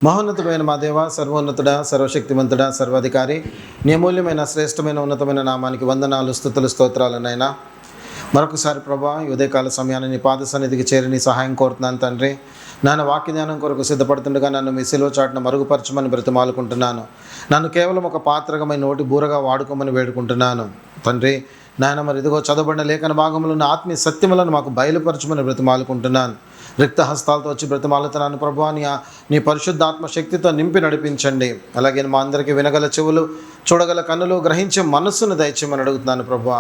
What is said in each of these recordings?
మహోన్నతమైన మా దేవ, సర్వోన్నతుడ, సర్వశక్తిమంతుడ, సర్వాధికారి, నీ అమూల్యమైన శ్రేష్టమైన ఉన్నతమైన నామానికి వందనాలు, స్తుతులు, స్తోత్రాలనైనా. మరొకసారి ప్రభా, ఈ ఉదయకాల సమయాన్ని నీ పాద సన్నిధికి చేరి నీ సహాయం కోరుతున్నాను తండ్రి. నాన్న వాక్య ధ్యానం కొరకు సిద్ధపడుతుండగా నన్ను మీ సిలువ చాటున మరుగుపరచమని బ్రతిమాలుకుంటున్నాను. నన్ను కేవలం ఒక పాత్రకమైన నోటి బూరగా వాడుకోమని వేడుకుంటున్నాను తండ్రి. నాయన మరి ఇదిగో చదవబడిన లేఖన భాగంలోని ఆత్మీయ సత్యములను మాకు బయలుపరచమని బ్రతిమాలుకుంటున్నాను. రిక్త హస్తాలతో వచ్చి బ్రతిమాలుతున్నాను ప్రభా, నీ పరిశుద్ధాత్మ శక్తితో నింపి నడిపించండి. అలాగే మా అందరికీ వినగల చెవులు, చూడగల కన్నులు, గ్రహించే మనస్సును దయచేయమని అడుగుతున్నాను ప్రభా.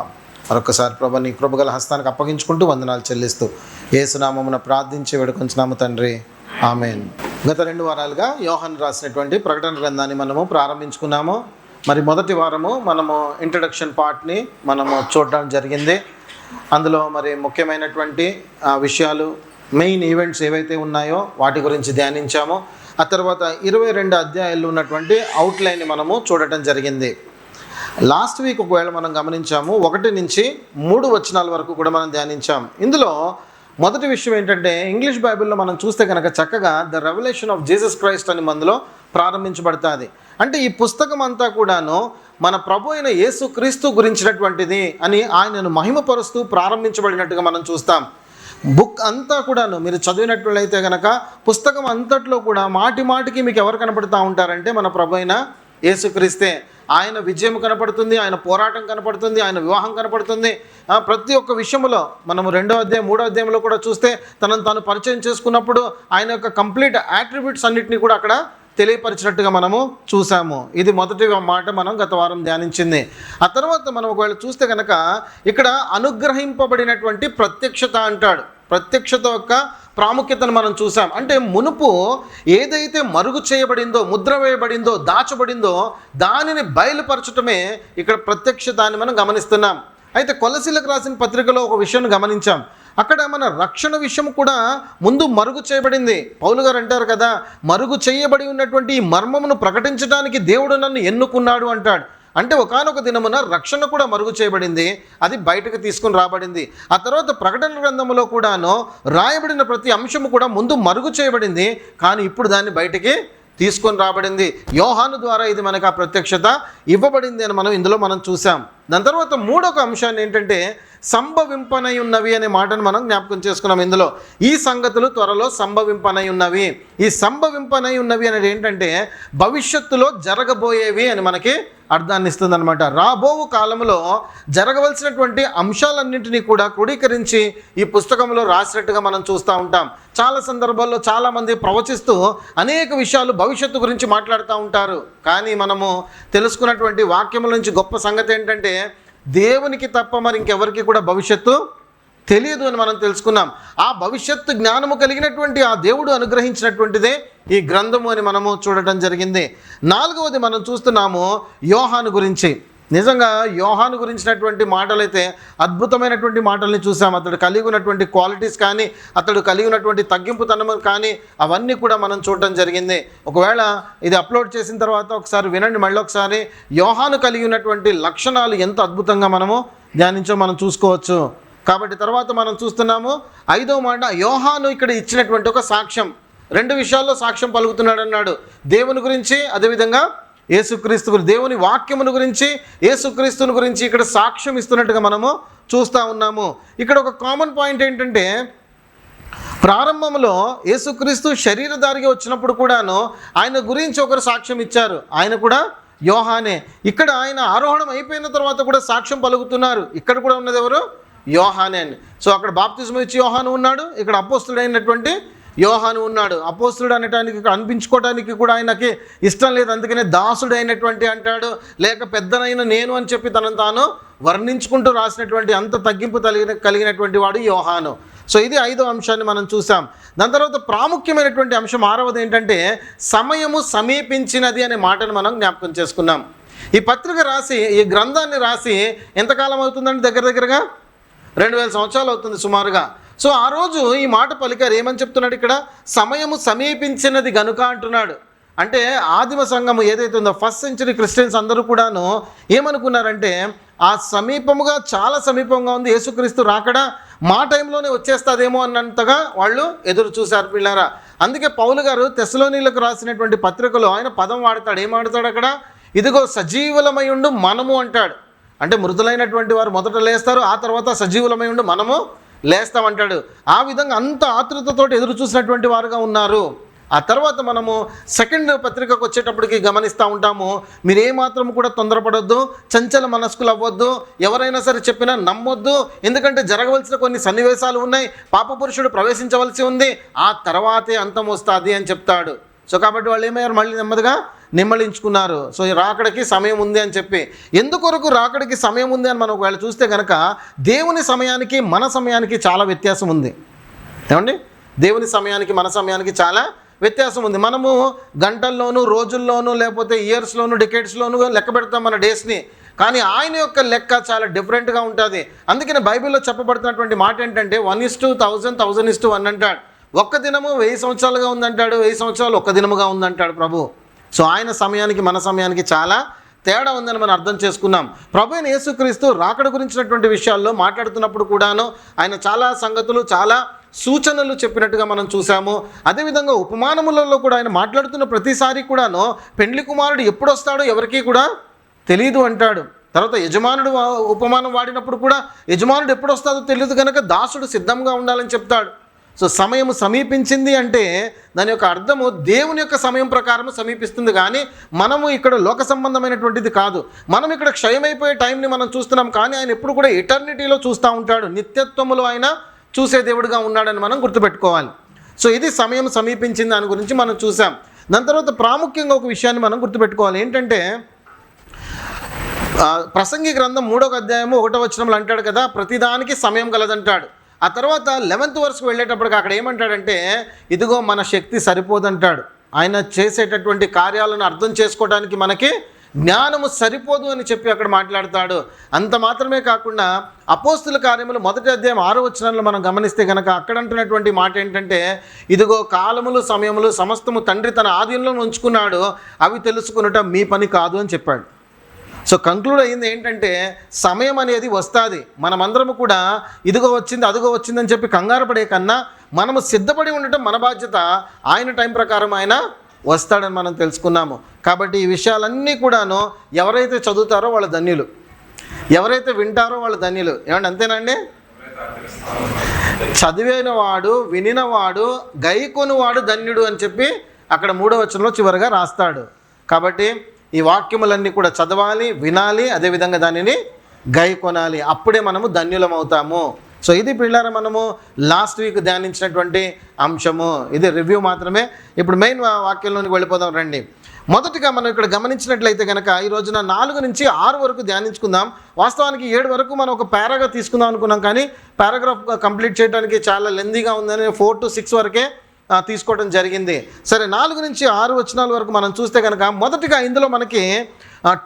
మరొకసారి ప్రభా, నీ కృపగల హస్తానికి అప్పగించుకుంటూ వందనాలు చెల్లిస్తూ యేసునామమున ప్రార్థించి వేడుకొంచున్నాము తండ్రి, ఆమేన్. గత 2 వారాలుగా యోహాను రాసినటువంటి ప్రకటన గ్రంథాన్ని మనము ప్రారంభించుకున్నాము. మరి మొదటి వారము మనము ఇంట్రడక్షన్ పార్ట్ని మనము చూడడం జరిగింది. అందులో మరి ముఖ్యమైనటువంటి విషయాలు, మెయిన్ ఈవెంట్స్ ఏవైతే ఉన్నాయో వాటి గురించి ధ్యానించాము. ఆ తర్వాత 22 అధ్యాయాలు ఉన్నటువంటి అవుట్లైన్ని మనము చూడటం జరిగింది. లాస్ట్ వీక్ ఒకవేళ మనం గమనించాము, 1 నుంచి 3 వచనాల వరకు కూడా మనం ధ్యానించాం. ఇందులో మొదటి విషయం ఏంటంటే, ఇంగ్లీష్ బైబిల్లో మనం చూస్తే కనుక చక్కగా the revolution of Jesus Christ అని అందులో ప్రారంభించబడుతుంది. అంటే ఈ పుస్తకం అంతా కూడాను మన ప్రభు అయిన యేసు క్రీస్తు గురించినటువంటిది అని ఆయనను మహిమపరుస్తూ ప్రారంభించబడినట్టుగా మనం చూస్తాం. బుక్ అంతా కూడాను మీరు చదివినట్లయితే కనుక పుస్తకం అంతట్లో కూడా మాటి మాటికి మీకు ఎవరు కనపడుతూ ఉంటారంటే మన ప్రభు అయిన యేసుక్రీస్తే. ఆయన విజయం కనపడుతుంది, ఆయన పోరాటం కనపడుతుంది, ఆయన వివాహం కనపడుతుంది. ప్రతి ఒక్క విషయంలో మనము 2వ అధ్యాయం 3వ అధ్యాయంలో కూడా చూస్తే తనను తాను పరిచయం చేసుకున్నప్పుడు ఆయన యొక్క కంప్లీట్ యాట్రిబ్యూట్స్ అన్నింటినీ కూడా అక్కడ తెలియపరిచినట్టుగా మనము చూసాము. ఇది మొదటి మాట మనం గత వారం ధ్యానించింది. ఆ తర్వాత మనం ఒకవేళ చూస్తే కనుక ఇక్కడ అనుగ్రహింపబడినటువంటి ప్రత్యక్షత అంటాడు. ప్రత్యక్షత యొక్క ప్రాముఖ్యతను మనం చూసాం. అంటే మునుపు ఏదైతే మరుగు చేయబడిందో, ముద్ర వేయబడిందో, దాచబడిందో దానిని బయలుపరచటమే ఇక్కడ ప్రత్యక్షత అని మనం గమనిస్తున్నాం. అయితే కొలసీలకు రాసిన పత్రికలో ఒక విషయాన్ని గమనించాం. అక్కడ మన రక్షణ విషయం కూడా ముందు మరుగు చేయబడింది. పౌలు గారు అంటారు కదా, మరుగు చేయబడి ఉన్నటువంటి ఈ మర్మమును ప్రకటించడానికి దేవుడు నన్ను ఎన్నుకున్నాడు అంటాడు. అంటే ఒకానొక దినమున రక్షణ కూడా మరుగు చేయబడింది, అది బయటకు తీసుకుని రాబడింది. ఆ తర్వాత ప్రకటన గ్రంథంలో కూడాను రాయబడిన ప్రతి అంశము కూడా ముందు మరుగు చేయబడింది, కానీ ఇప్పుడు దాన్ని బయటికి తీసుకొని రాబడింది. యోహాను ద్వారా ఇది మనకు ఆ ప్రత్యక్షత ఇవ్వబడింది అని ఇందులో మనం చూసాం. దాని తర్వాత 3వ అంశాన్ని ఏంటంటే సంభవింపనై ఉన్నవి అనే మాటను మనం జ్ఞాపకం చేసుకున్నాం. ఇందులో ఈ సంగతులు త్వరలో సంభవింపనై ఉన్నవి. ఈ సంభవింపనై ఉన్నవి అనేది ఏంటంటే భవిష్యత్తులో జరగబోయేవి అని మనకి అర్థాన్ని ఇస్తుంది అనమాట. రాబోవు కాలంలో జరగవలసినటువంటి అంశాలన్నింటినీ కూడా క్రోడీకరించి ఈ పుస్తకంలో రాసినట్టుగా మనం చూస్తూ ఉంటాం. చాలా సందర్భాల్లో చాలామంది ప్రవచిస్తూ అనేక విషయాలు భవిష్యత్తు గురించి మాట్లాడుతూ ఉంటారు. కానీ మనము తెలుసుకున్నటువంటి వాక్యముల నుంచి గొప్ప సంగతి ఏంటంటే దేవునికి తప్ప మరి ఇంకెవరికి కూడా భవిష్యత్తు తెలియదు అని మనం తెలుసుకున్నాం. ఆ భవిష్యత్తు జ్ఞానము కలిగినటువంటి ఆ దేవుడు అనుగ్రహించినటువంటిదే ఈ గ్రంథము అని మనము చూడటం జరిగింది. 4వది మనం చూస్తున్నాము యోహాను గురించి. నిజంగా యోహాను గురించినటువంటి మాటలైతే అద్భుతమైనటువంటి మాటల్ని చూసాం. అతడు కలిగి ఉన్నటువంటి క్వాలిటీస్ కానీ, అతడు కలిగి ఉన్నటువంటి తగ్గింపుతనం కానీ అవన్నీ కూడా మనం చూడటం జరిగింది. ఒకవేళ ఇది అప్లోడ్ చేసిన తర్వాత ఒకసారి వినండి, మళ్ళీ ఒకసారి. యోహాను కలిగి ఉన్నటువంటి లక్షణాలు ఎంత అద్భుతంగా మనము ధ్యానించో మనం చూసుకోవచ్చు. కాబట్టి తర్వాత మనం చూస్తున్నాము 5వ మాట, యోహాను ఇక్కడ ఇచ్చినటువంటి ఒక సాక్ష్యం. 2 విషయాల్లో సాక్ష్యం పలుకుతున్నాడు అన్నాడు. దేవుని గురించి, అదేవిధంగా యేసుక్రీస్తు గురించి, దేవుని వాక్యమును గురించి, యేసుక్రీస్తుని గురించి ఇక్కడ సాక్ష్యం ఇస్తున్నట్టుగా మనము చూస్తూ ఉన్నాము. ఇక్కడ ఒక కామన్ పాయింట్ ఏంటంటే, ప్రారంభంలో యేసుక్రీస్తు శరీరధారిగా వచ్చినప్పుడు కూడాను ఆయన గురించి ఒకరు సాక్ష్యం ఇచ్చారు, ఆయన కూడా యోహానే. ఇక్కడ ఆయన ఆరోహణం అయిపోయిన తర్వాత కూడా సాక్ష్యం పలుకుతున్నారు. ఇక్కడ కూడా ఉన్నది ఎవరు? యోహానే అని. సో అక్కడ బాప్తిజం ఇచ్చి యోహాను ఉన్నాడు, ఇక్కడ అపోస్తుడైనటువంటి యోహాను ఉన్నాడు. అపోస్తుడు అనటానికి అనిపించుకోవడానికి కూడా ఆయనకి ఇష్టం లేదు, అందుకనే దాసుడు అయినటువంటి అంటాడు, లేక పెద్దనైన నేను అని చెప్పి తనను తాను వర్ణించుకుంటూ రాసినటువంటి అంత తగ్గింపు కలిగినటువంటి వాడు యోహాను. సో ఇది 5వ అంశాన్ని మనం చూసాం. దాని తర్వాత ప్రాముఖ్యమైనటువంటి అంశం 6వది ఏంటంటే సమయము సమీపించినది అనే మాటను మనం జ్ఞాపకం చేసుకున్నాం. ఈ పత్రిక రాసి, ఈ గ్రంథాన్ని రాసి ఎంతకాలం అవుతుందంటే దగ్గరగా 2000 సంవత్సరాలు అవుతుంది సుమారుగా. సో ఆ రోజు ఈ మాట పలికారు. ఏమని చెప్తున్నాడు ఇక్కడ? సమయము సమీపించినది గనుక అంటున్నాడు. అంటే ఆదిమ సంఘము ఏదైతే ఉందో, 1st సెంచరీ క్రిస్టియన్స్ అందరూ కూడాను ఏమనుకున్నారంటే ఆ సమీపముగా, చాలా సమీపంగా ఉంది. యేసుక్రీస్తు రాకడా మా టైంలోనే వచ్చేస్తుందేమో అన్నంతగా వాళ్ళు ఎదురు చూశారు పిల్లారా. అందుకే పౌలు గారు తెస్సలోనీలకు రాసినటువంటి పత్రికలో ఆయన పదం వాడతాడు. ఏం వాడతాడు అక్కడ? ఇదిగో సజీవులమై ఉండు మనము అంటాడు. అంటే మృతులైనటువంటి వారు మొదట లేస్తారు, ఆ తర్వాత సజీవులమై ఉండు మనము లేస్తామంటాడు. ఆ విధంగా అంత ఆతృతతోటి ఎదురు చూసినటువంటి వారుగా ఉన్నారు. ఆ తర్వాత మనము సెకండ్ పత్రికకు వచ్చేటప్పటికి గమనిస్తూ ఉంటాము, మీరు ఏమాత్రం కూడా తొందరపడొద్దు, చంచల మనస్కులు అవ్వద్దు, ఎవరైనా సరే చెప్పినా నమ్మొద్దు, ఎందుకంటే జరగవలసిన కొన్ని సన్నివేశాలు ఉన్నాయి, పాపపురుషుడు ప్రవేశించవలసి ఉంది, ఆ తర్వాతే అంతం వస్తుంది అని చెప్తాడు. సో కాబట్టి వాళ్ళు ఏమయ్యారు? మళ్ళీ నెమ్మదిగా నిమ్మళించుకున్నారు. సో ఈ రాకడికి సమయం ఉంది అని చెప్పి. ఎందుకొరకు రాకడికి సమయం ఉంది అని మనం ఒకవేళ చూస్తే కనుక దేవుని సమయానికి మన సమయానికి చాలా వ్యత్యాసం ఉంది. ఏమండి? దేవుని సమయానికి మన సమయానికి చాలా వ్యత్యాసం ఉంది. మనము గంటల్లోనూ, రోజుల్లోనూ, లేకపోతే ఇయర్స్లోనూ, డికేడ్స్లోనూ లెక్క పెడతాం మన డేస్ని. కానీ ఆయన యొక్క లెక్క చాలా డిఫరెంట్గా ఉంటుంది. అందుకని బైబిల్లో చెప్పబడుతున్నటువంటి మాట ఏంటంటే 1:1000, 1000:1 అంటాడు. ఒక్క దినము 1000 సంవత్సరాలుగా ఉందంటాడు, 1000 సంవత్సరాలు ఒక్క దినముగా ఉందంటాడు ప్రభు. సో ఆయన సమయానికి మన సమయానికి చాలా తేడా ఉందని మనం అర్థం చేసుకున్నాం. ప్రభు అయిన యేసుక్రీస్తు రాకడ గురించినటువంటి విషయాల్లో మాట్లాడుతున్నప్పుడు కూడాను ఆయన చాలా సంగతులు, చాలా సూచనలు చెప్పినట్టుగా మనం చూసాము. అదేవిధంగా ఉపమానములలో కూడా ఆయన మాట్లాడుతున్న ప్రతిసారి కూడాను పెండ్లి కుమారుడు ఎప్పుడు వస్తాడో ఎవరికీ కూడా తెలియదు అంటాడు. తర్వాత యజమానుడు ఉపమానం వాడినప్పుడు కూడా యజమానుడు ఎప్పుడు వస్తాడో తెలియదు కనుక దాసుడు సిద్ధంగా ఉండాలని చెప్తాడు. సో సమయం సమీపించింది అంటే దాని యొక్క అర్థము దేవుని యొక్క సమయం ప్రకారము సమీపిస్తుంది, కానీ మనము ఇక్కడ లోక సంబంధమైనటువంటిది కాదు. మనం ఇక్కడ క్షయమైపోయే టైంని మనం చూస్తున్నాం, కానీ ఆయన ఎప్పుడు కూడా ఎటర్నిటీలో చూస్తూ ఉంటాడు. నిత్యత్వములో ఆయన చూసే దేవుడిగా ఉన్నాడని మనం గుర్తుపెట్టుకోవాలి. సో ఇది సమయం సమీపించింది దాని గురించి మనం చూసాం. దాని తర్వాత ప్రాముఖ్యంగా ఒక విషయాన్ని మనం గుర్తుపెట్టుకోవాలి. ఏంటంటే ప్రసంగి గ్రంథం 3వ అధ్యాయము 1వ వచనంలో అంటాడు కదా, ప్రతిదానికి సమయం కలదంటాడు. ఆ తర్వాత 11th వరకు వెళ్ళేటప్పటికి అక్కడ ఏమంటాడంటే, ఇదిగో మన శక్తి సరిపోదంటాడు. ఆయన చేసేటటువంటి కార్యాలను అర్థం చేసుకోవడానికి మనకి జ్ఞానము సరిపోదు అని చెప్పి అక్కడ మాట్లాడతాడు. అంత మాత్రమే కాకుండా అపోస్తుల కార్యములు 1వ అధ్యాయం 6వ వచనంలో మనం గమనిస్తే కనుక అక్కడ అంటున్నటువంటి మాట ఏంటంటే, ఇదిగో కాలములు, సమయములు సమస్తము తండ్రి తన ఆధీనంలో ఉంచుకున్నాడు, అవి తెలుసుకునుట మీ పని కాదు అని చెప్పాడు. సో కంక్లూడ్ అయ్యింది ఏంటంటే సమయం అనేది వస్తుంది. మనమందరము కూడా ఇదిగో వచ్చింది, అదిగో వచ్చిందని చెప్పి కంగారు పడే కన్నా మనము సిద్ధపడి ఉండటం మన బాధ్యత. ఆయన టైం ప్రకారం ఆయన వస్తాడని మనం తెలుసుకున్నాము. కాబట్టి ఈ విషయాలన్నీ కూడాను ఎవరైతే చదువుతారో వాళ్ళ ధన్యులు, ఎవరైతే వింటారో వాళ్ళ ధన్యులు. ఏమంటే అంతేనండి? చదివిన వాడు, వినినవాడు, గైకొనువాడు ధన్యుడు అని చెప్పి అక్కడ 3వ వచనంలో చివరిగా రాస్తాడు. కాబట్టి ఈ వాక్యములన్నీ కూడా చదవాలి, వినాలి, అదేవిధంగా దానిని గైకొనాలి. అప్పుడే మనము ధన్యులం అవుతాము. సో ఇది పిల్లరా మనము లాస్ట్ వీక్ ధ్యానించినటువంటి అంశము. ఇది రివ్యూ మాత్రమే. ఇప్పుడు మెయిన్ వాక్యంలోనికి వెళ్ళిపోదాం రండి. మొదటిగా మనం ఇక్కడ గమనించినట్లయితే కనుక ఈ రోజున 4 నుంచి 6 వరకు ధ్యానించుకుందాం. వాస్తవానికి 7 వరకు మనం ఒక పారాగ్రాఫ్ తీసుకుందాం అనుకున్నాం, కానీ పారాగ్రాఫ్ కంప్లీట్ చేయడానికి చాలా లెందీగా ఉందని 4 to 6 వరకే తీసుకోవడం జరిగింది. సరే, 4 నుంచి 6 వచనాల వరకు మనం చూస్తే కనుక మొదటిగా ఇందులో మనకి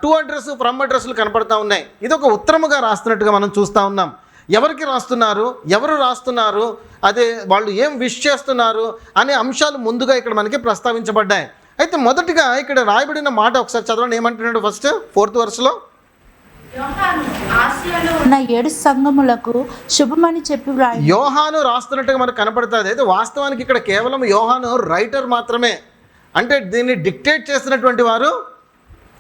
టు అడ్రస్, ఫ్రమ్ అడ్రస్లు కనపడతా ఉన్నాయి. ఇది ఒక ఉత్తరముగా రాస్తున్నట్టుగా మనం చూస్తూ ఉన్నాం. ఎవరికి రాస్తున్నారు, ఎవరు రాస్తున్నారు, అదే వాళ్ళు ఏం విష్ చేస్తున్నారు అనే అంశాలు ముందుగా ఇక్కడ మనకి ప్రస్తావించబడ్డాయి. అయితే మొదటిగా ఇక్కడ రాయబడిన మాట ఒకసారి చదవండి. ఏమంటున్నాడు? ఫస్ట్ 4th verseలో, నా 7 సంఘములకు శుభమని చెప్పి వ్రాయి. యోహాను రాస్తున్నట్టుగా మనకు కనపడుతుంది. అయితే వాస్తవానికి ఇక్కడ కేవలం యోహాను రైటర్ మాత్రమే. అంటే దీన్ని డిక్టేట్ చేస్తున్నటువంటి వారు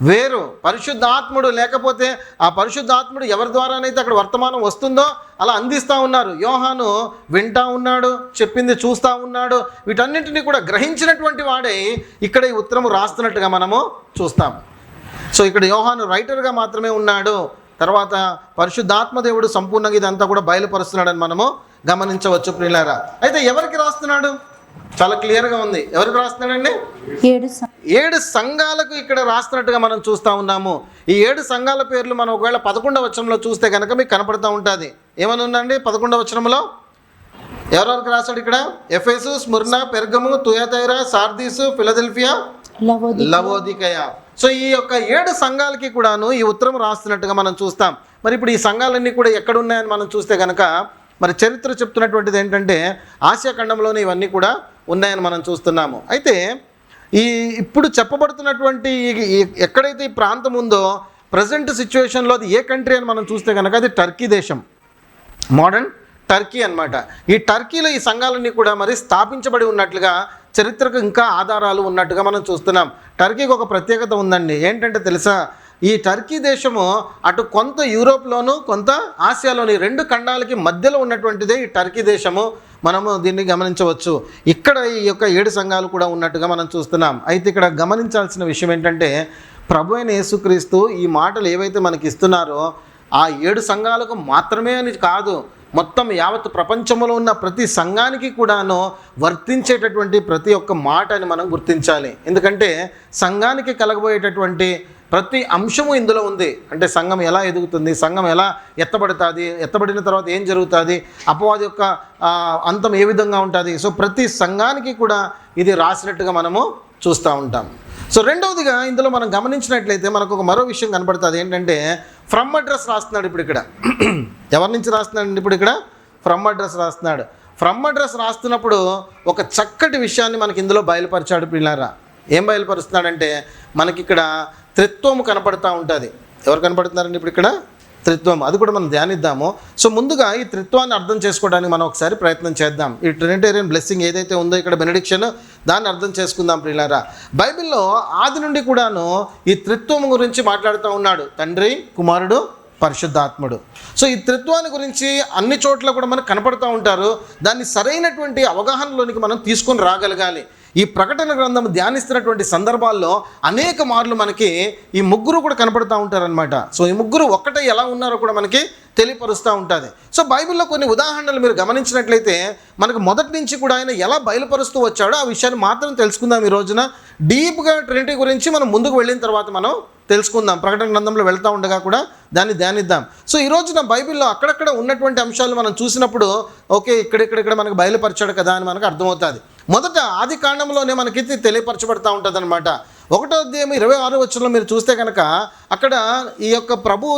వేరు, పరిశుద్ధాత్ముడు. లేకపోతే ఆ పరిశుద్ధాత్ముడు ఎవరి ద్వారానైతే అక్కడ వర్తమానం వస్తుందో అలా అందిస్తూ ఉన్నారు. యోహాను వింటా ఉన్నాడు, చెప్పింది చూస్తూ ఉన్నాడు, వీటన్నింటినీ కూడా గ్రహించినటువంటి వాడే ఇక్కడ ఈ ఉత్తరము రాస్తున్నట్టుగా మనము చూస్తాం. సో ఇక్కడ యోహాను రైటర్గా మాత్రమే ఉన్నాడు. తర్వాత పరిశుద్ధాత్మ దేవుడు సంపూర్ణంగా ఇదంతా కూడా బయలుపరుస్తున్నాడని మనము గమనించవచ్చు ప్రియులారా. అయితే ఎవరికి రాస్తున్నాడు? చాలా క్లియర్గా ఉంది. ఎవరికి రాస్తున్నాడండి? 7 సంఘాలకు ఇక్కడ రాస్తున్నట్టుగా మనం చూస్తూ ఉన్నాము. ఈ 7 సంఘాల పేర్లు మనం ఒకవేళ 11వ వచనంలో చూస్తే కనుక మీకు కనపడుతూ ఉంటుంది. ఏమని ఉందండి 11వ వచనంలో? ఎవరెవరికి రాశాడు ఇక్కడ? Ephesus, Smyrna, Pergamum, Thyatira, Sardis, Philadelphia, Laodicea. So ఈ యొక్క 7 సంఘాలకి కూడాను ఈ ఉత్తరం రాస్తున్నట్టుగా మనం చూస్తాం. మరి ఇప్పుడు ఈ సంఘాలన్నీ కూడా ఎక్కడ ఉన్నాయని మనం చూస్తే కనుక మరి చరిత్ర చెప్తున్నటువంటిది ఏంటంటే ఆసియా ఖండంలోనే ఇవన్నీ కూడా ఉన్నాయని మనం చూస్తున్నాము. అయితే ఈ ఇప్పుడు చెప్పబడుతున్నటువంటి ఎక్కడైతే ఈ ప్రాంతం ఉందో ప్రజెంట్ సిచ్యువేషన్లో అది ఏ కంట్రీ అని మనం చూస్తే కనుక అది టర్కీ దేశం, మోడర్న్ టర్కీ అన్నమాట. ఈ టర్కీలో ఈ సంఘాలన్నీ కూడా మరి స్థాపించబడి ఉన్నట్లుగా చరిత్రకు ఇంకా ఆధారాలు ఉన్నట్టుగా మనం చూస్తున్నాం. టర్కీకి ఒక ప్రత్యేకత ఉందండి. ఏంటంటే తెలుసా, ఈ టర్కీ దేశము అటు కొంత యూరోప్లోను కొంత ఆసియాలోని 2 ఖండాలకి మధ్యలో ఉన్నటువంటిదే ఈ టర్కీ దేశము. మనము దీన్ని గమనించవచ్చు. ఇక్కడ ఈ యొక్క 7 సంఘాలు కూడా ఉన్నట్టుగా మనం చూస్తున్నాం. అయితే ఇక్కడ గమనించాల్సిన విషయం ఏంటంటే, ప్రభు అయిన యేసుక్రీస్తు ఈ మాటలు ఏవైతే మనకి ఇస్తున్నారో ఆ 7 సంఘాలకు మాత్రమే అని కాదు, మొత్తం యావత్ ప్రపంచంలో ఉన్న ప్రతి సంఘానికి కూడాను వర్తించేటటువంటి ప్రతి ఒక్క మాట అని మనం గుర్తించాలి. ఎందుకంటే సంఘానికి కలగబోయేటటువంటి ప్రతి అంశము ఇందులో ఉంది. అంటే సంఘం ఎలా ఎదుగుతుంది, సంఘం ఎలా ఎత్తబడుతుంది, ఎత్తబడిన తర్వాత ఏం జరుగుతుంది, అపవాది యొక్క అంతం ఏ విధంగా ఉంటుంది. సో ప్రతి సంఘానికి కూడా ఇది రాసినట్టుగా మనము చూస్తూ ఉంటాం. సో రెండవదిగా ఇందులో మనం గమనించినట్లయితే మనకు ఒక మరో విషయం కనపడుతుంది. ఏంటంటే ఫ్రమ్ అడ్రస్ రాస్తున్నాడు. ఇప్పుడు ఇక్కడ ఎవరి నుంచి రాస్తున్నాడు? ఇప్పుడు ఇక్కడ ఫ్రమ్ అడ్రస్ రాస్తున్నాడు. ఫ్రమ్ అడ్రస్ రాస్తున్నప్పుడు ఒక చక్కటి విషయాన్ని మనకి ఇందులో బయలుపరిచాడు పిల్లారా. ఏం బయలుపరుస్తున్నాడంటే, మనకి ఇక్కడ త్రిత్వము కనపడుతూ ఉంటుంది. ఎవరు కనపడుతున్నారండి ఇప్పుడు ఇక్కడ? త్రిత్వం. అది కూడా మనం ధ్యానిద్దాము. సో ముందుగా ఈ త్రిత్వాన్ని అర్థం చేసుకోవడానికి మనం ఒకసారి ప్రయత్నం చేద్దాం. ఈ ట్రినిటేరియన్ బ్లెస్సింగ్ ఏదైతే ఉందో ఇక్కడ బెనడిక్షన్, దాన్ని అర్థం చేసుకుందాం ప్రియులారా. బైబిల్లో ఆది నుండి కూడాను ఈ త్రిత్వం గురించి మాట్లాడుతూ ఉన్నాడు. తండ్రి, కుమారుడు, పరిశుద్ధాత్ముడు. సో ఈ త్రిత్వాన్ని గురించి అన్ని చోట్ల కూడా మనకు కనపడుతూ ఉంటారు. దాన్ని సరైనటువంటి అవగాహనలోనికి మనం తీసుకొని రాగలగాలి. ఈ ప్రకటన గ్రంథం ధ్యానిస్తున్నటువంటి సందర్భాల్లో అనేక మార్లు మనకి ఈ ముగ్గురు కూడా కనపడుతూ ఉంటారనమాట. సో ఈ ముగ్గురు ఒక్కటే ఎలా ఉన్నారో కూడా మనకి తెలియపరుస్తూ ఉంటుంది. సో బైబిల్లో కొన్ని ఉదాహరణలు మీరు గమనించినట్లయితే మనకు మొదటి నుంచి కూడా ఆయన ఎలా బయలుపరుస్తూ వచ్చాడో ఆ విషయాన్ని మాత్రం తెలుసుకుందాం. ఈ రోజున డీప్గా ట్రినిటీ గురించి మనం ముందుకు వెళ్ళిన తర్వాత మనం తెలుసుకుందాం. ప్రకటన గ్రంథంలో వెళ్తూ ఉండగా కూడా దాన్ని ధ్యానిద్దాం. సో ఈ రోజున బైబిల్లో అక్కడక్కడ ఉన్నటువంటి అంశాలు మనం చూసినప్పుడు ఓకే ఇక్కడ మనకు బయలుపరిచాడు కదా అని మనకు అర్థమవుతుంది. మొదట ఆది కాండంలోనే మనకి తెలియపరచబడతా ఉంటుంది అనమాట. 1వ అధ్యాయం 26వ వచనంలో మీరు చూస్తే కనుక అక్కడ ఈ యొక్క ప్రభువు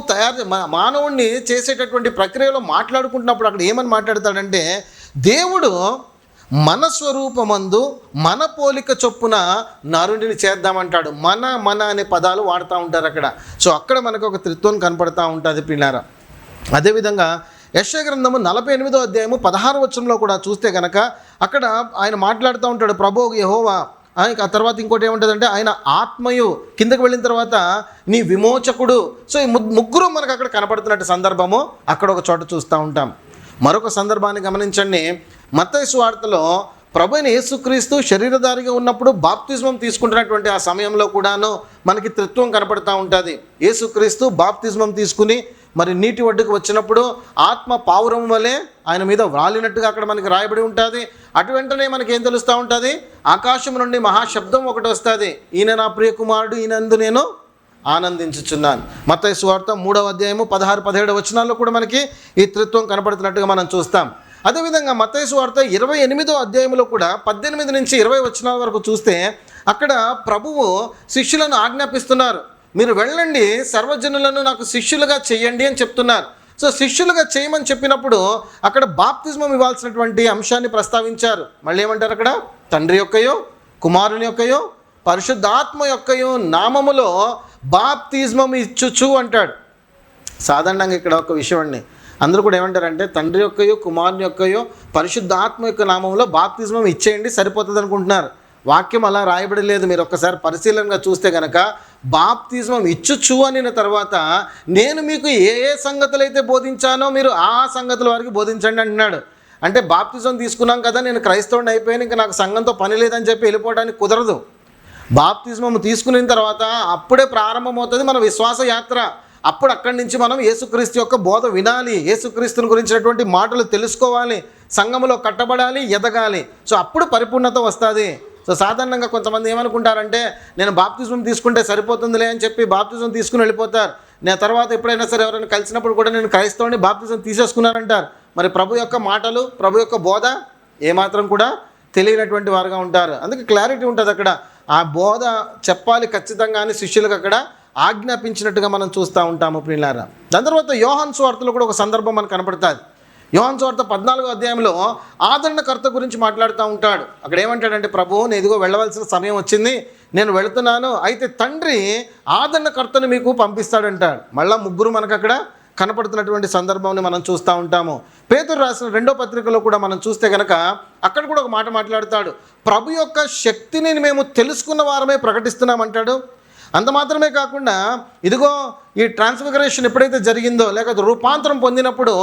మానవుణ్ణి చేసేటటువంటి ప్రక్రియలో మాట్లాడుకుంటున్నప్పుడు అక్కడ ఏమని మాట్లాడతాడంటే, దేవుడు మన స్వరూపమందు మన పోలిక చొప్పున నరుడిని చేద్దామంటాడు. మన అనే పదాలు వాడుతూ ఉంటారు అక్కడ. సో అక్కడ మనకు ఒక త్రిత్వం కనపడతా ఉంటుంది పిల్లారా. అదేవిధంగా యెషయా గ్రంథము 48వ అధ్యాయము 16వ వచనంలో కూడా చూస్తే కనుక అక్కడ ఆయన మాట్లాడుతూ ఉంటాడు, ప్రభువు యెహోవా. ఆ తర్వాత ఇంకోటి ఏముంటుందంటే, ఆయన ఆత్మయు, కిందకు వెళ్ళిన తర్వాత నీ విమోచకుడు. సో ఈ ముగ్గురు మనకు అక్కడ కనపడుతున్నట్టు సందర్భము అక్కడ ఒక చోట చూస్తూ ఉంటాం. మరొక సందర్భాన్ని గమనించండి. మత్తయి సువార్తలో ప్రభు అయిన యేసుక్రీస్తు శరీరధారిగా ఉన్నప్పుడు బాప్తిజమం తీసుకుంటున్నటువంటి ఆ సమయంలో కూడాను మనకి త్రిత్వం కనపడుతూ ఉంటుంది. యేసుక్రీస్తు బాప్తిజమం తీసుకుని మరి నీటి ఒడ్డుకు వచ్చినప్పుడు ఆత్మ పావురం వలె ఆయన మీద వ్రాలినట్టుగా అక్కడ మనకి రాయబడి ఉంటుంది. అటు వెంటనే మనకి ఏం తెలుస్తూ ఉంటుంది, ఆకాశం నుండి మహాశబ్దం ఒకటి వస్తుంది, ఈయన నా ప్రియ కుమారుడు, ఈయనందు నేను ఆనందించుచున్నాను. మత్తయి సువార్త 3వ అధ్యాయము 16-17 వచనాల్లో కూడా మనకి ఈ త్రిత్వం కనపడుతున్నట్టుగా మనం చూస్తాం. అదేవిధంగా మత్తయి సువార్త 28వ అధ్యాయంలో కూడా 18 నుంచి 20 వచనాల వరకు చూస్తే అక్కడ ప్రభువు శిష్యులను ఆజ్ఞాపిస్తున్నారు, మీరు వెళ్ళండి, సర్వజనులను నాకు శిష్యులుగా చేయండి అని చెప్తున్నారు. సో శిష్యులుగా చేయమని చెప్పినప్పుడు అక్కడ బాప్తిజమం ఇవ్వాల్సినటువంటి అంశాన్ని ప్రస్తావించారు. మళ్ళీ ఏమంటారు అక్కడ, తండ్రి యొక్కయో, కుమారుని యొక్కయో, పరిశుద్ధాత్మ యొక్కయో నామములో బాప్తిజమం ఇచ్చుచు అంటాడు. సాధారణంగా ఇక్కడ ఒక విషయం అండి, అందరూ కూడా ఏమంటారంటే తండ్రి యొక్కయో, కుమారుని యొక్కయో, పరిశుద్ధాత్మ యొక్క నామంలో బాప్తిజమం ఇచ్చేయండి సరిపోతుంది అనుకుంటున్నారు. వాక్యం అలా రాయబడి లేదు. మీరు ఒక్కసారి పరిశీలనగా చూస్తే కనుక బాప్తిజమం ఇచ్చుచు అనిన తర్వాత నేను మీకు ఏ ఏ సంగతులు అయితే బోధించానో మీరు ఆ సంగతుల వారికి బోధించండి అంటున్నాడు. అంటే బాప్తిజం తీసుకున్నాం కదా, నేను క్రైస్తవుని అయిపోయాను, ఇంకా నాకు సంఘంతో పని లేదని చెప్పి వెళ్ళిపోవడానికి కుదరదు. బాప్తిజమం తీసుకున్న తర్వాత అప్పుడే ప్రారంభమవుతుంది మన విశ్వాస యాత్ర. అప్పుడు అక్కడి నుంచి మనం యేసుక్రీస్తు యొక్క బోధ వినాలి, యేసుక్రీస్తుని గురించినటువంటి మాటలు తెలుసుకోవాలి, సంఘములో కట్టబడాలి, ఎదగాలి. సో అప్పుడు పరిపూర్ణత వస్తుంది. సో సాధారణంగా కొంతమంది ఏమనుకుంటారంటే, నేను బాప్తిజం తీసుకుంటే సరిపోతుందిలే అని చెప్పి బాప్తిజం తీసుకుని వెళ్ళిపోతారు. నేను తర్వాత ఎప్పుడైనా సరే ఎవరైనా కలిసినప్పుడు కూడా నేను క్రైస్తవుని బాప్తిజం తీసేసుకున్నారంటారు. మరి ప్రభు యొక్క మాటలు, ప్రభు యొక్క బోధ ఏమాత్రం కూడా తెలియనటువంటి వారుగా ఉంటారు. అందుకే క్లారిటీ ఉంటుంది అక్కడ. ఆ బోధ చెప్పాలి ఖచ్చితంగా అని శిష్యులకు అక్కడ ఆజ్ఞాపించినట్టుగా మనం చూస్తూ ఉంటాము ప్రియులారా. దాని తర్వాత యోహాను సువార్తలో కూడా ఒక సందర్భం మనకు కనపడుతుంది. యోహాను సువార్త 14వ అధ్యాయంలో ఆదరణకర్త గురించి మాట్లాడుతూ ఉంటాడు. అక్కడ ఏమంటాడంటే, ప్రభు నేను ఇదిగో వెళ్ళవలసిన సమయం వచ్చింది, నేను వెళుతున్నాను, అయితే తండ్రి ఆదరణకర్తను మీకు పంపిస్తాడంటాడు. మళ్ళా ముగ్గురు మనకు అక్కడ కనపడుతున్నటువంటి సందర్భాన్ని మనం చూస్తూ ఉంటాము. పేతురు రాసిన 2వ పత్రికలో కూడా మనం చూస్తే కనుక అక్కడ కూడా ఒక మాట మాట్లాడతాడు. ప్రభు యొక్క శక్తిని మేము తెలుసుకున్న వారమే ప్రకటిస్తున్నామంటాడు. అంత మాత్రమే కాకుండా ఇదిగో ఈ ట్రాన్స్ఫిగరేషన్ ఎప్పుడైతే జరిగిందో, లేక రూపాంతరం పొందినప్పుడు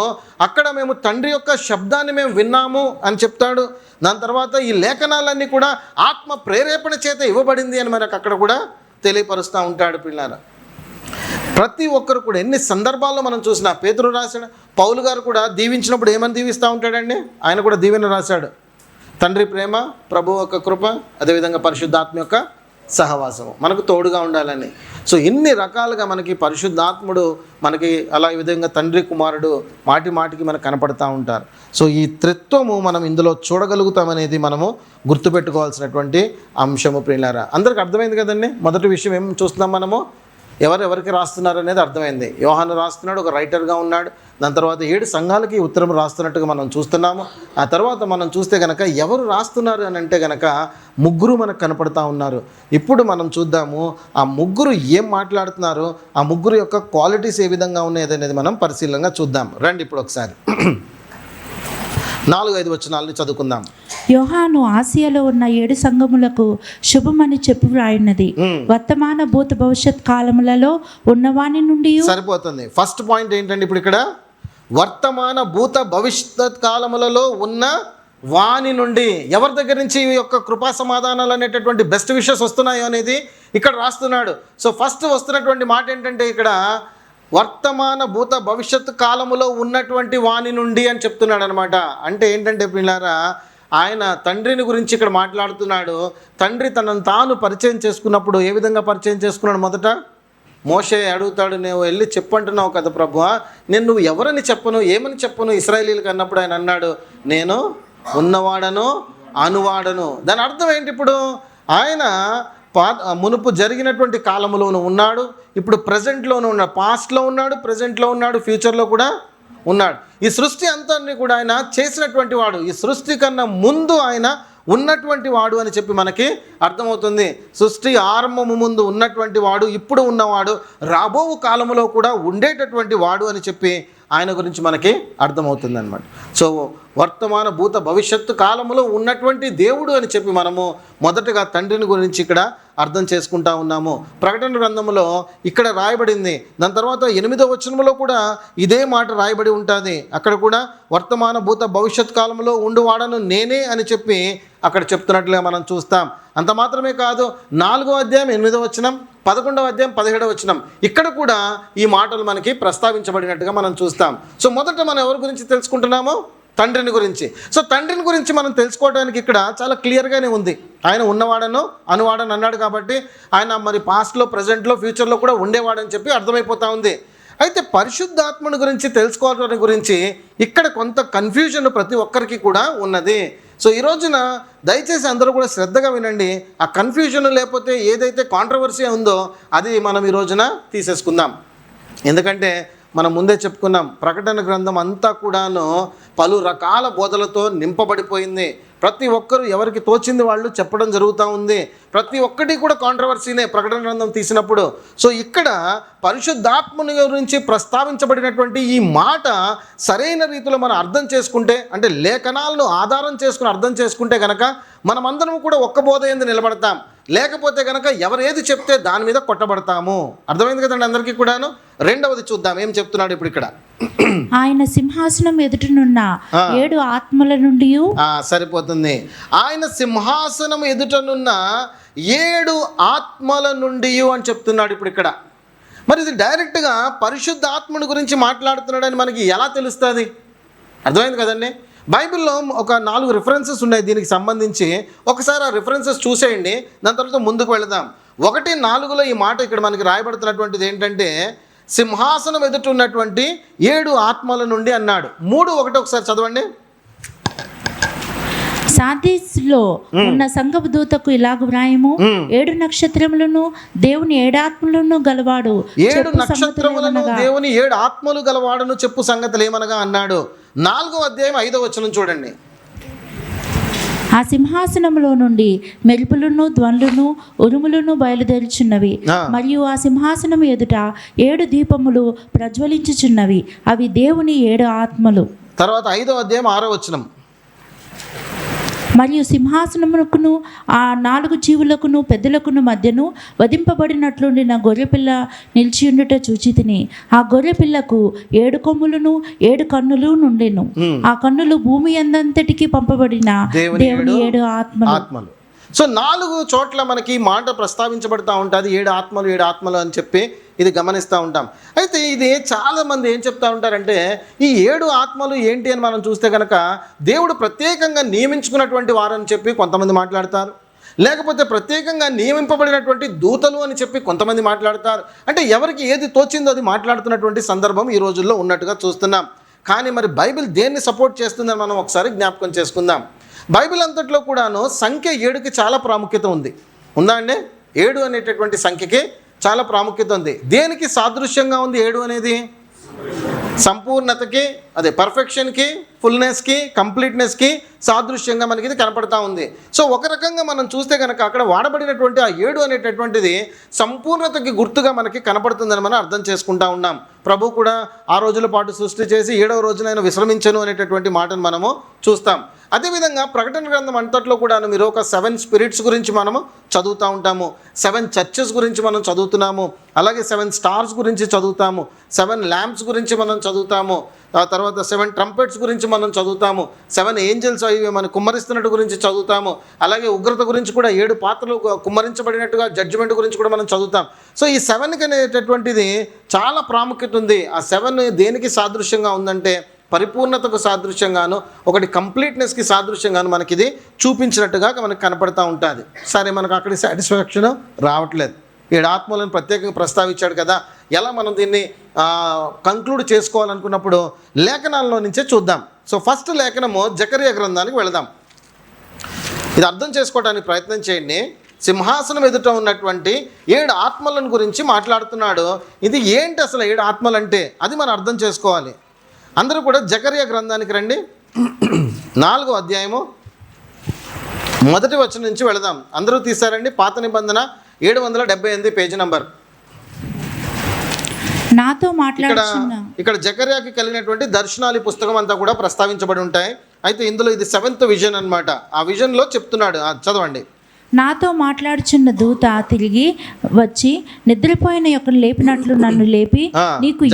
అక్కడ మేము తండ్రి యొక్క శబ్దాన్ని మేము విన్నాము అని చెప్తాడు. దాని తర్వాత ఈ లేఖనాలన్నీ కూడా ఆత్మ ప్రేరేపణ చేత ఇవ్వబడింది అని మనకు అక్కడ కూడా తెలియపరుస్తూ ఉంటాడు. పిల్లారా, ప్రతి ఒక్కరు కూడా ఎన్ని సందర్భాల్లో మనం చూసినా, పేతురు రాశాడు, పౌలు గారు కూడా దీవించినప్పుడు ఏమని దీవిస్తూ ఉంటాడండి, ఆయన కూడా దీవెన రాశాడు. తండ్రి ప్రేమ, ప్రభు యొక్క కృప, అదేవిధంగా పరిశుద్ధాత్మ యొక్క సహవాసము మనకు తోడుగా ఉండాలని. సో ఇన్ని రకాలుగా మనకి పరిశుద్ధాత్ముడు మనకి అలా ఈ విధంగా తండ్రి కుమారుడు మాటి మాటికి మనకు కనపడతా ఉంటారు. సో ఈ త్రిత్వము మనం ఇందులో చూడగలుగుతామనేది మనము గుర్తుపెట్టుకోవాల్సినటువంటి అంశము. ప్రియులారా, అందరికి అర్థమైంది కదండి. మొదటి విషయం ఏం చూస్తున్నాం మనము, ఎవరెవరికి రాస్తున్నారు అనేది అర్థమైంది. యోహాను రాస్తున్నాడు, ఒక రైటర్గా ఉన్నాడు. దాని తర్వాత 7 సంఘాలకి ఉత్తరం రాస్తున్నట్టుగా మనం చూస్తున్నాము. ఆ తర్వాత మనం చూస్తే కనుక ఎవరు రాస్తున్నారు అని అంటే కనుక ముగ్గురు మనకు కనపడతా ఉన్నారు. ఇప్పుడు మనం చూద్దాము ఆ ముగ్గురు ఏం మాట్లాడుతున్నారు, ఆ ముగ్గురు యొక్క క్వాలిటీస్ ఏ విధంగా ఉన్నాయి అనేది మనం పరిశీలనగా చూద్దాం. రండి ఇప్పుడు ఒకసారి 4-5 వచనాలను చదువుకుందాం. యోహాను ఆసియాలో ఉన్న 7 సంఘములకు శుభమని చెప్పి వ్రాయినది. వర్తమాన భూత భవిష్యత్ కాలములలో ఉన్నవాని నుండి. సరిపోతుంది. ఫస్ట్ పాయింట్ ఏంటంటే ఇప్పుడు ఇక్కడ వర్తమాన భూత భవిష్యత్ కాలములలో ఉన్న వాని నుండి, ఎవరి దగ్గర నుంచి ఈ యొక్క కృపా సమాధానాలు అనేటటువంటి బెస్ట్ విషెస్ వస్తున్నాయో అనేది ఇక్కడ రాస్తున్నాడు. సో ఫస్ట్ వస్తున్నటువంటి మాట ఏంటంటే ఇక్కడ వర్తమాన భూత భవిష్యత్ కాలములో ఉన్నటువంటి వాని నుండి అని చెప్తున్నాడు అనమాట. అంటే ఏంటంటే పిల్లారా, ఆయన తండ్రిని గురించి ఇక్కడ మాట్లాడుతున్నాడు. తండ్రి తనను తాను పరిచయం చేసుకున్నప్పుడు ఏ విధంగా పరిచయం చేసుకున్నాడు? మొదట మోషే అడుగుతాడు, నువ్వు వెళ్ళి చెప్పంటున్నావు కదా ప్రభువా, నేను నువ్వు ఎవరని చెప్పను, ఏమని చెప్పను ఇశ్రాయేలీలకు అన్నప్పుడు ఆయన అన్నాడు, నేను ఉన్నవాడను అనువాడను. దాని అర్థం ఏంటి? ఇప్పుడు ఆయన మునుపు జరిగినటువంటి కాలంలోనూ ఉన్నాడు, ఇప్పుడు ప్రజెంట్లోనూ ఉన్నాడు, పాస్ట్లో ఉన్నాడు, ప్రజెంట్లో ఉన్నాడు, ఫ్యూచర్లో కూడా ఉన్నాడు. ఈ సృష్టి అంతాన్ని కూడా ఆయన చేసినటువంటి వాడు, ఈ సృష్టి కన్నా ముందు ఆయన ఉన్నటువంటి వాడు అని చెప్పి మనకి అర్థమవుతుంది. సృష్టి ఆరంభము ముందు ఉన్నటువంటి వాడు, ఇప్పుడు ఉన్నవాడు, రాబో కాలంలో కూడా ఉండేటటువంటి వాడు అని చెప్పి ఆయన గురించి మనకి అర్థమవుతుంది అనమాట. సో వర్తమాన భూత భవిష్యత్తు కాలంలో ఉన్నటువంటి దేవుడు అని చెప్పి మనము మొదటగా తండ్రిని గురించి ఇక్కడ అర్థం చేసుకుంటా ఉన్నాము. ప్రకటన గ్రంథంలో ఇక్కడ రాయబడింది. దాని తర్వాత 8వ వచనంలో కూడా ఇదే మాట రాయబడి ఉంటుంది. అక్కడ కూడా వర్తమాన భూత భవిష్యత్ కాలంలో ఉండువాడను నేనే అని చెప్పి అక్కడ చెప్తున్నట్లుగా మనం చూస్తాం. అంత మాత్రమే కాదు, 4వ అధ్యాయం 8వ వచనం, 11వ అధ్యాయం 17వ వచనం, ఇక్కడ కూడా ఈ మాటలు మనకి ప్రస్తావించబడినట్టుగా మనం చూస్తాం. సో మొదట మనం ఎవరి గురించి తెలుసుకుంటున్నామో? తండ్రిని గురించి. సో తండ్రిని గురించి మనం తెలుసుకోవడానికి ఇక్కడ చాలా క్లియర్గానే ఉంది. ఆయన ఉన్నవాడను అనువాడని అన్నాడు కాబట్టి ఆయన మరి పాస్ట్లో, ప్రజెంట్లో, ఫ్యూచర్లో కూడా ఉండేవాడని చెప్పి అర్థమైపోతూ ఉంది. అయితే పరిశుద్ధాత్మని గురించి తెలుసుకోవడం గురించి ఇక్కడ కొంత కన్ఫ్యూజన్ ప్రతి ఒక్కరికి కూడా ఉన్నది. సో ఈ రోజున దయచేసి అందరూ కూడా శ్రద్ధగా వినండి. ఆ కన్ఫ్యూజన్ లేకపోతే ఏదైతే కాంట్రవర్సీ ఉందో అది మనం ఈ రోజున తీసేసుకుందాం. ఎందుకంటే మనం ముందే చెప్పుకున్నాం, ప్రకటన గ్రంథం అంతా కూడాను పలు రకాల బోధలతో నింపబడిపోయింది. ప్రతి ఒక్కరు ఎవరికి తోచింది వాళ్ళు చెప్పడం జరుగుతూ ఉంది. ప్రతి ఒక్కటి కూడా కాంట్రవర్సీనే ప్రకటన గ్రంథం తీసినప్పుడు. సో ఇక్కడ పరిశుద్ధాత్మని గురించి ప్రస్తావించబడినటువంటి ఈ మాట సరైన రీతిలో మనం అర్థం చేసుకుంటే, అంటే లేఖనాలను ఆధారం చేసుకుని అర్థం చేసుకుంటే కనుక మనమందరం కూడా ఒక్క బోధ యందు నిలబడతాం. లేకపోతే కనుక ఎవరు ఏది చెప్తే దాని మీద కొట్టబడతాము. అర్థమైంది కదండి అందరికీ కూడాను. రెండవది చూద్దాం ఏం చెప్తున్నాడు ఇప్పుడు ఇక్కడ. ఆయన సింహాసనం ఎదుటనున్న 7 ఆత్మల నుండి. సరిపోతుంది. ఆయన సింహాసనం ఎదుటనున్న 7 ఆత్మల నుండి అని చెప్తున్నాడు ఇప్పుడు ఇక్కడ. మరి ఇది డైరెక్ట్గా పరిశుద్ధ ఆత్మని గురించి మాట్లాడుతున్నాడని మనకి ఎలా తెలుస్తుంది? అర్థమైంది కదండి. బైబిల్లో ఒక 4 రిఫరెన్సెస్ ఉన్నాయి దీనికి సంబంధించి. ఒకసారి ఆ రిఫరెన్సెస్ చూసేయండి, దాని తర్వాత ముందుకు వెళదాం. 1:4లో ఈ మాట ఇక్కడ మనకి రాయబడుతున్నటువంటిది ఏంటంటే సింహాసనం ఎదుట ఉన్నటువంటి 7 ఆత్మల నుండి అన్నాడు. 3:1 ఒకసారి చదవండి. సార్దీస్లో ఉన్న సంఘపు దూతకు ఇలాగ వ్రాయము, 7 నక్షత్రములను దేవుని 7 ఆత్మలను గలవాడు. 7 నక్షత్రములను దేవుని 7 ఆత్మలు గలవాడును చెప్పు సంగతులు ఏమనగా అన్నాడు. 4వ అధ్యాయం 5వ వచనం చూడండి. ఆ సింహాసనములో నుండి మెరుపులను ధ్వనులను ఉరుములను బయలుదేరుచున్నవి. మరియు ఆ సింహాసనం ఎదుట 7 దీపములు ప్రజ్వలించుచున్నవి. అవి దేవుని 7 ఆత్మలు. తర్వాత 5వ అధ్యాయం 6వ వచనం. మరియు సింహాసనమునకును ఆ 4 జీవులకును పెద్దలకును మధ్యను వధింపబడినట్లుండి నా గొర్రెపిల్ల నిలిచియుండుట చూచితిని. ఆ గొర్రెపిల్లకు 7 కొమ్ములను 7 కన్నులు నుండెను. ఆ కన్నులు భూమి అందంతటికి పంపబడిన దేవుని 7 ఆత్మలు. సో 4 చోట్ల మనకి మాట ప్రస్తావించబడతా ఉంటుంది, 7 ఆత్మలు అని చెప్పి ఇది గమనిస్తూ ఉంటాం. అయితే ఇది చాలామంది ఏం చెప్తా ఉంటారంటే ఈ 7 ఆత్మలు ఏంటి అని మనం చూస్తే కనుక దేవుడు ప్రత్యేకంగా నియమించుకున్నటువంటి వారని చెప్పి కొంతమంది మాట్లాడతారు, లేకపోతే ప్రత్యేకంగా నియమింపబడినటువంటి దూతలు అని చెప్పి కొంతమంది మాట్లాడతారు. అంటే ఎవరికి ఏది తోచిందో అది మాట్లాడుతున్నటువంటి సందర్భం ఈ రోజుల్లో ఉన్నట్టుగా చూస్తున్నాం. కానీ మరి బైబిల్ దేన్ని సపోర్ట్ చేస్తుందని మనం ఒకసారి జ్ఞాపకం చేసుకుందాం. బైబిల్ అంతట్లో కూడాను సంఖ్య 7కి చాలా ప్రాముఖ్యత ఉంది. ఉందా అండి? 7 అనేటటువంటి సంఖ్యకి చాలా ప్రాముఖ్యత ఉంది. దేనికి సాదృశ్యంగా ఉంది 7 అనేది? సంపూర్ణతకి, అదే పర్ఫెక్షన్కి, ఫుల్నెస్కి, కంప్లీట్నెస్కి సాదృశ్యంగా మనకి ఇది కనపడతా ఉంది. సో ఒక రకంగా మనం చూస్తే కనుక అక్కడ వాడబడినటువంటి ఆ 7 అనేటటువంటిది సంపూర్ణతకి గుర్తుగా మనకి కనపడుతుందని మనం అర్థం చేసుకుంటా ఉన్నాం. ప్రభు కూడా ఆ రోజుల పాటు సృష్టి చేసి 7వ రోజున ఆయన విశ్రమించను అనేటటువంటి మాటను మనము చూస్తాం. అదేవిధంగా ప్రకటన గ్రంథం అంతట్లో కూడా మీరు ఒక 7 స్పిరిట్స్ గురించి మనము చదువుతూ ఉంటాము, 7 చర్చెస్ గురించి మనం చదువుతున్నాము, అలాగే 7 స్టార్స్ గురించి చదువుతాము, 7 ల్యాంప్స్ గురించి మనం చదువుతాము, ఆ తర్వాత 7 ట్రంపెట్స్ గురించి మనం చదువుతాము, 7 ఏంజల్స్ అవి మనం కుమ్మరిస్తున్నట్టు గురించి చదువుతాము, అలాగే ఉగ్రత గురించి కూడా 7 పాత్రలు కుమ్మరించబడినట్టుగా జడ్జిమెంట్ గురించి కూడా మనం చదువుతాం. సో ఈ 7కి అనేటటువంటిది చాలా ప్రాముఖ్యత ఉంది. ఆ 7 దేనికి సాదృశ్యంగా ఉందంటే పరిపూర్ణతకు సాదృశ్యంగాను, ఒకటి కంప్లీట్నెస్కి సాదృశ్యంగాను మనకి ఇది చూపించినట్టుగా మనకు కనపడతా ఉంటుంది. సరే, మనకు అక్కడి సాటిస్ఫాక్షన్ రావట్లేదు. 7 ఆత్మలను ప్రత్యేకంగా ప్రస్తావించాడు కదా, ఎలా మనం దీన్ని కంక్లూడ్ చేసుకోవాలనుకున్నప్పుడు లేఖనాల్లో నుంచే చూద్దాం. సో ఫస్ట్ లేఖనము జకరియా గ్రంథానికి వెళదాం. ఇది అర్థం చేసుకోవడానికి ప్రయత్నం చేయండి. సింహాసనం ఎదుట ఉన్నటువంటి 7 ఆత్మలను గురించి మాట్లాడుతున్నాడు. ఇది ఏంటి అసలు 7 ఆత్మలు అంటే? అది మనం అర్థం చేసుకోవాలి. అందరూ కూడా జకరియా గ్రంథానికి రండి. 4వ అధ్యాయము 1వ వచనం నుంచి వెళదాం. అందరూ తీశారండి. పాత నిబంధన 778 పేజీ నంబర్. నాతో ఇక్కడ జకర్యాకి కలిగినటువంటి దర్శనాలు పుస్తకం అంతా కూడా ప్రస్తావించబడి ఉంటాయి. అయితే ఇందులో ఇది 7th విజన్ అన్నమాట. ఆ విజన్లో చెప్తున్నాడు, చదవండి. నాతో మాట్లాడుచున్న దూత తిరిగి వచ్చి నిద్రపోయిన యొక్కను లేపినట్లు నన్ను లేపి, నీకు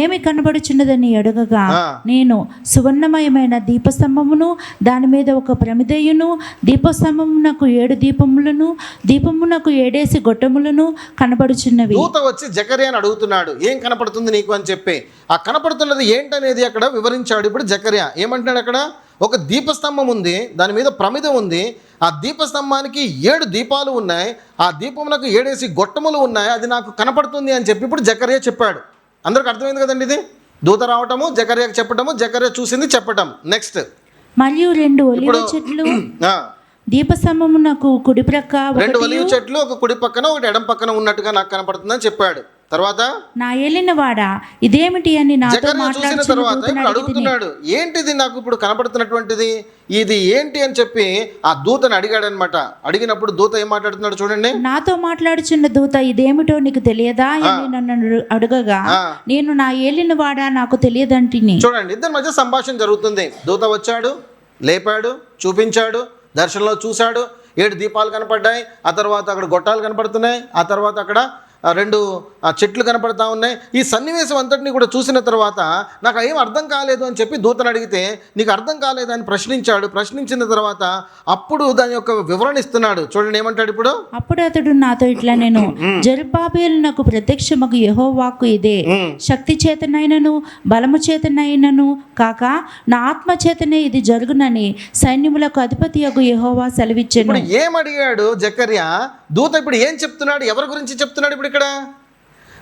ఏమి కనబడుచున్నదని అడగగా, నేను సువర్ణమయమైన దీపస్తంభమును, దాని మీద ఒక ప్రమిదయును, దీపస్తంభమునకు 7 దీపములను, దీపమునకు 7 గొట్టములను కనబడుచున్నవి. దూత వచ్చి జకర్యాని అడుగుతున్నాడు, ఏం కనపడుతుంది నీకు అని చెప్పి. ఆ కనపడుతున్నది ఏంటనేది అక్కడ వివరించాడు. ఇప్పుడు జకర్యా ఏమంటున్నాడు? అక్కడ ఒక దీపస్తంభం ఉంది, దాని మీద ప్రమిద ఉంది, ఆ దీపస్తంభానికి 7 దీపాలు ఉన్నాయి, ఆ దీపమునకు 7 గొట్టములు ఉన్నాయి, అది నాకు కనపడుతుంది అని చెప్పి ఇప్పుడు జకర్యా చెప్పాడు. అందరికి అర్థమైంది కదండి? ఇది దూత రావటము, జకర్యాకి చెప్పటము, జకర్యా చూసింది చెప్పటం. నెక్స్ట్, మరియు 2 ఒలీవ చెట్లు దీపస్తంభమునకు కుడి ప్రక్క, 2 ఒలీవ చెట్లు ఒక కుడి పక్కన ఒకటి ఎడం పక్కన ఉన్నట్టుగా నాకు కనపడుతుందని చెప్పాడు. తర్వాత నా ఏలినవాడా ఇదేమిటి అని నాతో చూసిన తర్వాత ఇప్పుడు అడుగుతున్నాడు, ఏంటిది నాకు ఇప్పుడు కనపడుతున్నటువంటిది, ఇది ఏంటి అని చెప్పి ఆ దూతని అడిగాడు అనమాట. అడిగినప్పుడు దూత ఏం మాట్లాడుతున్నాడు చూడండి. నాతో మాట్లాడుచున్న దూత ఇదేమిటో నీకు తెలియదా అని నన్ను అడగగా, నేను నా ఏలినవాడా నాకు తెలియదంటిని. చూడండి, ఇద్దరి మధ్య సంభాషణ జరుగుతుంది. దూత వచ్చాడు, లేపాడు, చూపించాడు, దర్శనంలో చూశాడు, 7 దీపాలు కనపడ్డాయి, ఆ తర్వాత అక్కడ గొట్టాలు కనపడుతున్నాయి, ఆ తర్వాత అక్కడ 2 చెట్లు కనపడతా ఉన్నాయి. ఈ సన్నివేశం అంతటిని కూడా చూసిన తర్వాత నాకు ఏం అర్థం కాలేదు అని చెప్పి దూతను అడిగితే, నీకు అర్థం కాలేదని ప్రశ్నించాడు. ప్రశ్నించిన తర్వాత అప్పుడు దాని యొక్క వివరణ ఇస్తున్నాడు. చూడండి ఏమంటాడు ఇప్పుడు. అప్పుడు అతడు నాతో ఇట్లా, నేను జెరుబ్బాబెలునకు ప్రత్యక్షమగు యెహోవా వాక్కు ఇదే, శక్తి చేతనైనను బలము చేతనైనను కాక నా ఆత్మ చేతనే ఇది జరుగునని సైన్యములకు అధిపతియగు యెహోవా సెలవిచ్చెను. ఇప్పుడు ఏం అడిగాడు జకర్యా? దూత ఇప్పుడు ఏం చెప్తున్నాడు? ఎవరి గురించి చెప్తున్నాడు? ఇప్పుడు ఇక్కడ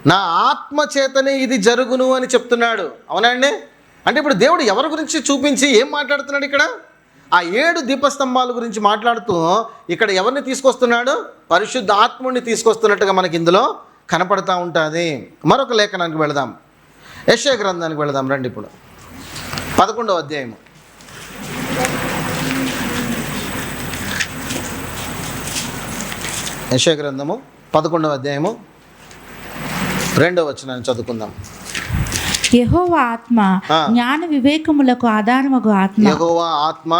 నా ఆత్మ చేతనే ఇది జరుగును అని చెప్తున్నాడు. అవునండి? అంటే ఇప్పుడు దేవుడు ఎవరి గురించి చూపించి ఏం మాట్లాడుతున్నాడు? ఇక్కడ ఆ 7 దీపస్తంభాల గురించి మాట్లాడుతూ ఇక్కడ ఎవరిని తీసుకొస్తున్నాడు? పరిశుద్ధ ఆత్ముడిని తీసుకొస్తున్నట్టుగా మనకి ఇందులో కనపడతా ఉంటుంది. మరొక లేఖనానికి వెళదాం, యెషయా గ్రంథానికి వెళదాం రండి. ఇప్పుడు 11వ అధ్యాయము యెషయా గ్రంథము 11వ అధ్యాయము 2వ వచనాన్ని చదువుకుందాం. యెహోవా ఆత్మ జ్ఞాన వివేకములకు ఆధారముగు ఆత్మ. యెహోవా ఆత్మ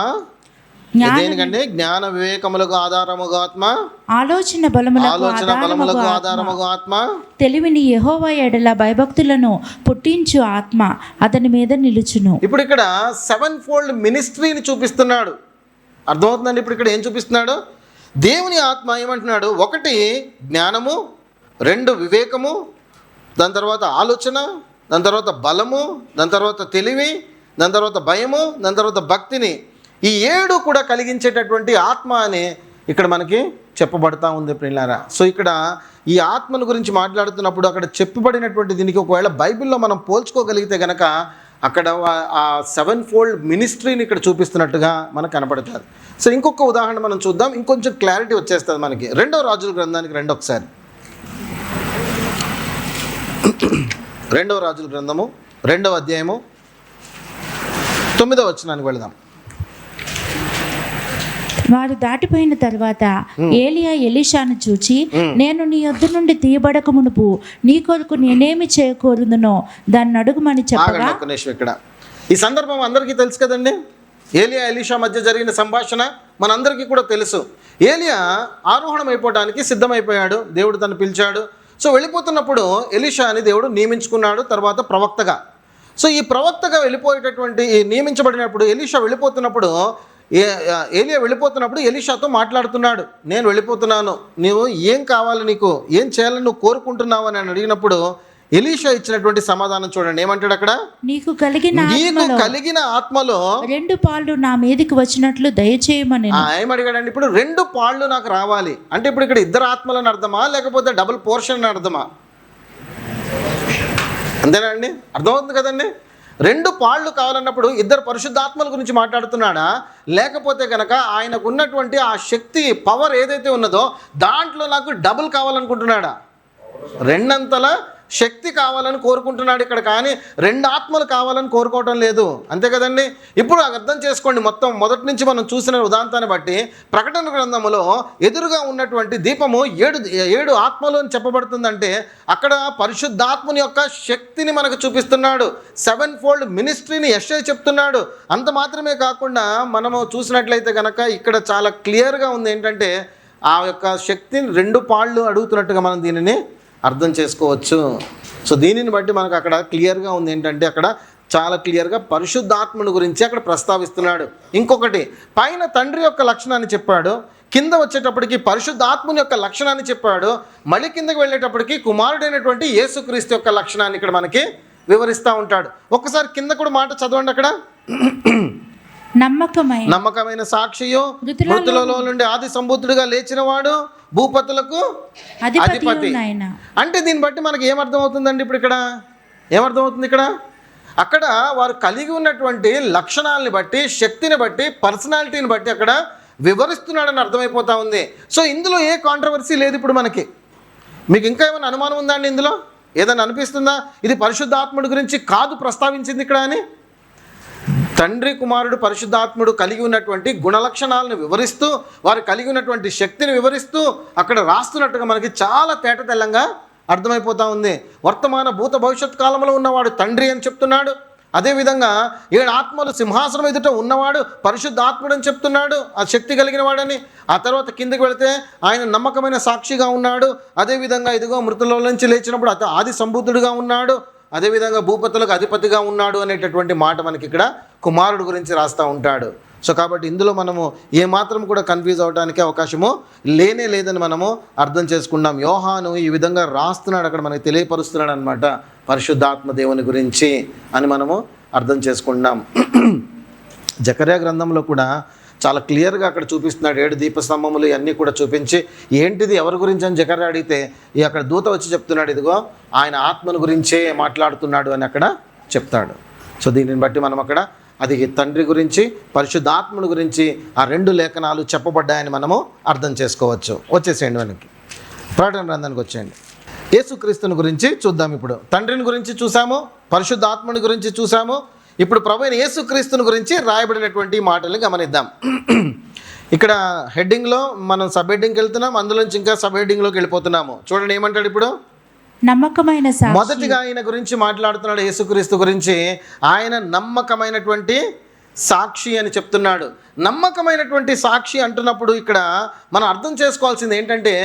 దేనికంటే జ్ఞాన వివేకములకు ఆధారముగా ఆత్మ, ఆలోచన బలములకు ఆధారముగా ఆత్మ, తెలివిని యెహోవా ఎడల భయభక్తులను పుట్టించు ఆత్మ అతని మీద నిలుచును. ఇప్పుడు ఇక్కడ 7 fold మినిస్ట్రీని చూపిస్తున్నాడు. అర్థమవుతుందండి? ఇప్పుడు ఇక్కడ ఏం చూపిస్తున్నాడు? దేవుని ఆత్మ ఏమంటున్నాడు? 1 జ్ఞానము, 2 వివేకము, దాని తర్వాత ఆలోచన, దాని తర్వాత బలము, దాని తర్వాత తెలివి, దాని తర్వాత భయము, దాని తర్వాత భక్తిని, ఈ 7 కూడా కలిగించేటటువంటి ఆత్మ అని ఇక్కడ మనకి చెప్పబడతా ఉంది ప్రియులారా. సో ఇక్కడ ఈ ఆత్మను గురించి మాట్లాడుతున్నప్పుడు అక్కడ చెప్పబడినటువంటి దీనికి ఒకవేళ బైబిల్లో మనం పోల్చుకోగలిగితే కనుక అక్కడ ఆ 7 fold మినిస్ట్రీని ఇక్కడ చూపిస్తున్నట్టుగా మనకు కనపడుతుంది. సో ఇంకొక ఉదాహరణ మనం చూద్దాం, ఇంకొంచెం క్లారిటీ వచ్చేస్తుంది మనకి. 2వ రాజుల గ్రంథానికి రండి ఒకసారి. 2వ రాజుల గ్రంథము 2వ అధ్యాయము 9వ వచనానికి వెళదాం. వారు దాటిపోయిన తర్వాత ఏలియా ఎలీషాను చూచి, నేను నీ యొద్ద నుండి తీయబడక మునుపు నీ కొరకు నేనేమి చేయకూడదునో దాన్ని అడుగుమని చెప్పగా. ఇక్కడ ఈ సందర్భం అందరికీ తెలుసు కదండి. ఏలియా ఎలీషా మధ్య జరిగిన సంభాషణ మనందరికీ కూడా తెలుసు. ఏలియా ఆరోహణం అయిపోవడానికి సిద్ధమైపోయాడు, దేవుడు తను పిలిచాడు. సో వెళ్ళిపోతున్నప్పుడు ఎలీషాని దేవుడు నియమించుకున్నాడు తర్వాత ప్రవక్తగా. సో ఈ ప్రవక్తగా వెళ్ళిపోయేటటువంటి నియమించబడినప్పుడు ఎలీషా వెళ్ళిపోతున్నప్పుడు ఏలియా వెళ్ళిపోతున్నప్పుడు ఎలీషాతో మాట్లాడుతున్నాడు. నేను వెళ్ళిపోతున్నాను, నీవు ఏం కావాలి, నీకు ఏం చేయాలని నువ్వు కోరుకుంటున్నావు అని అడిగినప్పుడు ఎలీషా ఇచ్చినటువంటి సమాధానం చూడండి. ఏమంటాడు అక్కడ? నీకు కలిగిన ఆత్మలో 2 పాళ్ళు నా మీదకి వచ్చినట్లు దయచేయమని. ఏమడిగాడండి? ఇప్పుడు 2 పాళ్ళు నాకు రావాలి అంటే ఇప్పుడు ఇక్కడ 2 ఆత్మలని అర్థమా, లేకపోతే డబుల్ పోర్షన్ అని అర్థమా? అంతేనా అండి? అర్థమవుతుంది కదండి. 2 పాళ్ళు కావాలన్నప్పుడు 2 పరిశుద్ధాత్మల గురించి మాట్లాడుతున్నాడా, లేకపోతే కనుక ఆయనకు ఉన్నటువంటి ఆ శక్తి పవర్ ఏదైతే ఉన్నదో దాంట్లో నాకు డబుల్ కావాలనుకుంటున్నాడా? 2 అంతల శక్తి కావాలని కోరుకుంటున్నాడు ఇక్కడ, కానీ 2 ఆత్మలు కావాలని కోరుకోవటం లేదు. అంతే కదండి. ఇప్పుడు అర్థం చేసుకోండి, మొత్తం మొదటి నుంచి మనం చూసిన ఉదాంతాన్ని బట్టి ప్రకటన గ్రంథములో ఎదురుగా ఉన్నటువంటి దీపము 7 ఆత్మలు అని చెప్పబడుతుందంటే అక్కడ పరిశుద్ధాత్మని యొక్క శక్తిని మనకు చూపిస్తున్నాడు. 7 fold మినిస్ట్రీని యెషయా చెప్తున్నాడు. అంత మాత్రమే కాకుండా మనము చూసినట్లయితే కనుక ఇక్కడ చాలా క్లియర్గా ఉంది ఏంటంటే ఆ యొక్క శక్తిని 2 పాళ్ళు అడుగుతున్నట్టుగా మనం దీనిని అర్థం చేసుకోవచ్చు. సో దీనిని బట్టి మనకు అక్కడ క్లియర్గా ఉంది ఏంటంటే అక్కడ చాలా క్లియర్గా పరిశుద్ధాత్మను గురించి అక్కడ ప్రస్తావిస్తున్నాడు. ఇంకొకటి పైన తండ్రి యొక్క లక్షణాన్ని చెప్పాడు, కింద వచ్చేటప్పటికి పరిశుద్ధాత్మని యొక్క లక్షణాన్ని చెప్పాడు, మళ్ళీ కిందకి వెళ్ళేటప్పటికి కుమారుడైనటువంటి యేసుక్రీస్తు యొక్క లక్షణాన్ని ఇక్కడ మనకి వివరిస్తూ ఉంటాడు. ఒక్కసారి కింద కూడా మాట చదవండి. అక్కడ నమ్మకమైన సాక్షియు, మృతులలో నుండి ఆది సంబూతుడిగా లేచినవాడు, భూపతులకు అధిపతి. అంటే దీన్ని బట్టి మనకి ఏమర్థమవుతుందండి? ఇప్పుడు ఇక్కడ ఏమర్థమవుతుంది? అక్కడ వారు కలిగి ఉన్నటువంటి లక్షణాలని బట్టి, శక్తిని బట్టి, పర్సనాలిటీని బట్టి అక్కడ వివరిస్తున్నాడని అర్థమైపోతా ఉంది. సో ఇందులో ఏ కాంట్రవర్సీ లేదు. ఇప్పుడు మనకి మీకు ఇంకా ఏమైనా అనుమానం ఉందా అండి? ఇందులో ఏదైనా అనిపిస్తుందా ఇది పరిశుద్ధాత్ముడి గురించి కాదు ప్రస్తావించింది ఇక్కడ అని? తండ్రి కుమారుడు పరిశుద్ధాత్ముడు కలిగి ఉన్నటువంటి గుణలక్షణాలను వివరిస్తూ, వారు కలిగి ఉన్నటువంటి శక్తిని వివరిస్తూ అక్కడ రాస్తున్నట్టుగా మనకి చాలా తేటతెల్లంగా అర్థమైపోతూ ఉంది. వర్తమాన భూత భవిష్యత్ కాలంలో ఉన్నవాడు తండ్రి అని చెప్తున్నాడు. అదేవిధంగా 7 ఆత్మలు సింహాసనం ఎదుట ఉన్నవాడు పరిశుద్ధాత్ముడు అని చెప్తున్నాడు, ఆ శక్తి కలిగిన వాడని. ఆ తర్వాత కిందకి వెళితే ఆయన నమ్మకమైన సాక్షిగా ఉన్నాడు. అదేవిధంగా ఇదిగో మృతుల నుంచి లేచినప్పుడు ఆది సంబూతుడుగా ఉన్నాడు, అదేవిధంగా భూపతులకు అధిపతిగా ఉన్నాడు అనేటటువంటి మాట మనకి ఇక్కడ కుమారుడు గురించి రాస్తూ ఉంటాడు. సో కాబట్టి ఇందులో మనము ఏమాత్రం కూడా కన్ఫ్యూజ్ అవడానికి అవకాశము లేదని మనము అర్థం చేసుకున్నాం. యోహాను ఈ విధంగా రాస్తున్నాడు, అక్కడ మనకి తెలియపరుస్తున్నాడు అనమాట పరిశుద్ధాత్మ దేవుని గురించి అని మనము అర్థం చేసుకున్నాం. జకర్యా గ్రంథంలో కూడా చాలా క్లియర్గా అక్కడ చూపిస్తున్నాడు. 7 దీపస్తంభములు ఇవన్నీ కూడా చూపించి ఏంటిది ఎవరి గురించి అని జకర్యా అడిగితే అక్కడ దూత వచ్చి చెప్తున్నాడు, ఇదిగో ఆయన ఆత్మను గురించే మాట్లాడుతున్నాడు అని అక్కడ చెప్తాడు. సో దీనిని బట్టి మనం అక్కడ అది తండ్రి గురించి పరిశుద్ధాత్మను గురించి ఆ 2 లేఖనాలు చెప్పబడ్డాయని మనము అర్థం చేసుకోవచ్చు. వచ్చేసేయండి వెనక్కి, ప్రకటన గ్రంథానికి వచ్చేయండి. యేసుక్రీస్తుని గురించి చూద్దాం. ఇప్పుడు తండ్రిని గురించి చూసాము, పరిశుద్ధాత్మని గురించి చూసాము. ఇప్పుడు ప్రభువైన యేసుక్రీస్తుని గురించి రాయబడినటువంటి మాటల్ని గమనిద్దాం. ఇక్కడ హెడ్డింగ్లో మనం సబ్ హెడ్డింగ్కి వెళ్తున్నాం, అందులోంచి ఇంకా సబ్ హెడ్డింగ్లోకి వెళ్ళిపోతున్నాము. చూడండి ఏమంటాడు ఇప్పుడు. నమ్మకమైన సాక్షి. మొదటిగా ఆయన గురించి మాట్లాడుతున్నాడు, యేసుక్రీస్తు గురించి. ఆయన నమ్మకమైనటువంటి సాక్షి అని చెప్తున్నాడు. నమ్మకమైనటువంటి సాక్షి అంటున్నప్పుడు ఇక్కడ మనం అర్థం చేసుకోవాల్సింది ఏంటంటే,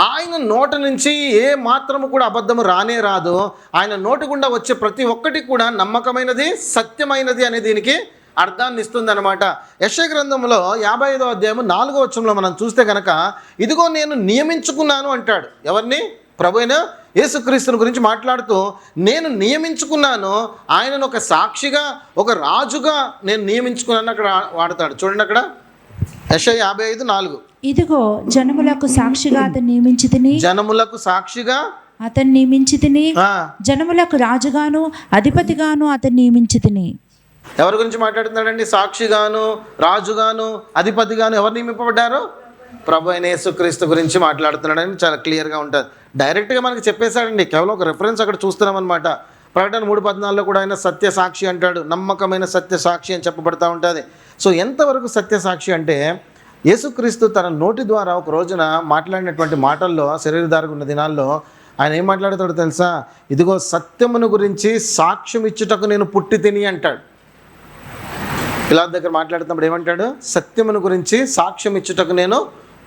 ఆయన నోటి నుంచి ఏ మాత్రము కూడా అబద్ధము రానే రాదు. ఆయన నోటి గుండా వచ్చే ప్రతి ఒక్కటి కూడా నమ్మకమైనది, సత్యమైనది అనే దీనికి అర్థాన్ని ఇస్తుంది అనమాట. యెషయా గ్రంథంలో 55వ అధ్యాయం 4వ వచనంలో మనం చూస్తే కనుక, ఇదిగో నేను నియమించుకున్నాను అంటాడు. ఎవరిని? ప్రభువైన యేసుక్రీస్తుని గురించి మాట్లాడుతూ, నేను నియమించుకున్నాను, ఆయనను ఒక సాక్షిగా, ఒక రాజుగా నేను నియమించుకున్నాను అక్కడ వాడతాడు. చూడండి అక్కడ యెషయా 55:4. ఇదిగో జనములకు సాక్షిగా అతను నియమించి తిని, జనములకు సాక్షిగా అతను నియమించి తిని, జనములకు రాజుగాను అధిపతిగాను అతను నియమించి తిని. ఎవరి గురించి మాట్లాడుతున్నాడండి? సాక్షిగాను, రాజుగాను, అధిపతిగాను ఎవరు నియమింపబడ్డారు? ప్రభు అయిన యేసుక్రీస్తు గురించి మాట్లాడుతున్నాడని చాలా క్లియర్గా ఉంటుంది. డైరెక్ట్గా మనకి చెప్పేశాడండి, కేవలం ఒక రెఫరెన్స్ అక్కడ చూస్తున్నాం అనమాట. ప్రకటన 3:14 కూడా ఆయన సత్య సాక్షి అంటాడు. నమ్మకమైన సత్య సాక్షి అని చెప్పబడతా ఉంటుంది. సో ఎంతవరకు సత్య సాక్షి అంటే, యేసుక్రీస్తు తన నోటి ద్వారా ఒక రోజున మాట్లాడినటువంటి మాటల్లో, శరీరధారిగా ఉన్న దినాల్లో ఆయన ఏం మాట్లాడతాడో తెలుసా? ఇదిగో సత్యమును గురించి సాక్ష్యం ఇచ్చుటకు నేను పుట్టి తిని అంటాడు. పిలాతు దగ్గర మాట్లాడుతున్నప్పుడు ఏమంటాడు? సత్యమును గురించి సాక్ష్యం ఇచ్చుటకు నేను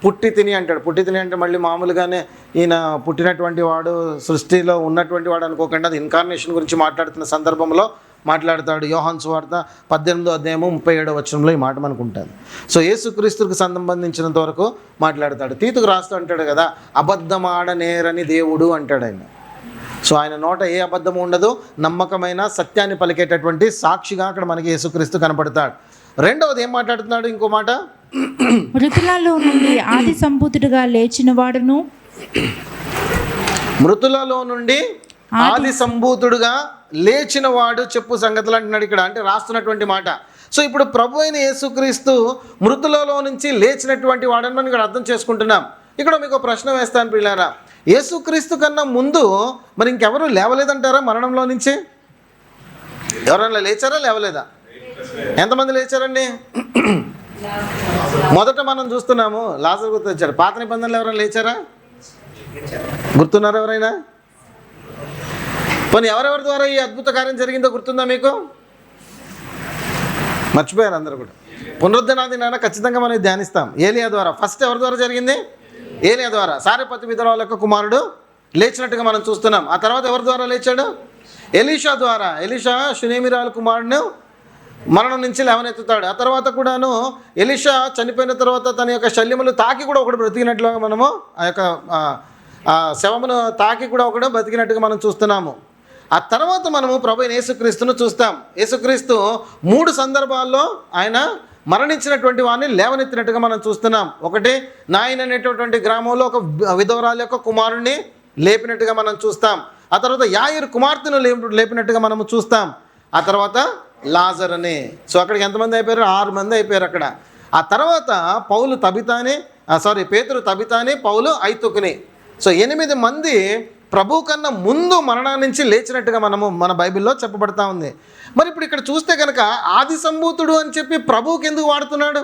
పుట్టి తిని అంటాడు. పుట్టి తిని అంటే మళ్ళీ మామూలుగానే ఈయన పుట్టినటువంటి వాడు, సృష్టిలో ఉన్నటువంటి వాడు అనుకోకుండా, అది ఇన్కార్నేషన్ గురించి మాట్లాడుతున్న సందర్భంలో మాట్లాడతాడు. యోహాను సువార్త 18వ అధ్యాయము 37వ వచనంలో ఈ మాట మనకు ఉంటుంది. సో యేసుక్రీస్తుకు సంబంధించినంత వరకు మాట్లాడతాడు. తీతుకు రాస్తూ అంటాడు కదా, అబద్ధమాడనేరని దేవుడు అంటాడు ఆయన. సో ఆయన నోట ఏ అబద్ధము ఉండదు, నమ్మకమైన సత్యాన్ని పలికేటటువంటి సాక్షిగా అక్కడ మనకి యేసుక్రీస్తు కనపడతాడు. రెండవది ఏం మాట్లాడుతున్నాడు? ఇంకో మాట, మృతులలో నుండి ఆది సంభూతుడుగా లేచిన వాడును, మృతులలో నుండి ఆది సంభూతుడుగా లేచిన వాడు చెప్పు సంగతులు అంటున్నాడు ఇక్కడ. అంటే రాస్తున్నటువంటి మాట. సో ఇప్పుడు ప్రభు అయిన యేసుక్రీస్తు మృతులలో నుంచి లేచినటువంటి వాడని మనం ఇక్కడ అర్థం చేసుకుంటున్నాం. ఇక్కడ మీకు ప్రశ్న వేస్తాను పిల్లారా, యేసుక్రీస్తు కన్నా ముందు మరి ఇంకెవరు లేవలేదంటారా మరణంలో నుంచి? ఎవరన్నా లేచారా, లేవలేదా? ఎంతమంది లేచారండి? మొదట మనం చూస్తున్నాము లాజరు గుర్తొచ్చాడు. పాత నిబంధనలు ఎవరైనా లేచారా? గుర్తున్నారా ఎవరైనా? పోనీ ఎవరెవరి ద్వారా ఈ అద్భుత కార్యం జరిగిందో గుర్తుందా మీకు? మర్చిపోయారు అందరూ కూడా. పునరుద్ధరణాది నాన్న ఖచ్చితంగా మనం ధ్యానిస్తాం. ఏలియా ద్వారా. ఫస్ట్ ఎవరి ద్వారా జరిగింది? ఏలియా ద్వారా. సారెపతు విధవరాలు యొక్క కుమారుడు లేచినట్టుగా మనం చూస్తున్నాం. ఆ తర్వాత ఎవరి ద్వారా లేచాడు? ఎలీషా ద్వారా. ఎలీషా షునేమిరాల కుమారుడు మరణం నుంచి లేవనెత్తుతాడు. ఆ తర్వాత కూడాను ఎలీషా చనిపోయిన తర్వాత తన యొక్క శల్యములు తాకి కూడా ఒకడు బ్రతికినట్లుగా మనము, ఆ యొక్క శవమును తాకి కూడా ఒకడు బ్రతికినట్టుగా మనం చూస్తున్నాము. ఆ తర్వాత మనము ప్రభు యేసుక్రీస్తును చూస్తాం. యేసుక్రీస్తు 3 సందర్భాల్లో ఆయన మరణించినటువంటి వాడిని లేవనెత్తినట్టుగా మనం చూస్తున్నాం. ఒకటి, నాయన్ అనేటటువంటి గ్రామంలో ఒక విధవరాల యొక్క కుమారుణ్ణి లేపినట్టుగా మనం చూస్తాం. ఆ తర్వాత యాయిరు కుమార్తెను లేపినట్టుగా మనము చూస్తాం. ఆ తర్వాత లాజర్ అని. సో అక్కడికి ఎంతమంది అయిపోయారు? 6 మంది అయిపోయారు అక్కడ. ఆ తర్వాత పేతురు తబితాని, పౌలు ఐతుకుని. సో 8 మంది ప్రభు కన్నా ముందు మరణం నుంచి లేచినట్టుగా మన బైబిల్లో చెప్పబడతా ఉంది. మరి ఇప్పుడు ఇక్కడ చూస్తే కనుక ఆది సంభూతుడు అని చెప్పి ప్రభువుకి ఎందుకు వాడుతున్నాడు?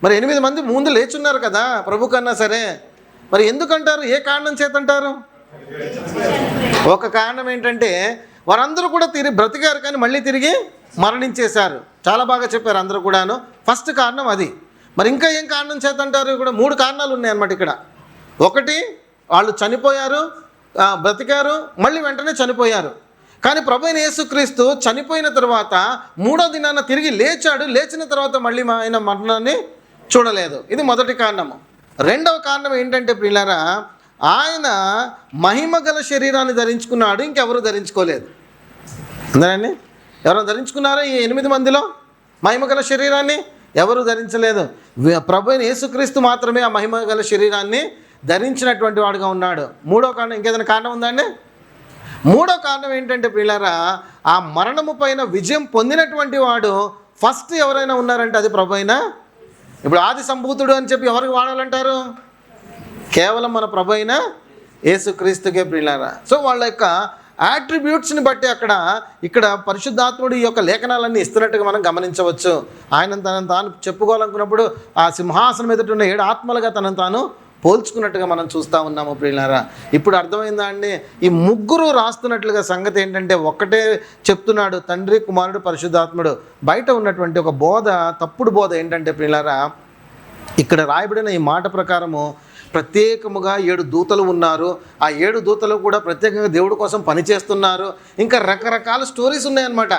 మరి 8 మంది ముందు లేచున్నారు కదా ప్రభు కన్నా. సరే, మరి ఎందుకంటారు? ఏ కారణం చేతంటారు? ఒక కారణం ఏంటంటే, వారందరూ కూడా బ్రతికారు కానీ మళ్ళీ తిరిగి మరణించేశారు. చాలా బాగా చెప్పారు అందరూ కూడాను. ఫస్ట్ కారణం అది. మరి ఇంకా ఏం కారణం చేతంటారు? కూడా 3 కారణాలు ఉన్నాయన్నమాట ఇక్కడ. ఒకటి, వాళ్ళు చనిపోయారు, బ్రతికారు, మళ్ళీ వెంటనే చనిపోయారు. కానీ ప్రభు అయిన యేసుక్రీస్తు చనిపోయిన తర్వాత 3వ దినాన తిరిగి లేచాడు. లేచిన తర్వాత మళ్ళీ ఆయన మరణాన్ని చూడలేదు. ఇది మొదటి కారణము. రెండవ కారణం ఏంటంటే ప్రియులారా, ఆయన మహిమ గల శరీరాన్ని ధరించుకున్నాడు, ఇంకెవరు ధరించుకోలేదు. అందరండి, ఎవరు ధరించుకున్నారో ఈ 8 మందిలో మహిమ గల శరీరాన్ని? ఎవరు ధరించలేదు. ప్రభు అయిన యేసుక్రీస్తు మాత్రమే ఆ మహిమ గల శరీరాన్ని ధరించినటువంటి వాడుగా ఉన్నాడు. 3వ కారణం, ఇంకేదైనా కారణం ఉందండి? 3వ కారణం ఏంటంటే ప్రియులారా, ఆ మరణము పైన విజయం పొందినటువంటి వాడు ఫస్ట్ ఎవరైనా ఉన్నారంటే అది ప్రభు అయిన. ఇప్పుడు ఆది సంభూతుడు అని చెప్పి ఎవరికి వాడాలంటారు? కేవలం మన ప్రభు అయిన యేసుక్రీస్తుకే ప్రియులారా. సో వాళ్ళ యొక్క యాట్రిబ్యూట్స్ని బట్టి ఇక్కడ పరిశుద్ధాత్ముడు ఈ యొక్క లేఖనాలన్నీ ఇస్తున్నట్టుగా మనం గమనించవచ్చు. ఆయన తనను తాను చెప్పుకోవాలనుకున్నప్పుడు ఆ సింహాసనం ఎదుట ఉన్న 7 ఆత్మలుగా తనను తాను పోల్చుకున్నట్టుగా మనం చూస్తూ ఉన్నాము ప్రియులారా. ఇప్పుడు అర్థమైందా అండి? ఈ ముగ్గురు రాస్తున్నట్లుగా సంగతి ఏంటంటే ఒక్కటే చెప్తున్నాడు, తండ్రి, కుమారుడు, పరిశుద్ధాత్ముడు. బయట ఉన్నటువంటి ఒక బోధ, తప్పుడు బోధ ఏంటంటే ప్రియులారా, ఇక్కడ రాయబడిన ఈ మాట ప్రకారము ప్రత్యేకముగా 7 దూతలు ఉన్నారు. ఆ 7 దూతలు కూడా ప్రత్యేకంగా దేవుడి కోసం పనిచేస్తున్నారు. ఇంకా రకరకాల స్టోరీస్ ఉన్నాయన్నమాట.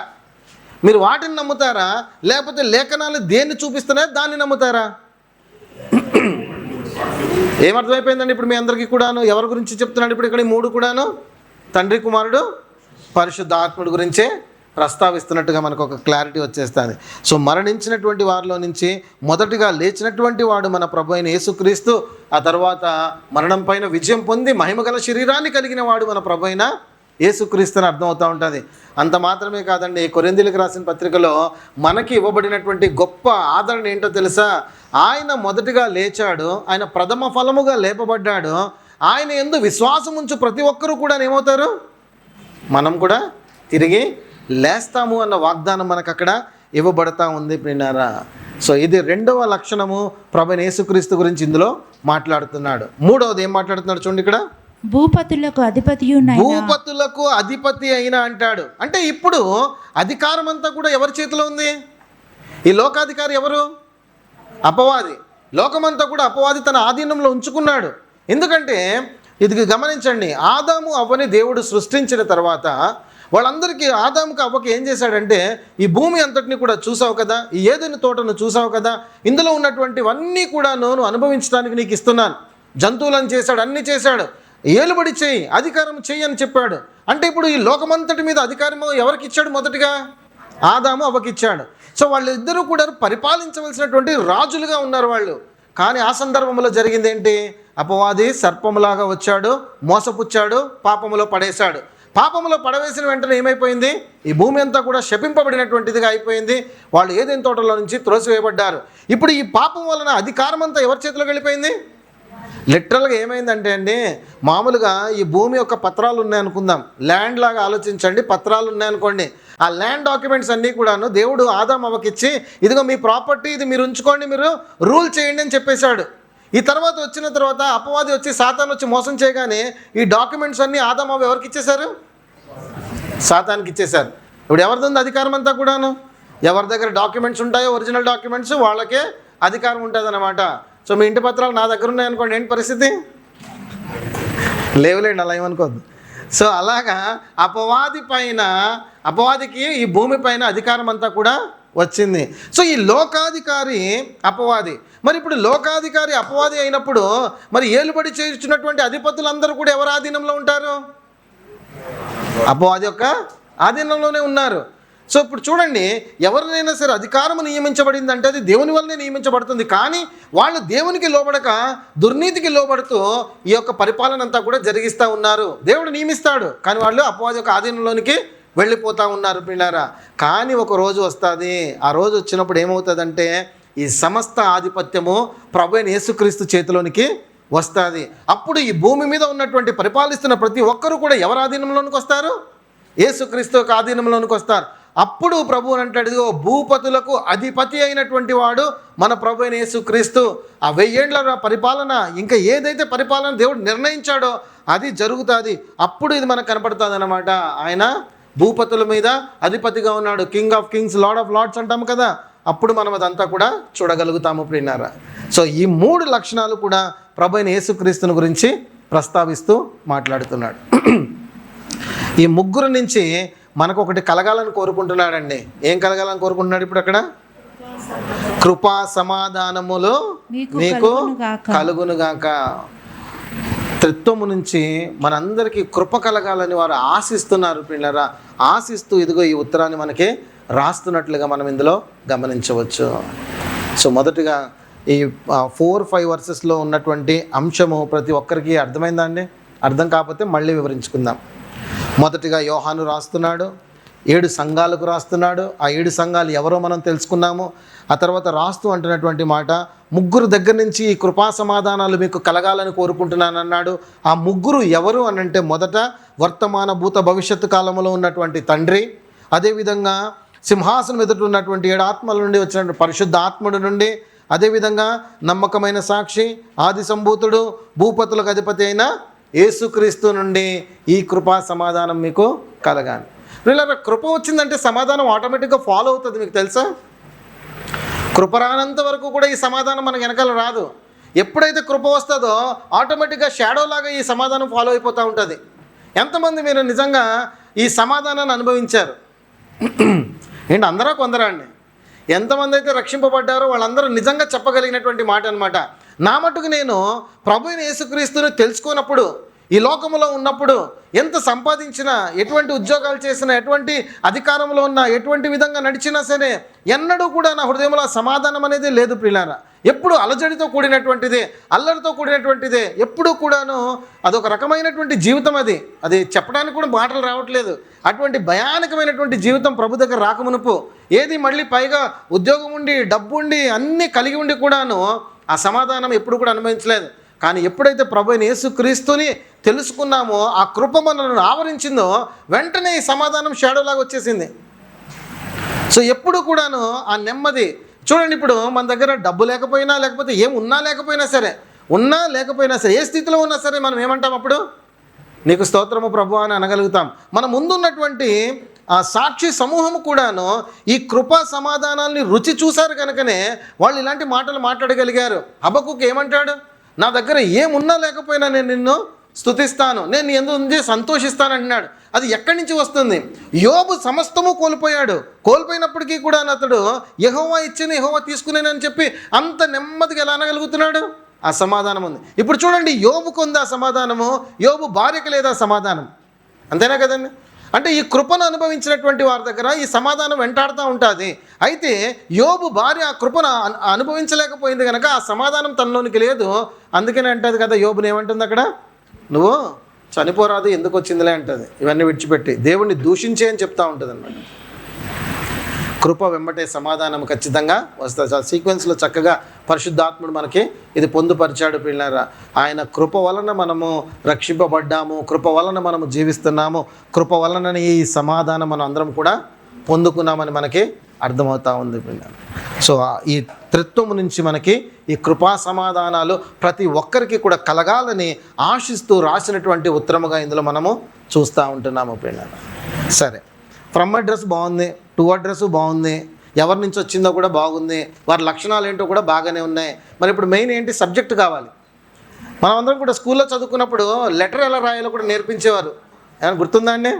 మీరు వాటిని నమ్ముతారా, లేకపోతే లేఖనాలు దేన్ని చూపిస్తున్నాయో దాన్ని నమ్ముతారా? ఏమర్థమైపోయిందండి ఇప్పుడు మీ అందరికీ కూడాను? ఎవరి గురించి చెప్తున్నాడు ఇప్పుడు ఇక్కడ? 3 కూడాను తండ్రి, కుమారుడు, పరిశుద్ధాత్ముడు గురించే ప్రస్తావిస్తున్నట్టుగా మనకు ఒక క్లారిటీ వచ్చేస్తుంది. సో మరణించినటువంటి వారిలో నుంచి మొదటిగా లేచినటువంటి వాడు మన ప్రభు అయిన యేసుక్రీస్తు. ఆ తర్వాత మరణం పైన విజయం పొంది మహిమగల శరీరాన్ని కలిగిన వాడు మన ప్రభు అయిన యేసుక్రీస్తు అని అర్థమవుతూ ఉంటుంది. అంత మాత్రమే కాదండి, కొరింథీయులకు రాసిన పత్రికలో మనకి ఇవ్వబడినటువంటి గొప్ప ఆదరణ ఏంటో తెలుసా? ఆయన మొదటిగా లేచాడు, ఆయన ప్రథమ ఫలముగా లేపబడ్డాడు. ఆయన యందు విశ్వాసం ఉంచు ప్రతి ఒక్కరూ కూడా ఏమవుతారు? మనం కూడా తిరిగి లేస్తాము అన్న వాగ్దానం మనకు అక్కడ ఇవ్వబడతా ఉంది ప్రియులారా. సో ఇది 2వ లక్షణము ప్రభువైన యేసుక్రీస్తు గురించి ఇందులో మాట్లాడుతున్నాడు. 3వది ఏం మాట్లాడుతున్నాడు చూడండి ఇక్కడ, భూపతులకు అధిపతి అయినా అంటాడు. అంటే ఇప్పుడు అధికారం అంతా కూడా ఎవరి చేతిలో ఉంది? ఈ లోకాధికారి ఎవరు? అపవాది. లోకమంతా కూడా అపవాది తన ఆధీనంలో ఉంచుకున్నాడు. ఎందుకంటే ఇది గమనించండి, ఆదాము అవ్వని దేవుడు సృష్టించిన తర్వాత వాళ్ళందరికీ, ఆదాముకి అవ్వకి ఏం చేశాడంటే, ఈ భూమి అంతటిని కూడా చూసావు కదా, ఈ ఏదైనా తోటను చూసావు కదా, ఇందులో ఉన్నటువంటివన్నీ కూడా నేను అనుభవించడానికి నీకు ఇస్తున్నాను. జంతువులను చేశాడు, అన్నీ చేశాడు. ఏలుబడి చేయి, అధికారం చెయ్యి అని చెప్పాడు. అంటే ఇప్పుడు ఈ లోకమంతటి మీద అధికారం ఎవరికి ఇచ్చాడు? మొదటిగా ఆదాము అవ్వకి ఇచ్చాడు. సో వాళ్ళిద్దరూ కూడా పరిపాలించవలసినటువంటి రాజులుగా ఉన్నారు వాళ్ళు. కానీ ఆ సందర్భంలో జరిగింది ఏంటి? అపవాది సర్పములాగా వచ్చాడు, మోసపుచ్చాడు, పాపములో పడేశాడు. పాపములో పడవేసిన వెంటనే ఏమైపోయింది? ఈ భూమి అంతా కూడా శపింపబడినటువంటిదిగా అయిపోయింది. వాళ్ళు ఏదైనా తోటలో నుంచి త్రోసివేయబడ్డారు. ఇప్పుడు ఈ పాపం వలన అధికారం అంతా ఎవరి చేతిలోకి వెళ్ళిపోయింది? లిటరల్గా ఏమైందంటే అండి, మామూలుగా ఈ భూమి యొక్క పత్రాలు ఉన్నాయనుకుందాం, ల్యాండ్ లాగా ఆలోచించండి. పత్రాలు ఉన్నాయనుకోండి, ఆ ల్యాండ్ డాక్యుమెంట్స్ అన్నీ కూడాను దేవుడు ఆదాము అవ్వకిచ్చి, ఇదిగో మీ ప్రాపర్టీ, ఇది మీరు ఉంచుకోండి, మీరు రూల్ చేయండి అని చెప్పేశాడు. ఈ తర్వాత వచ్చిన తర్వాత అపవాది వచ్చి, సాతాను వచ్చి మోసం చేయగానే ఈ డాక్యుమెంట్స్ అన్నీ ఆదాము అవ్వ ఎవరికి ఇచ్చేశారు? సాతానికి ఇచ్చేశారు. ఇప్పుడు ఎవరిది ఉంది అధికారం అంతా కూడాను? ఎవరి దగ్గర డాక్యుమెంట్స్ ఉంటాయో, ఒరిజినల్ డాక్యుమెంట్స్, వాళ్ళకే అధికారం ఉంటుంది అన్నమాట. సో మీ ఇంటి పత్రాలు నా దగ్గర ఉన్నాయనుకోండి, ఏంటి పరిస్థితి? లేవులేండి, అలా ఏమనుకోద్దు. సో అలాగా అపవాదికి ఈ భూమి పైన అధికారం అంతా కూడా వచ్చింది. సో ఈ లోకాధికారి అపవాది. మరి ఇప్పుడు లోకాధికారి అపవాది అయినప్పుడు మరి ఏలుబడి చేస్తున్నటువంటి అధిపతులందరూ కూడా ఎవరి ఆధీనంలో ఉంటారు? అపవాది యొక్క ఆధీనంలోనే ఉన్నారు. సో ఇప్పుడు చూడండి, ఎవరినైనా సరే అధికారం నియమించబడిందంటే అది దేవుని వల్లనే నియమించబడుతుంది. కానీ వాళ్ళు దేవునికి లోబడక దుర్నీతికి లోబడుతూ ఈ యొక్క పరిపాలన అంతా కూడా జరిగిస్తూ ఉన్నారు. దేవుడు నియమిస్తాడు, కానీ వాళ్ళు అపవాది యొక్క ఆధీనంలోనికి వెళ్ళిపోతూ ఉన్నారు పిల్లారా. కానీ ఒక రోజు వస్తుంది. ఆ రోజు వచ్చినప్పుడు ఏమవుతుందంటే, ఈ సమస్త ఆధిపత్యము ప్రభువైన యేసుక్రీస్తు చేతిలోనికి వస్తుంది. అప్పుడు ఈ భూమి మీద ఉన్నటువంటి పరిపాలిస్తున్న ప్రతి ఒక్కరూ కూడా ఎవరి ఆధీనంలోనికి వస్తారు? యేసుక్రీస్తు యొక్క ఆధీనంలోనికి వస్తారు. అప్పుడు ప్రభు అని అంటాడు, ఇదిగో భూపతులకు అధిపతి అయినటువంటి వాడు మన ప్రభు అయిన యేసుక్రీస్తు. ఆ 1000 ఏండ్ల పరిపాలన, ఇంకా ఏదైతే పరిపాలన దేవుడు నిర్ణయించాడో అది జరుగుతుంది. అప్పుడు ఇది మనకు కనపడుతుంది అన్నమాట. ఆయన భూపతుల మీద అధిపతిగా ఉన్నాడు, king of kings, lord of lords అంటాము కదా. అప్పుడు మనం అదంతా కూడా చూడగలుగుతాము ప్రియులారా. సో ఈ 3 లక్షణాలు కూడా ప్రభు అయిన యేసుక్రీస్తుని గురించి ప్రస్తావిస్తూ మాట్లాడుతున్నాడు. ఈ ముగ్గురు నుంచి మనకు ఒకటి కలగాలని కోరుకుంటున్నాడండి. ఏం కలగాలని కోరుకుంటున్నాడు ఇప్పుడు అక్కడ? కృపా సమాధానములు మీకు కలుగునుగాక. త్రిత్వము నుంచి మనందరికీ కృప కలగాలని వారు ఆశిస్తున్నారు పిల్లరా. ఆశిస్తూ ఇదిగో ఈ ఉత్తరాన్ని మనకి రాస్తున్నట్లుగా మనం ఇందులో గమనించవచ్చు. సో మొదటిగా ఈ 4-5 వర్సెస్లో ఉన్నటువంటి అంశము ప్రతి ఒక్కరికి అర్థమైందా అండి? అర్థం కాకపోతే మళ్ళీ వివరించుకుందాం. మొదటిగా యోహాను రాస్తున్నాడు, 7 సంఘాలకు రాస్తున్నాడు. ఆ 7 సంఘాలు ఎవరో మనం తెలుసుకున్నాము. ఆ తర్వాత రాస్తూ అంటున్నటువంటి మాట, 3 దగ్గర నుంచి ఈ కృపా సమాధానాలు మీకు కలగాలని కోరుకుంటున్నానన్నాడు. ఆ 3 ఎవరు అనంటే, మొదట వర్తమాన భూత భవిష్యత్తు కాలంలో ఉన్నటువంటి తండ్రి, అదేవిధంగా సింహాసనం ఎదుట ఉన్నటువంటి 7 ఆత్మల నుండి వచ్చిన పరిశుద్ధ ఆత్ముడి నుండి, అదేవిధంగా నమ్మకమైన సాక్షి, ఆది సంభూతుడు, భూపతులకు అధిపతి అయిన యేసుక్రీస్తు నుండి ఈ కృపా సమాధానం మీకు కలగాలి. వీళ్ళ కృప వచ్చిందంటే సమాధానం ఆటోమేటిక్గా ఫాలో అవుతుంది. మీకు తెలుసా? కృప రానంత వరకు కూడా ఈ సమాధానం మనకు వెనకాల రాదు. ఎప్పుడైతే కృప వస్తుందో ఆటోమేటిక్గా షాడో లాగా ఈ సమాధానం ఫాలో అయిపోతూ ఉంటుంది. ఎంతమంది మీరు నిజంగా ఈ సమాధానాన్ని అనుభవించారు? ఏంటి, అందరూ కొందరా అండి? ఎంతమంది అయితే రక్షింపబడ్డారో వాళ్ళందరూ నిజంగా చెప్పగలిగినటువంటి మాట అనమాట. నా మటుకు నేను ప్రభువైన యేసుక్రీస్తుని తెలుసుకున్నప్పుడు, ఈ లోకంలో ఉన్నప్పుడు, ఎంత సంపాదించినా, ఎటువంటి ఉద్యోగాలు చేసినా, ఎటువంటి అధికారంలో ఉన్నా, ఎటువంటి విధంగా నడిచినా సరే ఎన్నడూ కూడా నా హృదయంలో సమాధానం అనేది లేదు ప్రియులారా. ఎప్పుడు అలజడితో కూడినటువంటిదే, అల్లరితో కూడినటువంటిదే, ఎప్పుడూ కూడాను అదొక రకమైనటువంటి జీవితం. అది చెప్పడానికి కూడా మాటలు రావట్లేదు. అటువంటి భయానకమైనటువంటి జీవితం ప్రభు దగ్గర రాకమునుపు, ఏది మళ్ళీ పైగా ఉద్యోగం ఉండి, డబ్బు ఉండి, అన్నీ కలిగి ఉండి కూడాను ఆ సమాధానం ఎప్పుడు కూడా అనుభవించలేదు. కానీ ఎప్పుడైతే ప్రభు అయిన యేసుక్రీస్తుని తెలుసుకున్నామో, ఆ కృప మనల్ని ఆవరించిందో, వెంటనే ఈ సమాధానం షాడోలాగా వచ్చేసింది. సో ఎప్పుడు కూడాను ఆ నెమ్మది చూడండి. ఇప్పుడు మన దగ్గర డబ్బు లేకపోయినా, లేకపోతే ఏం ఉన్నా లేకపోయినా సరే, ఏ స్థితిలో ఉన్నా సరే మనం ఏమంటాం? అప్పుడు నీకు స్తోత్రము ప్రభు అని అనగలుగుతాం. మన ముందున్నటువంటి ఆ సాక్షి సమూహం కూడాను ఈ కృపా సమాధానాల్ని రుచి చూశారు కనుకనే వాళ్ళు ఇలాంటి మాటలు మాట్లాడగలిగారు. హబక్కుకు ఏమంటాడు? నా దగ్గర ఏమున్నా లేకపోయినా నేను నిన్ను స్తుతిస్తాను, నేను నీ యందు ఉండి సంతోషిస్తాను అంటున్నాడు. అది ఎక్కడి నుంచి వస్తుంది? యోబు సమస్తము కోల్పోయినప్పటికీ కూడా అతడు యెహోవా ఇచ్చిన యెహోవా తీసుకునేనని చెప్పి అంత నెమ్మదిగా ఎలా అనగలుగుతున్నాడు? ఆ సమాధానం ఉంది. ఇప్పుడు చూడండి, యోబుకు ఉంది ఆ సమాధానము, యోబు భార్యకు లేదా సమాధానం. అంతేనా కదండి? అంటే ఈ కృపను అనుభవించినటువంటి వారి దగ్గర ఈ సమాధానం వెంటాడుతూ ఉంటుంది. అయితే యోబు భార్య ఆ కృపను అనుభవించలేకపోయింది కనుక ఆ సమాధానం తనలోనికి లేదు. అందుకని అంటుంది కదా, యోబుని ఏమంటుంది అక్కడ? నువ్వు చనిపోరాదు, ఎందుకు వచ్చిందిలే అంటుంది. ఇవన్నీ విడిచిపెట్టి దేవుణ్ణి దూషించే అని చెప్తూ ఉంటుంది అన్నమాట. కృప వెంబటే సమాధానం ఖచ్చితంగా వస్తుంది. చాలా సీక్వెన్స్లో చక్కగా పరిశుద్ధాత్ముడు మనకి ఇది పొందుపరిచాడు పిల్లరా. ఆయన కృప వలన మనము రక్షింపబడ్డాము, కృప వలన మనము జీవిస్తున్నాము, కృప వలన ఈ సమాధానం మనం అందరం కూడా పొందుకున్నామని మనకి అర్థమవుతూ ఉంది పిల్లలు. సో ఈ త్రిత్వము నుంచి మనకి ఈ కృపా సమాధానాలు ప్రతి ఒక్కరికి కూడా కలగాలని ఆశిస్తూ రాసినటువంటి ఉత్తరముగా ఇందులో మనము చూస్తూ ఉంటున్నాము పిల్లలు. సరే, ఫ్రమ్ అడ్రస్ బాగుంది, టు అడ్రస్ బాగుంది, ఎవరి నుంచి వచ్చిందో కూడా బాగుంది, వారి లక్షణాలు ఏంటో కూడా బాగానే ఉన్నాయి. మరి ఇప్పుడు మెయిన్ ఏంటి? సబ్జెక్ట్ కావాలి. మనం అందరం కూడా స్కూల్లో చదువుకున్నప్పుడు లెటర్ ఎలా రాయాలో కూడా నేర్పించేవారు. ఏమైనా గుర్తుందా అండి?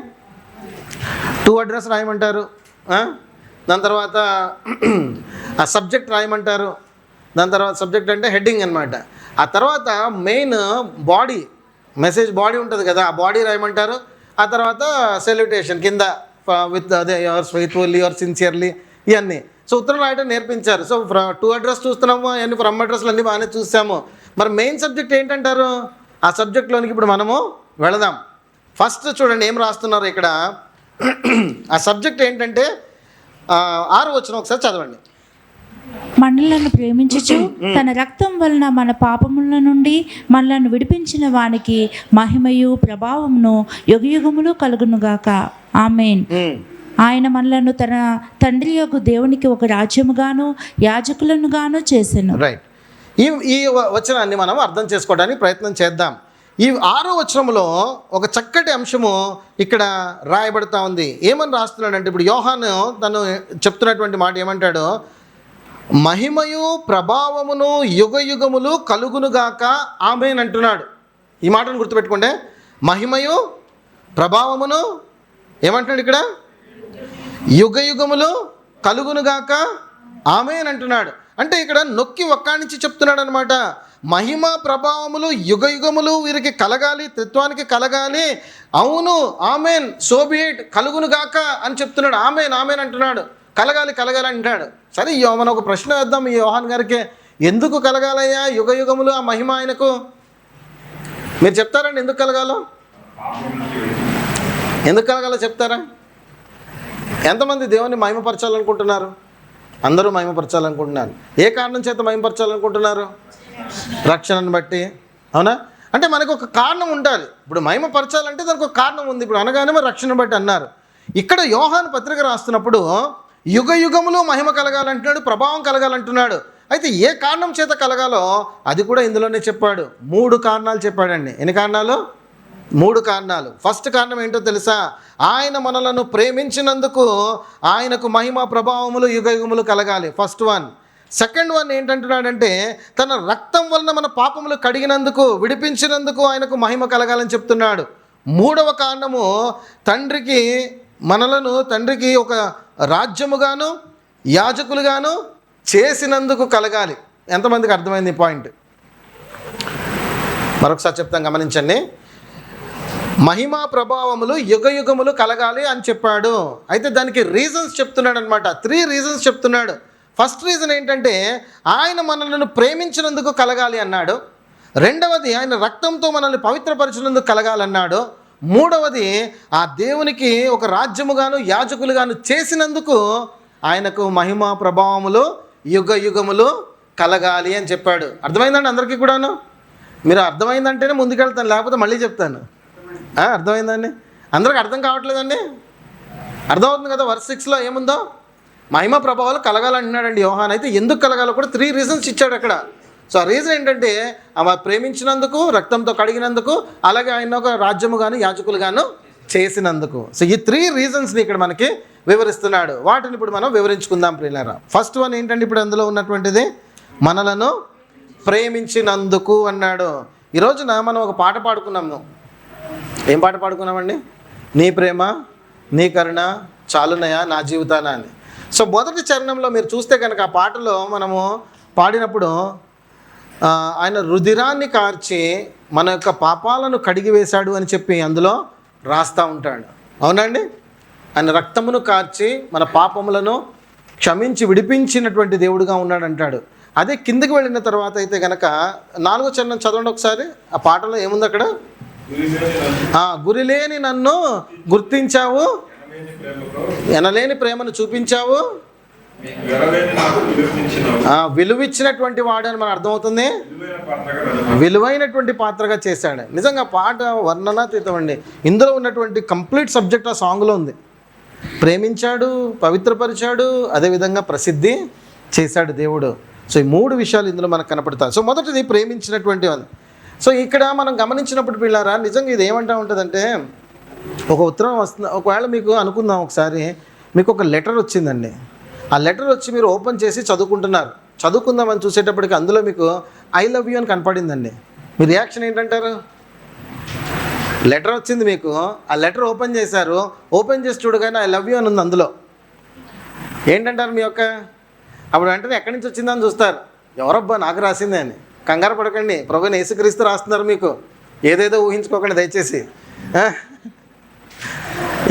టు అడ్రస్ రాయమంటారు, దాని తర్వాత ఆ సబ్జెక్ట్ రాయమంటారు, దాని తర్వాత సబ్జెక్ట్ అంటే హెడ్డింగ్ అనమాట. ఆ తర్వాత మెయిన్ బాడీ, మెసేజ్ బాడీ ఉంటుంది కదా, ఆ బాడీ రాయమంటారు. ఆ తర్వాత సెల్యుటేషన్ కింద విత్ అదే యువర్స్ ఫెయిత్ఫుల్లీ, యువర్ సిన్సియర్లీ, ఇవన్నీ. సో ఉత్తరం రాయటం నేర్పించారు. సో టు అడ్రస్ చూస్తున్నాము, అవన్నీ ఫ్రమ్ అడ్రస్లు అన్నీ బాగానే చూసాము. మరి మెయిన్ సబ్జెక్ట్ ఏంటంటారు? ఆ సబ్జెక్ట్లోనికి ఇప్పుడు మనము వెళదాం. ఫస్ట్ చూడండి ఏం రాస్తున్నారు ఇక్కడ. ఆ సబ్జెక్ట్ ఏంటంటే 6వ వచనం ఒకసారి చదవండి. మనలను ప్రేమించుచు తన రక్తం వలన మన పాపముల నుండి మనలను విడిపించిన వానికి మహిమయు ప్రభావమును యుగయుగములు కలుగునుగాక. ఆమేన్. ఆయన మనలను తన తండ్రి యొక్క దేవునికి ఒక రాజ్యముగాను యాజకులను గాను చేసెను. రైట్. ఈ వచనాన్ని మనం అర్థం చేసుకోవడానికి ప్రయత్నం చేద్దాం. ఈ 6వ వచనంలో ఒక చక్కటి అంశము ఇక్కడ రాయబడుతూ ఉంది. ఏమని రాస్తున్నాడంటే, ఇప్పుడు యోహాను తను చెప్తున్నటువంటి మాట ఏమంటాడు? మహిమయు ప్రభావమును యుగయుగములు కలుగునుగాక ఆమేన్ అంటున్నాడు. ఈ మాటను గుర్తుపెట్టుకోండి. మహిమయు ప్రభావమును ఏమంటున్నాడు ఇక్కడ? యుగయుగములు కలుగునుగాక ఆమేన్ అంటున్నాడు. అంటే ఇక్కడ నొక్కి ఒక్కడి నుంచి చెప్తున్నాడు అనమాట. మహిమ ప్రభావములు యుగయుగములు వీరికి కలగాలి, త్రిత్వానికి కలగాలి. అవును, ఆమేన్, సోబియేట్, కలుగునుగాక అని చెప్తున్నాడు. ఆమేన్ ఆమేన్ అంటున్నాడు. కలగాలి అంటాడు. సరే, మనం ఒక ప్రశ్న వేద్దాం ఈ యోహాన్ గారికి. ఎందుకు కలగాలయ్యా యుగయుగములు ఆ మహిమ ఆయనకు? మీరు చెప్తారండి ఎందుకు కలగాలో? ఎందుకు కలగాలో చెప్తారా? ఎంతమంది దేవుని మహిమపరచాలనుకుంటున్నారు? అందరూ మహిమపరచాలనుకుంటున్నారు. ఏ కారణం చేత మహిమపరచాలనుకుంటున్నారు? రక్షణను బట్టి. అవునా? అంటే మనకు ఒక కారణం ఉండాలి. ఇప్పుడు మహిమపరచాలంటే దానికి ఒక కారణం ఉంది. ఇప్పుడు అనగానే మరి రక్షణ బట్టి అన్నారు. ఇక్కడ యోహాను పత్రిక రాస్తున్నప్పుడు యుగ యుగములు మహిమ కలగాలంటున్నాడు, ప్రభావం కలగాలంటున్నాడు. అయితే ఏ కారణం చేత కలగాలో అది కూడా ఇందులోనే చెప్పాడు. 3 కారణాలు చెప్పాడండి. ఎన్ని కారణాలు? 3 కారణాలు. ఫస్ట్ కారణం ఏంటో తెలుసా? ఆయన మనలను ప్రేమించినందుకు ఆయనకు మహిమ ప్రభావములు యుగ యుగములు కలగాలి. First one. సెకండ్ వన్ ఏంటంటున్నాడంటే తన రక్తం వలన మన పాపములు కడిగినందుకు, విడిపించినందుకు ఆయనకు మహిమ కలగాలని చెప్తున్నాడు. 3వ కారణము తండ్రికి ఒక రాజ్యముగాను యాజకులుగాను చేసినందుకు కలగాలి. ఎంతమందికి అర్థమైంది ఈ పాయింట్? మరొకసారి చెప్తాం, గమనించండి. మహిమా ప్రభావములు యుగ యుగములు కలగాలి అని చెప్పాడు. అయితే దానికి రీజన్స్ చెప్తున్నాడు అనమాట. 3 రీజన్స్ చెప్తున్నాడు. ఫస్ట్ రీజన్ ఏంటంటే ఆయన మనల్ని ప్రేమించినందుకు కలగాలి అన్నాడు. రెండవది ఆయన రక్తంతో మనల్ని పవిత్రపరిచినందుకు కలగాలన్నాడు. మూడవది ఆ దేవునికి ఒక రాజ్యముగాను యాజకులుగాను చేసినందుకు ఆయనకు మహిమ ప్రభావములు యుగ యుగములు కలగాలి అని చెప్పాడు. అర్థమైందండి అందరికీ కూడాను? మీరు అర్థమైందంటేనే ముందుకెళ్తాను, లేకపోతే మళ్ళీ చెప్తాను. అర్థమైందండి? అందరికి అర్థం కావట్లేదండి? అర్థమవుతుంది కదా? వర్స్ 6లో ఏముందో? మహిమ ప్రభావాలు కలగాలంటున్నాడండి యోహాన్. అయితే ఎందుకు కలగాలో కూడా 3 రీజన్స్ ఇచ్చాడు అక్కడ. సో ఆ రీజన్ ఏంటంటే ఆమె ప్రేమించినందుకు, రక్తంతో కడిగినందుకు, అలాగే ఆయన ఒక రాజ్యము గాను యాజకులు గాను చేసినందుకు. సో ఈ 3 రీజన్స్ని ఇక్కడ మనకి వివరిస్తున్నాడు. వాటిని ఇప్పుడు మనం వివరించుకుందాం ప్రియులారా. ఫస్ట్ వన్ ఏంటంటే ఇప్పుడు అందులో ఉన్నటువంటిది మనలను ప్రేమించినందుకు అన్నాడు. ఈ రోజున మనం ఒక పాట పాడుకున్నాము. ఏం పాట పాడుకున్నామండి? నీ ప్రేమ నీ కరుణ చాలునయా నా జీవితాన అని. సో మొదటి చరణంలో మీరు చూస్తే కనుక ఆ పాటలో మనము పాడినప్పుడు ఆయన రుధిరాన్ని కార్చి మన యొక్క పాపాలను కడిగివేశాడు అని చెప్పి అందులో రాస్తూ ఉంటాడు. అవునండి? ఆయన రక్తమును కార్చి మన పాపములను క్షమించి విడిపించినటువంటి దేవుడుగా ఉన్నాడు అంటాడు. అదే కిందకి వెళ్ళిన తర్వాత అయితే కనుక 4వ చరణం చదవండి ఒకసారి. ఆ పాటలో ఏముంది అక్కడ? గురిలేని నన్ను గుర్తించావు, ఎనలేని ప్రేమను చూపించావు, విలువిచ్చినటువంటి వాడు అని మనకు అర్థమవుతుంది. విలువైనటువంటి పాత్రగా చేశాడు. నిజంగా పాట వర్ణనాతీతం అండి. ఇందులో ఉన్నటువంటి కంప్లీట్ సబ్జెక్ట్ ఆ సాంగ్లో ఉంది. ప్రేమించాడు, పవిత్రపరిచాడు, అదేవిధంగా ప్రసిద్ధి చేశాడు దేవుడు. సో ఈ 3 విషయాలు ఇందులో మనకు కనపడతాయి. సో మొదటిది ప్రేమించినటువంటి వాళ్ళు. సో ఇక్కడ మనం గమనించినప్పుడు పిల్లారా, నిజంగా ఇది ఏమంటా ఉంటుందంటే ఒక ఉత్తరం వస్తుంది. ఒకవేళ మీకు అనుకుందాం, ఒకసారి మీకు ఒక లెటర్ వచ్చిందండి. ఆ లెటర్ వచ్చి మీరు ఓపెన్ చేసి చదువుకుందామని చూసేటప్పటికి అందులో మీకు ఐ లవ్ యూ అని కనపడిందండి. మీ రియాక్షన్ ఏంటంటారు? లెటర్ వచ్చింది మీకు, ఆ లెటర్ ఓపెన్ చేశారు, ఓపెన్ చేసి చూడగానే ఐ లవ్ యూ అని ఉంది అందులో. ఏంటంటారు మీ యొక్క? అప్పుడు వెంటనే ఎక్కడి నుంచి వచ్చిందని చూస్తారు. ఎవరబ్బా నాకు రాసిందే అని. కంగారు పడకండి, ప్రభువైన యేసుక్రీస్తు రాస్తున్నారు మీకు. ఏదేదో ఊహించుకోకండి దయచేసి.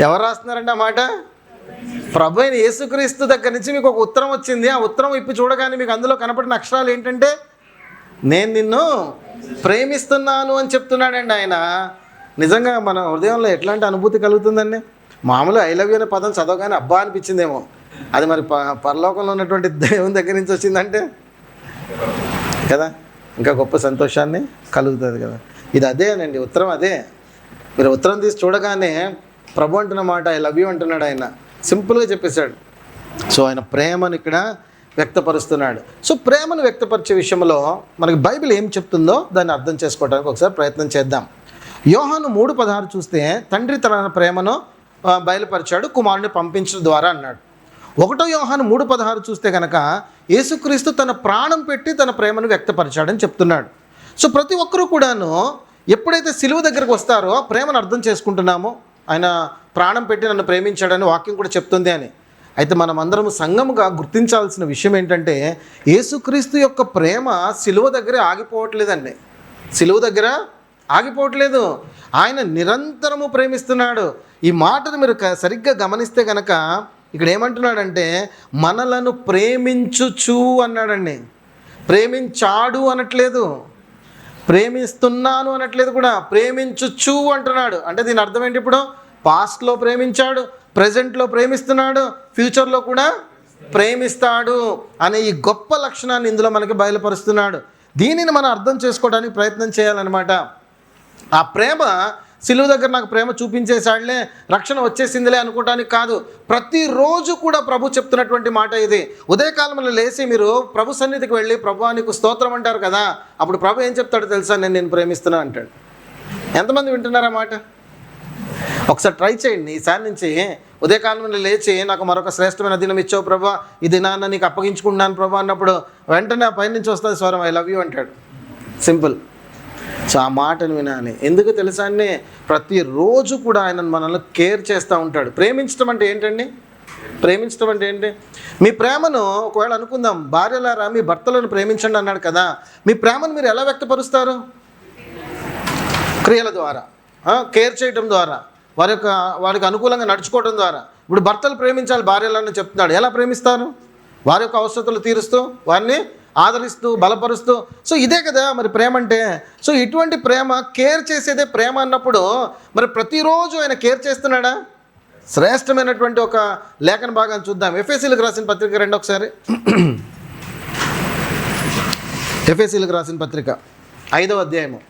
ఎవరు రాస్తున్నారంటే ఆ మాట? ప్రభువైన యేసుక్రీస్తు దగ్గర నుంచి మీకు ఒక ఉత్తరం వచ్చింది. ఆ ఉత్తరం ఇప్పి చూడగానే మీకు అందులో కనపడిన అక్షరాలు ఏంటంటే నేను నిన్ను ప్రేమిస్తున్నాను అని చెప్తున్నాడండి ఆయన. నిజంగా మన హృదయంలో ఎట్లాంటి అనుభూతి కలుగుతుందండి? మామూలు ఐ లవ్ యూ అనే పదం చదవగానే అబ్బా అనిపించిందేమో. అది మరి పరలోకంలో ఉన్నటువంటి దేవుని దగ్గర నుంచి వచ్చిందంటే కదా ఇంకా గొప్ప సంతోషాన్ని కలుగుతుంది కదా. ఇది అదేనండి, ఉత్తరం అదే. మీరు ఉత్తరం తీసి చూడగానే ప్రభు అంటున్న మాట ఐ లవ్ యూ అంటున్నాడు ఆయన. సింపుల్గా చెప్పేశాడు. సో ఆయన ప్రేమను ఇక్కడ వ్యక్తపరుస్తున్నాడు. సో ప్రేమను వ్యక్తపరిచే విషయంలో మనకి బైబిల్ ఏం చెప్తుందో దాన్ని అర్థం చేసుకోవడానికి ఒకసారి ప్రయత్నం చేద్దాం. యోహాను 3:16 చూస్తే తండ్రి తన ప్రేమను బయలుపరిచాడు కుమారుని పంపించడం ద్వారా అన్నాడు. 1 యోహాను 3:16 చూస్తే కనుక యేసుక్రీస్తు తన ప్రాణం పెట్టి తన ప్రేమను వ్యక్తపరిచాడని చెప్తున్నాడు. సో ప్రతి ఒక్కరూ కూడాను ఎప్పుడైతే సిలువ దగ్గరకు వస్తారో ప్రేమను అర్థం చేసుకుంటున్నామో ఆయన ప్రాణం పెట్టి నన్ను ప్రేమించాడని వాక్యం కూడా చెప్తుంది అని. అయితే మనం అందరం సంఘముగా గుర్తించాల్సిన విషయం ఏంటంటే యేసుక్రీస్తు యొక్క ప్రేమ సిలువ దగ్గరే ఆగిపోవట్లేదండి. సిలువ దగ్గర ఆగిపోవట్లేదు. ఆయన నిరంతరము ప్రేమిస్తున్నాడు. ఈ మాటను మీరు సరిగ్గా గమనిస్తే కనుక ఇక్కడ ఏమంటున్నాడంటే మనలను ప్రేమించుచు అన్నాడండి. ప్రేమించాడు అనట్లేదు, ప్రేమిస్తున్నాను అనట్లేదు కూడా, ప్రేమించుచు అంటున్నాడు. అంటే దీని అర్థం ఏంటి? ఇప్పుడు పాస్ట్లో ప్రేమించాడు, ప్రజెంట్లో ప్రేమిస్తున్నాడు, ఫ్యూచర్లో కూడా ప్రేమిస్తాడు అనే ఈ గొప్ప లక్షణాన్ని ఇందులో మనకి బయలుపరుస్తున్నాడు. దీనిని మనం అర్థం చేసుకోవడానికి ప్రయత్నం చేయాలన్నమాట. ఆ ప్రేమ సిలువ దగ్గర నాకు ప్రేమ చూపించేశాడులే, రక్షణ వచ్చేసిందిలే అనుకోవడానికి కాదు. ప్రతిరోజు కూడా ప్రభు చెప్తున్నటువంటి మాట ఇది. ఉదయకాలంలో లేచి మీరు ప్రభు సన్నిధికి వెళ్ళి ప్రభు నీకు స్తోత్రం అంటారు కదా, అప్పుడు ప్రభు ఏం చెప్తాడో తెలుసా? నేను ప్రేమిస్తున్నా అంటాడు. ఎంతమంది వింటున్నారా మాట? ఒకసారి ట్రై చేయండి. ఈసారి నుంచి ఉదయకాలంలో లేచి నాకు మరొక శ్రేష్టమైన దినం ఇచ్చావు ప్రభా, ఈ దినాన్ని నీకు అప్పగించుకుంటున్నాను ప్రభా అన్నప్పుడు వెంటనే ఆ పైనుంచి వస్తుంది స్వరం, ఐ లవ్ యూ అంటాడు. సింపుల్. సో ఆ మాటను వినాలి. ఎందుకు తెలుసా అండి? ప్రతిరోజు కూడా ఆయన మనల్ని కేర్ చేస్తూ ఉంటాడు. ప్రేమించడం అంటే ఏంటండి? ప్రేమించడం అంటే ఏంటి? మీ ప్రేమను ఒకవేళ అనుకుందాం, భార్యలారా మీ భర్తలను ప్రేమించండి అన్నాడు కదా, మీ ప్రేమను మీరు ఎలా వ్యక్తపరుస్తారు? క్రియల ద్వారా, కేర్ చేయడం ద్వారా, వారికి అనుకూలంగా నడుచుకోవడం ద్వారా. ఇప్పుడు భర్తలు ప్రేమించాలి భార్యలను చెప్తున్నాడు. ఎలా ప్రేమిస్తారు? వారి యొక్క అవసరతలు తీరుస్తూ, వారిని ఆదరిస్తూ, బలపరుస్తూ. సో ఇదే కదా మరి ప్రేమ అంటే. సో ఇటువంటి ప్రేమ, కేర్ చేసేదే ప్రేమ అన్నప్పుడు మరి ప్రతిరోజు ఆయన కేర్ చేస్తున్నాడా? శ్రేష్టమైనటువంటి ఒక లేఖన భాగాన్ని చూద్దాం. ఎఫెసీలకు రాసిన పత్రిక రండి ఒకసారి. ఎఫెసీలకు రాసిన పత్రిక 5వ అధ్యాయము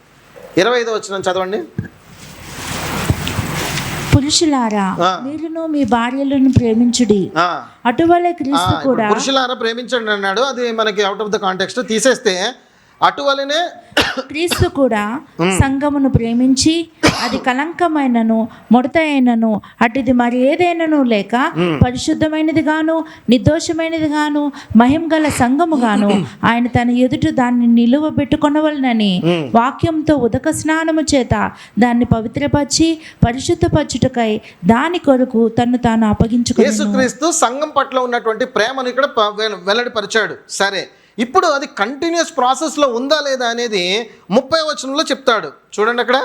25వ వచనం చదవండి. పురుషులారా మీరును మీ భార్యలను ప్రేమించుడి, అటువలే క్రీస్తు కూడా. పురుషులారా ప్రేమించండి అన్నాడు. అది మనకి అవుట్ ఆఫ్ ద కాంటెక్స్ట్ తీసేస్తే అటువలనే క్రీస్తు కూడా సంఘమును ప్రేమించి అది కలంకమైనను ముడత అయినను అటుది మరి ఏదైనాను లేక పరిశుద్ధమైనది గాను నిర్దోషమైనది గాను మహిమ గల సంఘము గాను ఆయన తన ఎదుట దాన్ని నిలువ పెట్టుకొనవలనని వాక్యంతో ఉదక స్నానము చేత దాన్ని పవిత్రపరిచి పరిశుద్ధపరచుటకై దాని కొరకు తను తాను అప్పగించుకుని. యేసుక్రీస్తు సంఘం పట్ల ఉన్నటువంటి ప్రేమను ఇక్కడ వెల్లడిపరిచాడు. సరే, ఇప్పుడు అది కంటిన్యూస్ ప్రాసెస్లో ఉందా లేదా అనేది 30వ వచనంలో చెప్తాడు. చూడండి అక్కడ.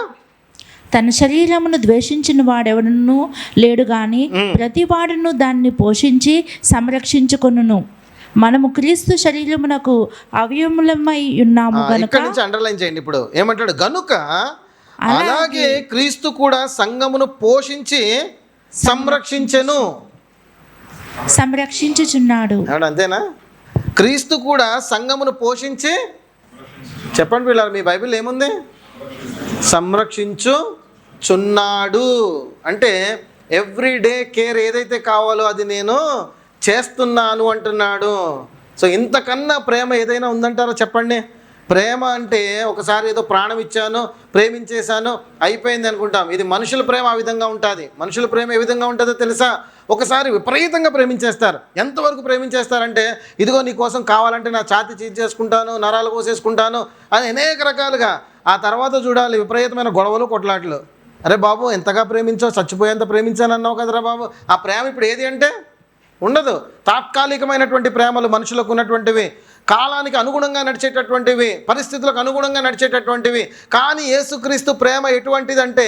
తన శరీరమును ద్వేషించిన వాడెవడను లేడు గాని ప్రతి వాడును దాన్ని పోషించి సంరక్షించుకొనును. మనము క్రీస్తు శరీరమునకు అవయములమై ఉన్నాము గనుక. ఇక్కడ నుంచి అండర్లైన్ చేయండి. ఇప్పుడు ఏమంటాడు? గనుక అలాగే క్రీస్తు కూడా సంఘమును పోషించి సంరక్షించుచున్నాడు. అంతేనా? క్రీస్తు కూడా సంఘమును పోషించి, చెప్పండి పిల్లలు, మీ బైబిల్ ఏముంది? సంరక్షించుచున్నాడు అంటే ఎవ్రీడే కేర్ ఏదైతే కావాలో అది నేను చేస్తున్నాను అంటున్నాడు. సో ఇంతకన్నా ప్రేమ ఏదైనా ఉందంటారో చెప్పండి. ప్రేమ అంటే ఒకసారి ఏదో ప్రాణం ఇచ్చాను, ప్రేమించేశాను, అయిపోయింది అనుకుంటాం. ఇది మనుషుల ప్రేమ ఆ విధంగా ఉంటుంది. మనుషుల ప్రేమ ఏ విధంగా ఉంటుందో తెలుసా? ఒకసారి విపరీతంగా ప్రేమించేస్తారు. ఎంతవరకు ప్రేమించేస్తారంటే, ఇదిగో నీ కోసం కావాలంటే నా ఛాతీ చీల్చేసుకుంటాను, నరాలు కోసేసుకుంటాను అని అనేక రకాలుగా. ఆ తర్వాత చూడాలి విపరీతమైన గొడవలు, కొట్లాట్లు. అరే బాబు, ఎంతగా ప్రేమించావు, చచ్చిపోయేంత ప్రేమించాను అన్నావు కదరా బాబు. ఆ ప్రేమ ఇప్పుడు ఏది అంటే ఉండదు. తాత్కాలికమైనటువంటి ప్రేమలు మనుషులకు ఉన్నటువంటివి, కాలానికి అనుగుణంగా నడిచేటటువంటివి, పరిస్థితులకు అనుగుణంగా నడిచేటటువంటివి. కానీ యేసుక్రీస్తు ప్రేమ ఎటువంటిదంటే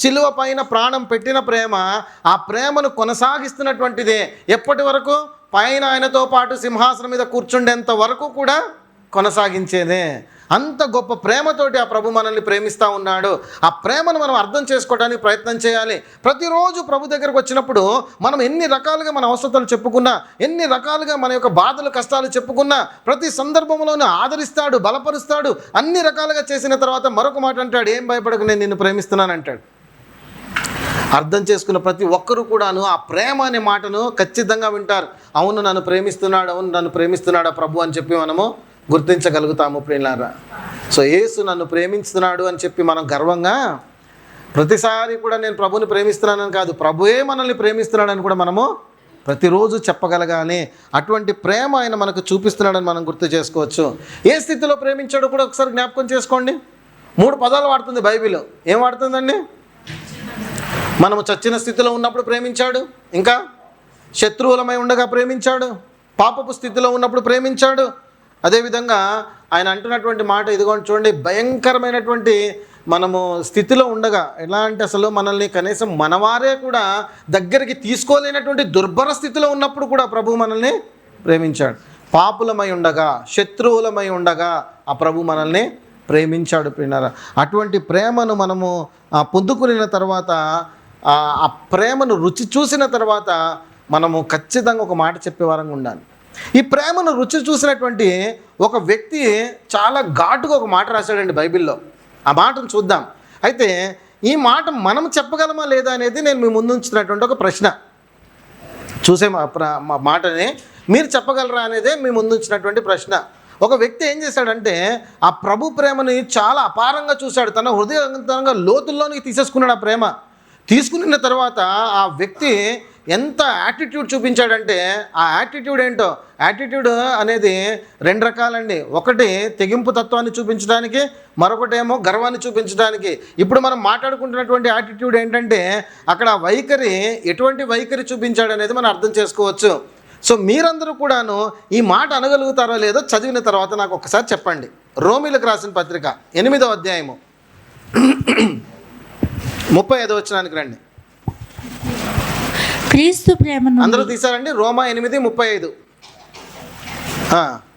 శిలువ పైన ప్రాణం పెట్టిన ప్రేమ. ఆ ప్రేమను కొనసాగిస్తున్నటువంటిదే. ఎప్పటి వరకు? పైన ఆయనతో పాటు సింహాసనం మీద కూర్చుండేంత వరకు కూడా కొనసాగించేదే. అంత గొప్ప ప్రేమతోటి ఆ ప్రభు మనల్ని ప్రేమిస్తూ ఉన్నాడు. ఆ ప్రేమను మనం అర్థం చేసుకోవడానికి ప్రయత్నం చేయాలి. ప్రతిరోజు ప్రభు దగ్గరకు వచ్చినప్పుడు మనం ఎన్ని రకాలుగా మన అవసరతలు చెప్పుకున్నా, ఎన్ని రకాలుగా మన యొక్క బాధలు కష్టాలు చెప్పుకున్నా, ప్రతి సందర్భంలోనూ ఆదరిస్తాడు, బలపరుస్తాడు. అన్ని రకాలుగా చేసిన తర్వాత మరొక మాట అంటాడు, ఏం భయపడకు, నేను నిన్ను ప్రేమిస్తున్నాను అంటాడు. అర్థం చేసుకున్న ప్రతి ఒక్కరూ కూడాను ఆ ప్రేమ అనే మాటను ఖచ్చితంగా వింటారు. అవును నన్ను ప్రేమిస్తున్నాడు, అవును నన్ను ప్రేమిస్తున్నాడు ప్రభు అని చెప్పి మనము గుర్తించగలుగుతాము ప్రియులారా. సో యేసు నన్ను ప్రేమిస్తున్నాడు అని చెప్పి మనం గర్వంగా ప్రతిసారి కూడా నేను ప్రభుని ప్రేమిస్తున్నానని కాదు, ప్రభువే మనల్ని ప్రేమిస్తున్నాడని కూడా మనము ప్రతిరోజు చెప్పగలగాలి. అటువంటి ప్రేమ ఆయన మనకు చూపిస్తున్నాడని మనం గుర్తు చేసుకోవచ్చు. ఏ స్థితిలో ప్రేమించాడో కూడా ఒకసారి జ్ఞాపకం చేసుకోండి. 3 పదాలు వాడుతుంది బైబిల్. ఏం వాడుతుందండి? మనము చచ్చిన స్థితిలో ఉన్నప్పుడు ప్రేమించాడు, ఇంకా శత్రువులమై ఉండగా ప్రేమించాడు, పాపపు స్థితిలో ఉన్నప్పుడు ప్రేమించాడు. అదేవిధంగా ఆయన అంటున్నటువంటి మాట ఇదిగోండి చూడండి, భయంకరమైనటువంటి మనము స్థితిలో ఉండగా, ఎలా అంటే అసలు మనల్ని కనీసం మనవారే కూడా దగ్గరికి తీసుకోలేనటువంటి దుర్భర స్థితిలో ఉన్నప్పుడు కూడా ప్రభు మనల్ని ప్రేమించాడు. పాపులమై ఉండగా, శత్రువులమై ఉండగా ఆ ప్రభు మనల్ని ప్రేమించాడు ప్రియులారా. అటువంటి ప్రేమను మనము పొందుకున్న తర్వాత ఆ ప్రేమను రుచి చూసిన తర్వాత మనము ఖచ్చితంగా ఒక మాట చెప్పేవారంగా ఉండాలి. ఈ ప్రేమను రుచి చూసినటువంటి ఒక వ్యక్తి చాలా ఘాటుగా ఒక మాట రాశాడండి బైబిల్లో. ఆ మాటను చూద్దాం. అయితే ఈ మాట మనం చెప్పగలమా లేదా అనేది నేను మీ ముందు ఉంచుతున్నటువంటి ఒక ప్రశ్న. చూసే మాటని మీరు చెప్పగలరా అనేదే మీ ముందు ఉంచినటువంటి ప్రశ్న. ఒక వ్యక్తి ఏం చేశాడంటే ఆ ప్రభు ప్రేమని చాలా అపారంగా చూశాడు. తన హృదయంగా లోతుల్లోనికి తీసేసుకున్నాడు. ఆ ప్రేమ తీసుకున్న తర్వాత ఆ వ్యక్తి ఎంత యాటిట్యూడ్ చూపించాడంటే, ఆ యాటిట్యూడ్ ఏంటో, యాటిట్యూడ్ అనేది రెండు రకాలండి. ఒకటి తెగింపు తత్వాన్ని చూపించడానికి, మరొకటేమో గర్వాన్ని చూపించడానికి. ఇప్పుడు మనం మాట్లాడుకుంటున్నటువంటి యాటిట్యూడ్ ఏంటంటే అక్కడ వైఖరి, ఎటువంటి వైఖరి చూపించాడు అనేది మనం అర్థం చేసుకోవచ్చు. సో మీరందరూ కూడాను ఈ మాట అనగలుగుతారో లేదో చదివిన తర్వాత నాకు ఒకసారి చెప్పండి. రోమీలకు రాసిన పత్రిక 8వ అధ్యాయము 35వ వచనానికి రండి. క్రీస్తు ప్రేమ అందరూ తీసారండి. రోమా 8:35.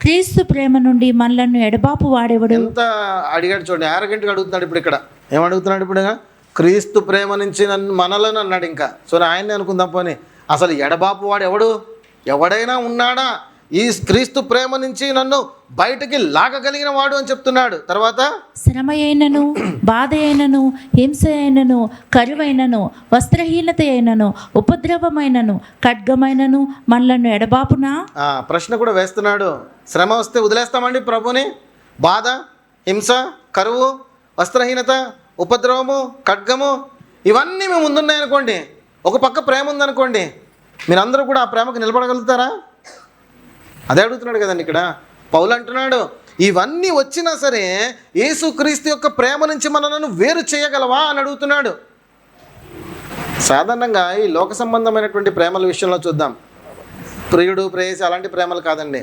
క్రీస్తు ప్రేమ నుండి మనలను ఎడబాపు వాడేవాడు. ఎంత అడిగాడు చూడండి, ఆరగంటగా అడుగుతున్నాడు. ఇప్పుడు ఇక్కడ ఏమడుగుతున్నాడు? ఇప్పుడు క్రీస్తు ప్రేమ నుంచి మనలను అన్నాడు. ఇంకా సో ఆయన్ని అనుకుందాం పోనీ, అసలు ఎడబాపు వాడు ఎవడైనా ఉన్నాడా? ఈ క్రీస్తు ప్రేమ నుంచి నన్ను బయటికి లాగగలిగిన వాడు అని చెప్తున్నాడు. తర్వాత శ్రమ అయినను, బాధ అయినను, హింస అయినను, కరువైనను, వస్త్రహీనత అయినను, ఉపద్రవమైనను, ఖడ్గమైనను మనలను ఎడబాపునా? ప్రశ్న కూడా వేస్తున్నాడు. శ్రమ వస్తే వదిలేస్తామండి ప్రభుని? బాధ, హింస, కరువు, వస్త్రహీనత, ఉపద్రవము, ఖడ్గము ఇవన్నీ మేము ముందున్నాయనుకోండి, ఒక పక్క ప్రేమ ఉందనుకోండి, మీరందరూ కూడా ఆ ప్రేమకు నిలబడగలుగుతారా? అదే అడుగుతున్నాడు కదండి ఇక్కడ పౌలు. అంటున్నాడు ఇవన్నీ వచ్చినా సరే యేసుక్రీస్తు యొక్క ప్రేమ నుంచి మనలను వేరు చేయగలవా అని అడుగుతున్నాడు. సాధారణంగా ఈ లోక సంబంధమైనటువంటి ప్రేమల విషయంలో చూద్దాం. ప్రియుడు, ప్రేయసి అలాంటి ప్రేమలు కాదండి.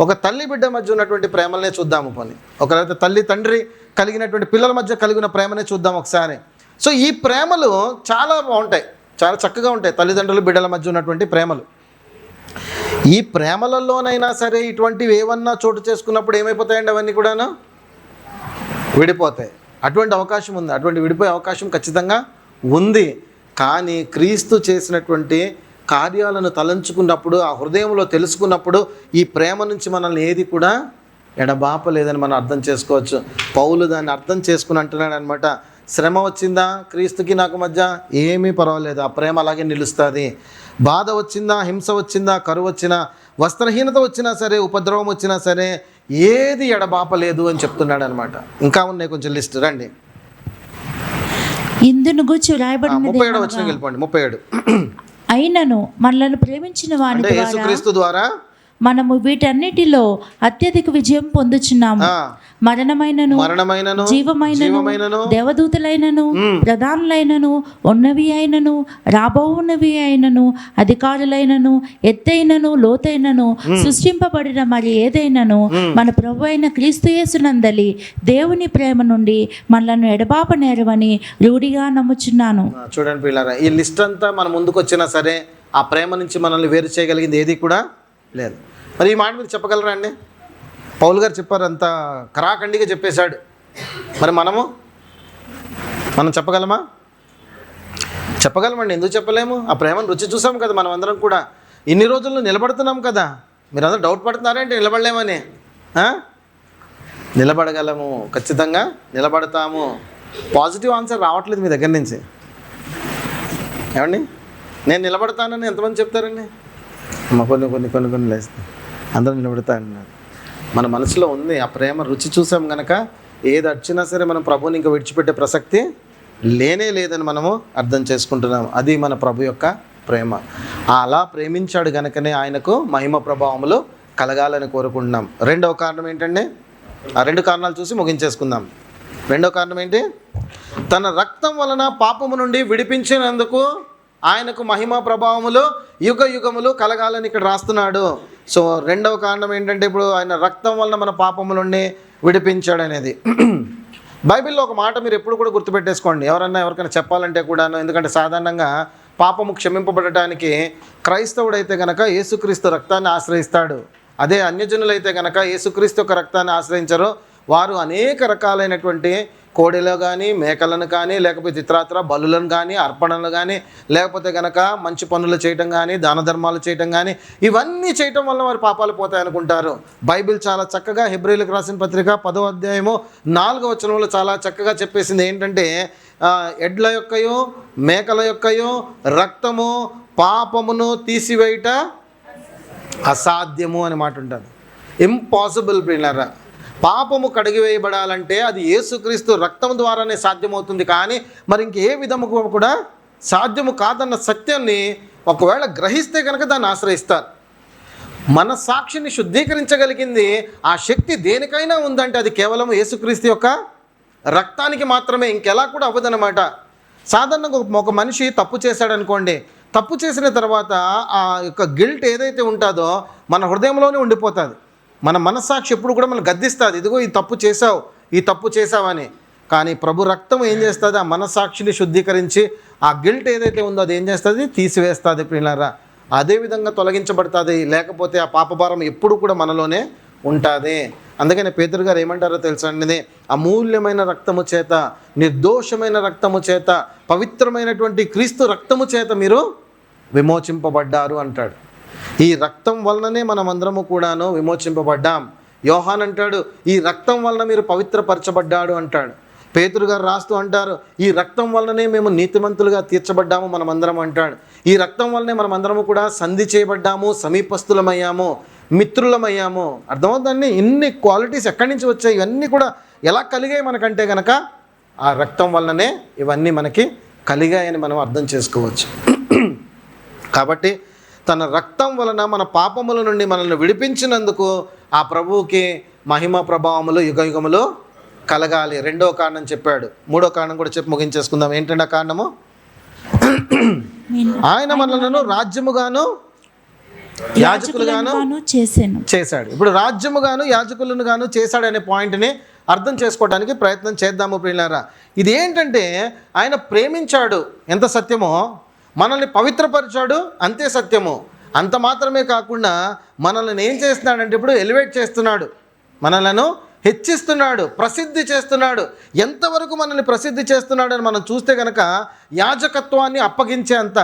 ఒక తల్లి బిడ్డ మధ్య ఉన్నటువంటి ప్రేమలనే చూద్దాము. పోనీ ఒకరైతే తల్లి తండ్రి కలిగినటువంటి పిల్లల మధ్య కలిగిన ప్రేమనే చూద్దాం ఒకసారి. సో ఈ ప్రేమలు చాలా బాగుంటాయి, చాలా చక్కగా ఉంటాయి. తల్లిదండ్రులు బిడ్డల మధ్య ఉన్నటువంటి ప్రేమలు. ఈ ప్రేమలలోనైనా సరే ఇటువంటివి ఏమన్నా చోటు చేసుకున్నప్పుడు ఏమైపోతాయండి? అవన్నీ కూడాను విడిపోతాయి. అటువంటి అవకాశం ఉంది, అటువంటి విడిపోయే అవకాశం ఖచ్చితంగా ఉంది. కానీ క్రీస్తు చేసినటువంటి కార్యాలను తలంచుకున్నప్పుడు, ఆ హృదయంలో తెలుసుకున్నప్పుడు ఈ ప్రేమ నుంచి మనల్ని ఏది కూడా ఎడబాపలేదని మనం అర్థం చేసుకోవచ్చు. పౌలు దాన్ని అర్థం చేసుకుని అంటున్నాడు అనమాట. శ్రమ వచ్చిందా క్రీస్తుకి నాకు మధ్య? ఏమీ పర్వాలేదు, ఆ ప్రేమ అలాగే నిలుస్తుంది. బాధ వచ్చిందా, హింస వచ్చిందా, కరువు వచ్చినా, వస్త్రహీనత వచ్చినా సరే, ఉపద్రవం వచ్చినా సరే ఏది ఎడబాపలేదు అని చెప్తున్నాడు అనమాట. ఇంకా ఉన్నాయి కొంచెం లిస్ట్ రండి. ఇందును గూర్చి రాయబడినది 37వ వచనం వెళ్ళిపోండి. 37. అయినను మనలను ప్రేమించిన వాని ద్వారా యేసుక్రీస్తు ద్వారా మనము వీటన్నిటిలో అత్యధిక విజయం పొందుచున్నాము. మరణమైనను, జీవమైనను, దేవదూతలైనను, ప్రధానులైనను, ఉన్నవి అయినను, రాబోవున్నవి అయినను, అధికారులైనను, ఎత్తైనను, లోతైనను, సృష్టింపబడిన మరి ఏదైనను మన ప్రభు అయిన క్రీస్తు యేసునందలి దేవుని ప్రేమ నుండి మనలను ఎడబాప నేరవని రూఢిగా నమ్ముచున్నాను. చూడండి పిల్లరా, ఈ లిస్ట్ అంతా మన ముందుకు వచ్చినా సరే ఆ ప్రేమ నుంచి మనల్ని వేరు చేయగలిగింది ఏది కూడా లేదు. మరి ఈ మాట మీరు చెప్పగలరా అండి? పౌలు గారు చెప్పారు, అంత కరాఖండిగా చెప్పేశాడు. మరి మనం చెప్పగలమా? చెప్పగలమండి. ఎందుకు చెప్పలేము? ఆ ప్రేమను రుచి చూసాం కదా మనం అందరం కూడా. ఇన్ని రోజుల్లో నిలబడుతున్నాం కదా. మీరు అందరూ డౌట్ పడుతున్నారేంటి నిలబడలేమని? నిలబడగలము, ఖచ్చితంగా నిలబడతాము. పాజిటివ్ ఆన్సర్ రావట్లేదు మీ దగ్గర నుంచి. ఏమండి, నేను నిలబడతానని ఎంతమంది చెప్తారండి? కొన్ని లేస్తాయి, అందరూ నిలబడతా అన్నారు. మన మనసులో ఉంది ఆ ప్రేమ రుచి చూసాం కనుక ఏది వచ్చినా సరే మనం ప్రభుని ఇంకా విడిచిపెట్టే ప్రసక్తి లేనే లేదని మనము అర్థం చేసుకుంటున్నాం. అది మన ప్రభు యొక్క ప్రేమ. అలా ప్రేమించాడు కనుకనే ఆయనకు మహిమ ప్రభావములు కలగాలని కోరుకుంటున్నాం. రెండవ కారణం ఏంటండి? ఆ రెండు కారణాలు చూసి ముగించేసుకుందాం. రెండవ కారణం ఏంటి? తన రక్తం వలన పాపము నుండి విడిపించినందుకు ఆయనకు మహిమ ప్రభావములు యుగ యుగములు కలగాలని ఇక్కడ రాస్తున్నాడు. సో రెండవ కారణం ఏంటంటే ఇప్పుడు ఆయన రక్తం వలన మన పాపము నుండి విడిపించాడు అనేది. బైబిల్లో ఒక మాట మీరు ఎప్పుడు కూడా గుర్తుపెట్టేసుకోండి, ఎవరికైనా చెప్పాలంటే కూడాను. ఎందుకంటే సాధారణంగా పాపము క్షమింపబడటానికి క్రైస్తవుడైతే కనుక యేసుక్రీస్తు రక్తాన్ని ఆశ్రయిస్తాడు. అదే అన్యజనులైతే కనుక యేసుక్రీస్తు యొక్క రక్తాన్ని ఆశ్రయించరు. వారు అనేక రకాలైనటువంటి కోడెలు కానీ, మేకలను కానీ, లేకపోతే ఇతరాతర బలులను కానీ, అర్పణలు కానీ, లేకపోతే కనుక మంచి పనులు చేయటం కానీ, దాన ధర్మాలు చేయటం కానీ, ఇవన్నీ చేయటం వల్ల వారి పాపాలు పోతాయి అనుకుంటారు. బైబిల్ చాలా చక్కగా హెబ్రీయులకు రాసిన పత్రిక 10వ అధ్యాయము 4వ వచనంలో చాలా చక్కగా చెప్పేసింది ఏంటంటే, ఎడ్ల యొక్కయో మేకల యొక్కయో రక్తము పాపమును తీసివేయట అసాధ్యము అని మాట ఉంటారు. ఇంపాసిబుల్ ప్రియులారా. పాపము కడిగివేయబడాలంటే అది యేసుక్రీస్తు రక్తం ద్వారానే సాధ్యమవుతుంది, కానీ మరి ఇంకే విధముగా కూడా సాధ్యము కాదన్న సత్యాన్ని ఒకవేళ గ్రహిస్తే కనుక దాన్ని ఆశ్రయిస్తారు. మన సాక్షిని శుద్ధీకరించగలిగింది ఆ శక్తి దేనికైనా ఉందంటే అది కేవలం యేసుక్రీస్తు యొక్క రక్తానికి మాత్రమే, ఇంకెలా కూడా అవ్వదన్నమాట. సాధారణంగా ఒక మనిషి తప్పు చేశాడనుకోండి, తప్పు చేసిన తర్వాత ఆ యొక్క గిల్ట్ ఏదైతే ఉంటుందో మన హృదయంలోనే ఉండిపోతుంది. మన మనస్సాక్షి ఎప్పుడు కూడా మనం గద్దిస్తుంది, ఇదిగో ఈ తప్పు చేసావు, ఈ తప్పు చేసావని. కానీ ప్రభు రక్తం ఏం చేస్తుంది? ఆ మనస్సాక్షిని శుద్ధీకరించి ఆ గిల్ట్ ఏదైతే ఉందో అది ఏం చేస్తుంది? తీసివేస్తుంది ప్రియులారా. అదేవిధంగా తొలగించబడుతుంది, లేకపోతే ఆ పాపభారం ఎప్పుడు కూడా మనలోనే ఉంటుంది. అందుకని పేతురు గారు ఏమంటారో తెలుసా అండి, అమూల్యమైన రక్తము చేత, నిర్దోషమైన రక్తము చేత, పవిత్రమైనటువంటి క్రీస్తు రక్తము చేత మీరు విమోచింపబడ్డారు అంటాడు. ఈ రక్తం వలననే మనమందరము కూడాను విమోచింపబడ్డాం. యోహాన్ అంటాడు, ఈ రక్తం వలన మీరు పవిత్రపరచబడ్డాడు అంటాడు. పేతురు గారు రాస్తూ అంటారు, ఈ రక్తం వలననే మేము నీతిమంతులుగా తీర్చబడ్డాము మనమందరం అంటాడు. ఈ రక్తం వల్లనే మనమందరము కూడా సంధి చేయబడ్డాము, సమీపస్తులమయ్యాము, మిత్రులమయ్యాము. అర్థమవుతుందండి? ఇన్ని క్వాలిటీస్ ఎక్కడి నుంచి వచ్చాయి? ఇవన్నీ కూడా ఎలా కలిగాయి మనకంటే కనుక ఆ రక్తం వల్లనే ఇవన్నీ మనకి కలిగాయని మనం అర్థం చేసుకోవచ్చు. కాబట్టి తన రక్తం వలన మన పాపముల నుండి మనల్ని విడిపించినందుకు ఆ ప్రభువుకి మహిమ ప్రభావములు యుగయుగములు కలగాలి. రెండవ కారణం చెప్పాడు. మూడో కారణం కూడా చెప్పి ముగించేసుకుందాం. ఏంటంటే ఆ కారణము, ఆయన మనలను రాజ్యముగాను యాజకులుగాను చేశాడు. ఇప్పుడు రాజ్యముగాను యాజకులను గాను చేశాడు అనే పాయింట్ని అర్థం చేసుకోవడానికి ప్రయత్నం చేద్దాము ప్రియులారా. ఇది ఏంటంటే ఆయన ప్రేమించాడు, ఎంత సత్యమో, మనల్ని పవిత్రపరిచాడు అంతే సత్యము. అంత మాత్రమే కాకుండా మనల్ని ఏం చేస్తున్నాడంటే ఇప్పుడు ఎలివేట్ చేస్తున్నాడు, మనలను హెచ్చిస్తున్నాడు, ప్రసిద్ధి చేస్తున్నాడు. ఎంతవరకు మనల్ని ప్రసిద్ధి చేస్తున్నాడని మనం చూస్తే కనుక యాజకత్వాన్ని అప్పగించే అంత,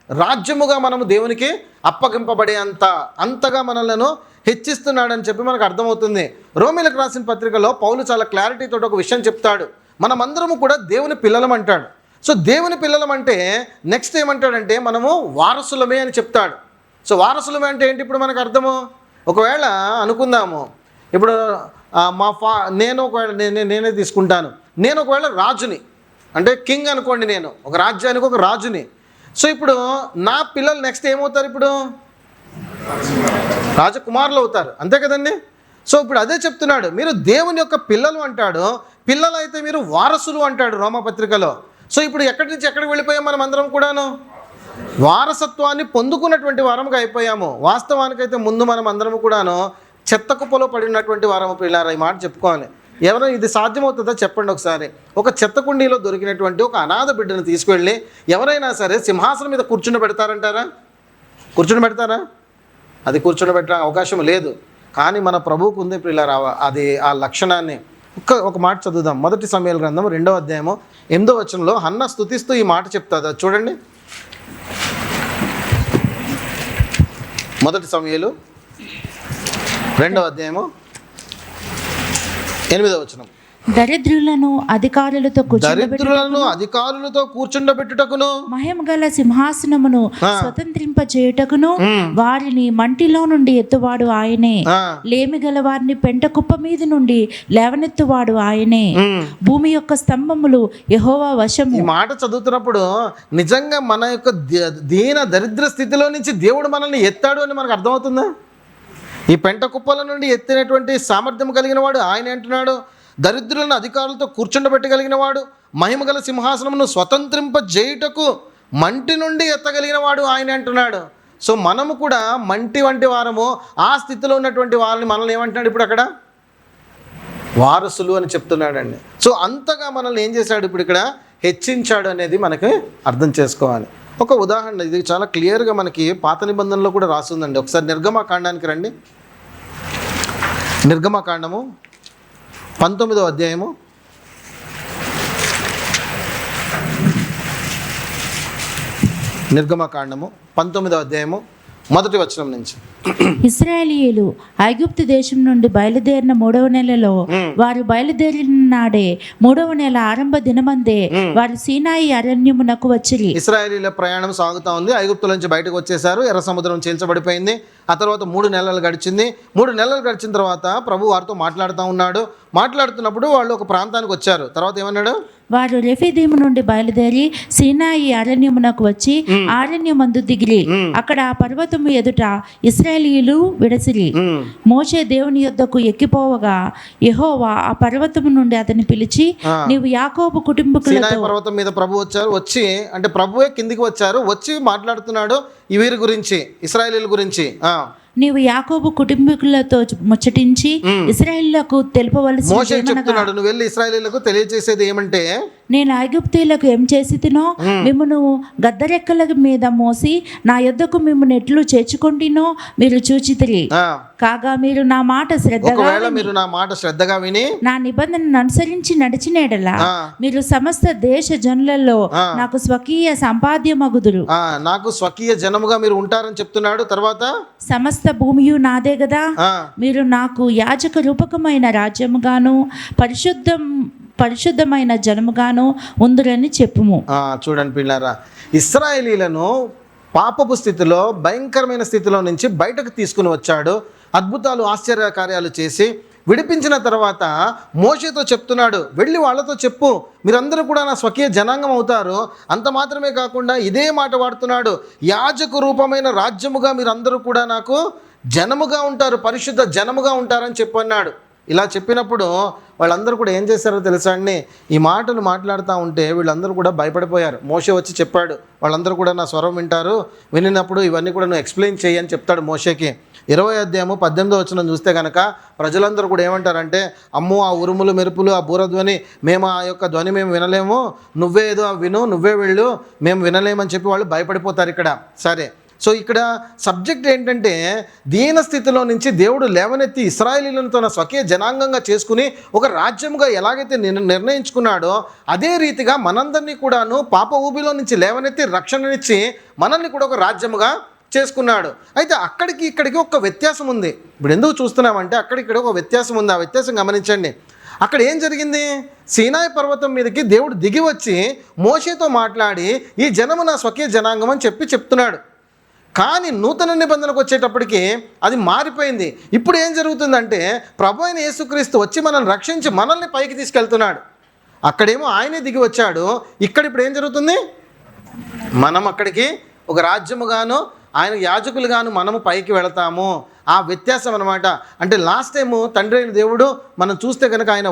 రాజ్యముగా మనము దేవునికి అప్పగింపబడే అంతగా మనలను హెచ్చిస్తున్నాడని చెప్పి మనకు అర్థమవుతుంది. రోమీలకు రాసిన పత్రికలో పౌలు చాలా క్లారిటీతో ఒక విషయం చెప్తాడు. మనమందరము కూడా దేవుని పిల్లలం అంటాడు. సో దేవుని పిల్లలం అంటే నెక్స్ట్ ఏమంటాడంటే మనము వారసులమే అని చెప్తాడు. సో వారసులమే అంటే ఏంటి ఇప్పుడు మనకు అర్థము? ఒకవేళ అనుకుందాము, ఇప్పుడు నేనే తీసుకుంటాను, నేను ఒకవేళ రాజుని, అంటే కింగ్ అనుకోండి, నేను ఒక రాజ్యానికి ఒక రాజుని. సో ఇప్పుడు నా పిల్లలు నెక్స్ట్ ఏమవుతారు? ఇప్పుడు రాజకుమారులు అవుతారు, అంతే కదండి. సో ఇప్పుడు అదే చెప్తున్నాడు, మీరు దేవుని యొక్క పిల్లలు అంటాడు, పిల్లలు అయితే మీరు వారసులు అంటాడు రోమపత్రికలో. సో ఇప్పుడు ఎక్కడి నుంచి ఎక్కడికి వెళ్ళిపోయాం మనం అందరం కూడాను? వారసత్వాన్ని పొందుకున్నటువంటి వారముగా అయిపోయాము. వాస్తవానికైతే ముందు మనం అందరం కూడాను చెత్త కుప్పలో పడినటువంటి వారము పిల్లారా. ఈ మాట చెప్పుకోవాలి. ఎవరైనా ఇది సాధ్యమవుతుందో చెప్పండి ఒకసారి. ఒక చెత్త కుండీలో దొరికినటువంటి ఒక అనాథ బిడ్డను తీసుకువెళ్ళి ఎవరైనా సరే సింహాసనం మీద కూర్చుండబెడతారంటారా? కూర్చుండబెడతారా? అది కూర్చుండబెట్టే అవకాశం లేదు. కానీ మన ప్రభువుకు ఉంది పిల్లారా అది ఆ లక్షణాన్ని. ఒక మాట చదువుదాం. 1 సమూయేలు గ్రంథం 2వ అధ్యాయము 8వ వచనంలో హన్న స్తుతిస్తూ ఈ మాట చెప్తాది. చూడండి, 1 సమూయేలు 2వ అధ్యాయము 8వ వచనం. దరిద్రులను అధికారులతో కూర్చుండబెట్టుటకును మహిమగల సింహాసనమును స్వతంత్రింపచేయుటకును వారిని మంటిలో నుండి ఎత్తువాడు ఆయనే. లేమిగల వారిని పెంట కుప్ప మీద నుండి లేవనెత్తువాడు ఆయనే. భూమి యొక్క స్తంభములు యెహోవా వశము. ఈ మాట చదువుతున్నప్పుడు నిజంగా మన యొక్క దరిద్ర స్థితిలో నుంచి దేవుడు మనల్ని ఎత్తాడు అని మనకు అర్థమవుతుందా? ఈ పెంట కుప్పల నుండి ఎత్తినటువంటి సామర్థ్యం కలిగిన వాడు ఆయన అంటున్నాడు. దరిద్రులను అధికారులతో కూర్చుండబెట్టగలిగిన వాడు, మహిమగల సింహాసనమును స్వతంత్రింపజేయుటకు మంటి నుండి ఎత్తగలిగిన వాడు ఆయన అంటున్నాడు. సో మనము కూడా మంటి వంటి వారము. ఆ స్థితిలో ఉన్నటువంటి వాళ్ళని మనల్ని ఏమంటున్నాడు ఇప్పుడు అక్కడ? వారసులు అని చెప్తున్నాడండి. సో అంతగా మనల్ని ఏం చేశాడు ఇప్పుడు ఇక్కడ? హెచ్చించాడు అనేది మనకి అర్థం చేసుకోవాలి. ఒక ఉదాహరణ, ఇది చాలా క్లియర్గా మనకి పాత నిబంధనలో కూడా రాస్తుందండి. ఒకసారి నిర్గమకాండానికి రండి. నిర్గమకాండము 19వ అధ్యాయము నిర్గమకాండము 19వ అధ్యాయము 1వ వచనం నుంచి. ఇశ్రాయేలీయులు ఐగుప్తు దేశం నుండి బయలుదేరిన 3వ నెలలో వారు బయలుదేరిన నాడే 3వ నెల ఆరంభ దినమందే వారు సీనాయి అరణ్యమునకు వచ్చిరి. ఇశ్రాయేలీల ప్రయాణం సాగుతా ఉంది. ఐగుప్తు నుంచి బయటకు వచ్చేసారు. ఎర్ర సముద్రం చీల్చబడిపోయింది. ఆ తర్వాత 3 నెలలు గడిచింది. 3 నెలలు గడిచిన తర్వాత ప్రభు వారితో మాట్లాడుతూ ఉన్నాడు. మాట్లాడుతున్నప్పుడు వాళ్ళు ఒక ప్రాంతానికి వచ్చారు. తర్వాత ఏమన్నాడు? వారు రెఫీదీము నుండి బయలుదేరి సీనాయి అరణ్యమునకు వచ్చి అరణ్యమందు దిగిరి. అక్కడ ఆ పర్వతము ఎదుట ఇశ్రాయేలీయులు విడసిరి. మోషే దేవుని యొద్దకు ఎక్కిపోవగా యెహోవా ఆ పర్వతము నుండి అతని పిలిచి, నీవు యాకోబు కుటుంబీకులతో. సీనాయి పర్వతం మీద ప్రభు వచ్చారు. వచ్చి అంటే ప్రభువే కిందికి వచ్చారు. వచ్చి మాట్లాడుతున్నాడు ఈ వీరి గురించి, ఇశ్రాయేలీయుల గురించి. నీవు యాకోబు కుటుంబీకులతో ముచ్చటించి ఇశ్రాయేలులకు తెలుపవలసి. మోషే చెప్తున్నాడు, నువ్వు వెళ్ళి ఇశ్రాయేలీయులకు తెలియజేసేది ఏమంటే, నేను ఐగుప్తీయులకు ఏం చేసి తినో మిమ్మును గద్దరెక్కల మీద మోసి నా యొద్దకు మిమ్మును ఎట్లు చేర్చుకుంటునో మీరు చూచితిరి. కాగా మీరు నా మాట శ్రద్ధగా విని నా నిబంధనను అనుసరించి నడిచిన ఎడల మీరు సమస్త దేశ జనులలో నాకు స్వకీయ సంపాద్యమగుదురు. నాకు స్వకీయ జనముగా మీరు ఉంటారని చెప్తున్నాడు. తర్వాత సమస్త భూమియు నాదే కదా, మీరు నాకు యాజక రూపకమైన రాజ్యముగాను పరిశుద్ధమైన జనముగాను ఉందురని చెప్పుము. చూడండి పిల్లారా, ఇశ్రాయేలీలను పాపపు స్థితిలో, భయంకరమైన స్థితిలో నుంచి బయటకు తీసుకుని వచ్చాడు. అద్భుతాలు, ఆశ్చర్య కార్యాలు చేసి విడిపించిన తర్వాత మోషేతో చెప్తున్నాడు, వెళ్ళి వాళ్ళతో చెప్పు, మీరందరూ కూడా నా స్వకీయ జనాంగం అవుతారు. అంత మాత్రమే కాకుండా ఇదే మాట వాడుతున్నాడు, యాజక రూపమైన రాజ్యముగా మీరందరూ కూడా నాకు జనముగా ఉంటారు, పరిశుద్ధ జనముగా ఉంటారని చెప్పన్నాడు. ఇలా చెప్పినప్పుడు వాళ్ళందరూ కూడా ఏం చేశారో తెలుసా అండి? ఈ మాటలు మాట్లాడుతూ ఉంటే వీళ్ళందరూ కూడా భయపడిపోయారు. మోషే వచ్చి చెప్పాడు, వాళ్ళందరూ కూడా నా స్వరం వింటారు, వినినప్పుడు ఇవన్నీ కూడా నువ్వు ఎక్స్ప్లెయిన్ చేయి అని చెప్తాడు మోషేకి. 20వ అధ్యాయము 18వ వచనం చూస్తే కనుక ప్రజలందరూ కూడా ఏమంటారంటే, అమ్మో ఆ ఉరుములు మెరుపులు, ఆ బూరధ్వని, మేము ఆ యొక్క ధ్వని మేము వినలేము, నువ్వే ఏదో విను, నువ్వే వెళ్ళు, మేము వినలేమని చెప్పి వాళ్ళు భయపడిపోతారు ఇక్కడ. సరే, సో ఇక్కడ సబ్జెక్ట్ ఏంటంటే, దీన స్థితిలో నుంచి దేవుడు లేవనెత్తి ఇశ్రాయేలీలను తన స్వకీయ జనాంగంగా చేసుకుని ఒక రాజ్యంగా ఎలాగైతే నిర్ణయించుకున్నాడో అదే రీతిగా మనందరినీ కూడాను పాప ఊబిలో నుంచి లేవనెత్తి రక్షణనిచ్చి మనల్ని కూడా ఒక రాజ్యముగా చేసుకున్నాడు. అయితే అక్కడికి ఇక్కడికి ఒక వ్యత్యాసం ఉంది. ఇప్పుడు ఎందుకు చూస్తున్నామంటే అక్కడిక్కడ ఒక వ్యత్యాసం ఉంది. ఆ వ్యత్యాసం గమనించండి. అక్కడ ఏం జరిగింది? సీనాయి పర్వతం మీదకి దేవుడు దిగి వచ్చి మోషేతో మాట్లాడి ఈ జనము నా స్వకీయ జనాంగం అని చెప్తున్నాడు. కానీ నూతన నిబంధనకు వచ్చేటప్పటికి అది మారిపోయింది. ఇప్పుడు ఏం జరుగుతుందంటే ప్రభు అయిన యేసుక్రీస్తు వచ్చి మనల్ని రక్షించి మనల్ని పైకి తీసుకెళ్తున్నాడు. అక్కడేమో ఆయనే దిగి వచ్చాడు. ఇక్కడ ఇప్పుడు ఏం జరుగుతుంది? మనం అక్కడికి ఒక రాజ్యముగాను ఆయన యాజకులుగాను మనము పైకి వెళతాము. ఆ వ్యత్యాసం అనమాట. అంటే లాస్ట్ టైము తండ్రి అయిన దేవుడు మనం చూస్తే కనుక ఆయన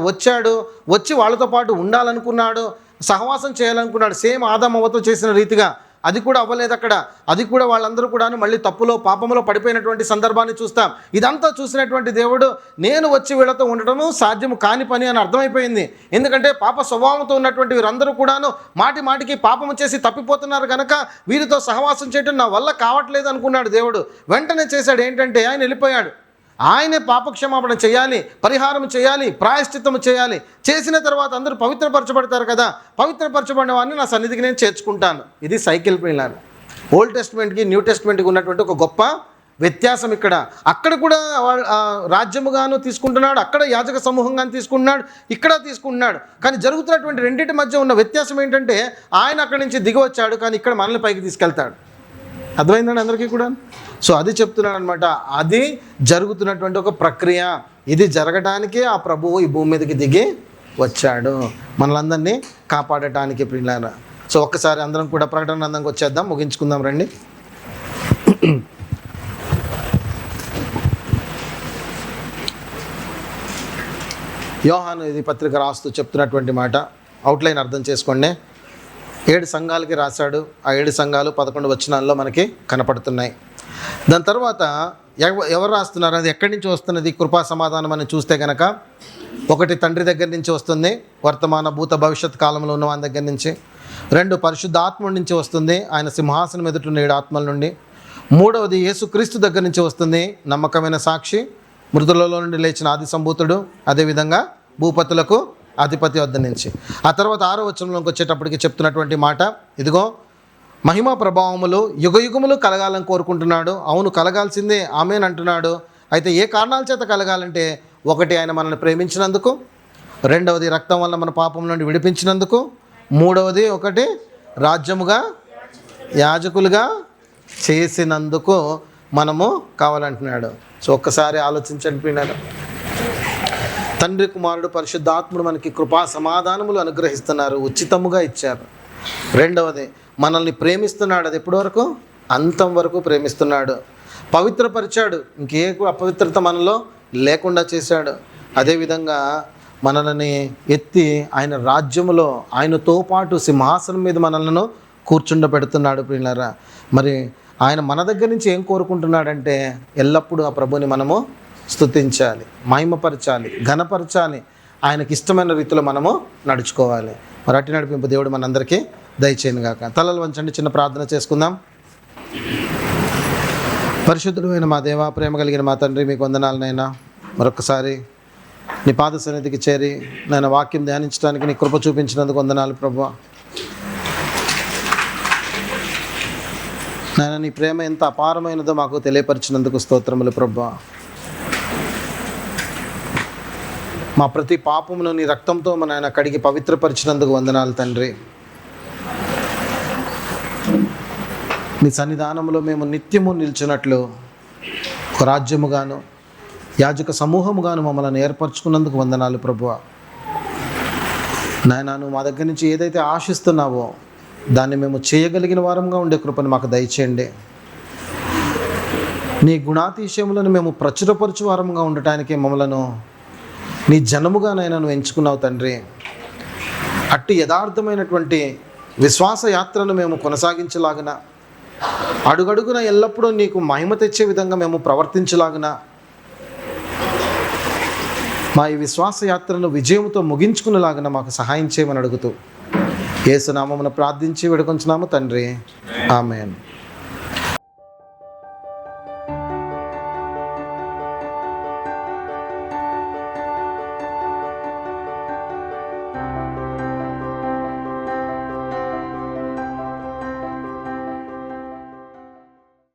వచ్చి వాళ్ళతో పాటు ఉండాలనుకున్నాడు, సహవాసం చేయాలనుకున్నాడు. సేమ్ ఆదాము అవ్వతో చేసిన రీతిగా అది కూడా అవ్వలేదు అక్కడ. అది కూడా వాళ్ళందరూ కూడా మళ్ళీ తప్పులో పాపంలో పడిపోయినటువంటి సందర్భాన్ని చూస్తాం. ఇదంతా చూసినటువంటి దేవుడు నేను వచ్చి వీళ్ళతో ఉండటము సాధ్యము కాని పని అని అర్థమైపోయింది. ఎందుకంటే పాప స్వభావంతో ఉన్నటువంటి వీరందరూ కూడాను మాటికి పాపము చేసి తప్పిపోతున్నారు కనుక వీరితో సహవాసం చేయడం నా వల్ల కావట్లేదు అనుకున్నాడు దేవుడు. వెంటనే చేశాడు ఏంటంటే ఆయన వెళ్ళిపోయాడు. ఆయనే పాపక్షమాపణ చేయాలి, పరిహారం చేయాలి, ప్రాయశ్చిత్తము చేయాలి. చేసిన తర్వాత అందరూ పవిత్రపరచబడతారు కదా, పవిత్రపరచబడిన వాడిని నా సన్నిధికి నేను చేర్చుకుంటాను. ఇది సైకిల్ పిల్లలు. ఓల్డ్ టెస్ట్మెంట్కి న్యూ టెస్ట్మెంట్కి ఉన్నటువంటి ఒక గొప్ప వ్యత్యాసం ఇక్కడ. అక్కడ కూడా రాజ్యముగాను తీసుకుంటున్నాడు, అక్కడ యాజక సమూహంగాను తీసుకుంటున్నాడు, ఇక్కడ తీసుకుంటున్నాడు. కానీ జరుగుతున్నటువంటి రెండింటి మధ్య ఉన్న వ్యత్యాసం ఏంటంటే ఆయన అక్కడి నుంచి దిగి వచ్చాడు, కానీ ఇక్కడ మనల్ని పైకి తీసుకెళ్తాడు. అర్థమైందండి అందరికీ కూడా? సో అది చెప్తున్నాడు అనమాట. అది జరుగుతున్నటువంటి ఒక ప్రక్రియ. ఇది జరగటానికే ఆ ప్రభువు ఈ భూమి మీదకి దిగి వచ్చాడు మనలందరినీ కాపాడటానికి ప్రియులారా. సో ఒక్కసారి అందరం కూడా ప్రకటన గ్రంథంకి వచ్చేద్దాం, ముగించుకుందాం రండి. యోహాను ఇది పత్రిక రాస్తూ చెప్తున్నటువంటి మాట అవుట్లైన్ అర్థం చేసుకోండి. 7 సంఘాలకి రాశాడు. ఆ 7 సంఘాలు 11 వచనాల్లో మనకి కనపడుతున్నాయి. దాని తర్వాత ఎవరు రాస్తున్నారు, అది ఎక్కడి నుంచి వస్తున్నది కృపా సమాధానం అని చూస్తే కనుక, ఒకటి తండ్రి దగ్గర నుంచి వస్తుంది, వర్తమాన భూత భవిష్యత్ కాలంలో ఉన్న వాని దగ్గర నుంచి. 2 పరిశుద్ధాత్మ నుంచి వస్తుంది, ఆయన సింహాసనం ఎదుట 7 ఆత్మల నుండి. 3వది యేసుక్రీస్తు దగ్గర నుంచి వస్తుంది, నమ్మకమైన సాక్షి, మృతులలో నుండి లేచిన ఆది సంభూతుడు, అదేవిధంగా భూపతులకు అధిపతి వద్ద నుంచి. ఆ తర్వాత 6వ వచనంలోకి వచ్చేటప్పటికి చెప్తున్నటువంటి మాట, ఇదిగో మహిమా ప్రభావములు యుగయుగములు కలగాలని కోరుకుంటున్నాడు. అవును, కలగాల్సిందే, ఆమేన్ అంటున్నాడు. అయితే ఏ కారణాల చేత కలగాలంటే, ఒకటి ఆయన మనల్ని ప్రేమించినందుకు, రెండవది రక్తం వల్ల మన పాపం నుండి విడిపించినందుకు, మూడవది ఒకటి రాజ్యముగా యాజకులుగా చేసినందుకు మనము కావాలంటున్నాడు. సో ఒక్కసారి ఆలోచించండి పిల్లలు. తండ్రి, కుమారుడు, పరిశుద్ధాత్ముడు మనకి కృపా సమాధానములు అనుగ్రహిస్తున్నారు, ఉచితముగా ఇచ్చారు. రెండవది మనల్ని ప్రేమిస్తున్నాడు. అది ఎప్పటి వరకు? అంతం వరకు ప్రేమిస్తున్నాడు. పవిత్రపరిచాడు, ఇంకే అపవిత్రత మనలో లేకుండా చేశాడు. అదేవిధంగా మనల్ని ఎత్తి ఆయన రాజ్యములో ఆయనతో పాటు సింహాసనం మీద మనలను కూర్చుండబెడుతున్నాడు ప్రియులారా. మరి ఆయన మన దగ్గర నుంచి ఏం కోరుకుంటున్నాడంటే, ఎల్లప్పుడూ ఆ ప్రభుని మనము స్తుతించాలి, మహిమపరచాలి, ఘనపరచాలి, ఆయనకి ఇష్టమైన రీతిలో మనము నడుచుకోవాలి. మరి అట్టి నడిపింపు దేవుడు మనందరికీ దయచేయను గాక. తలలు వంచండి, చిన్న ప్రార్థన చేసుకుందాం. పరిశుద్ధుడు అయిన మా దేవ, ప్రేమ కలిగిన మా తండ్రి, మీకు వందనాలనైనా. మరొకసారి నీ పాద సన్నిధికి చేరి నేను వాక్యం ధ్యానించడానికి నీ కృప చూపించినందుకు వందనాలు ప్రభువా. నాయన, నీ ప్రేమ ఎంత అపారమైనదో మాకు తెలియపరిచినందుకు స్తోత్రములు ప్రభువా. మా ప్రతి పాపమును నీ రక్తంతో మన ఆయన కడిగి పవిత్రపరిచినందుకు వందనాలు తండ్రి. నీ సన్నిధానంలో మేము నిత్యము నిల్చున్నట్లు ఒక రాజ్యముగాను యాజక సమూహముగాను మమ్మల్ని ఏర్పరచుకున్నందుకు వందనాలు ప్రభువా. నాయన, నువ్వు మా దగ్గర నుంచి ఏదైతే ఆశిస్తున్నావో దాన్ని మేము చేయగలిగిన వారంగా ఉండే కృపను మాకు దయచేయండి. నీ గుణాతిశయములను మేము ప్రచురపరచు వారంగా ఉండటానికి మమ్మలను నీ జనముగానైనా నువ్వు ఎంచుకున్నావు తండ్రి. అట్టి యథార్థమైనటువంటి విశ్వాస యాత్రను మేము కొనసాగించలాగిన, అడుగడుగున ఎల్లప్పుడూ నీకు మహిమ తెచ్చే విధంగా మేము ప్రవర్తించలాగిన, మా ఈ విశ్వాస యాత్రను విజయంతో ముగించుకునేలాగిన మాకు సహాయం చేయమని అడుగుతూ యేసు నామమున ప్రార్థించి వేడుకొంచున్నాము తండ్రి. ఆమేన్.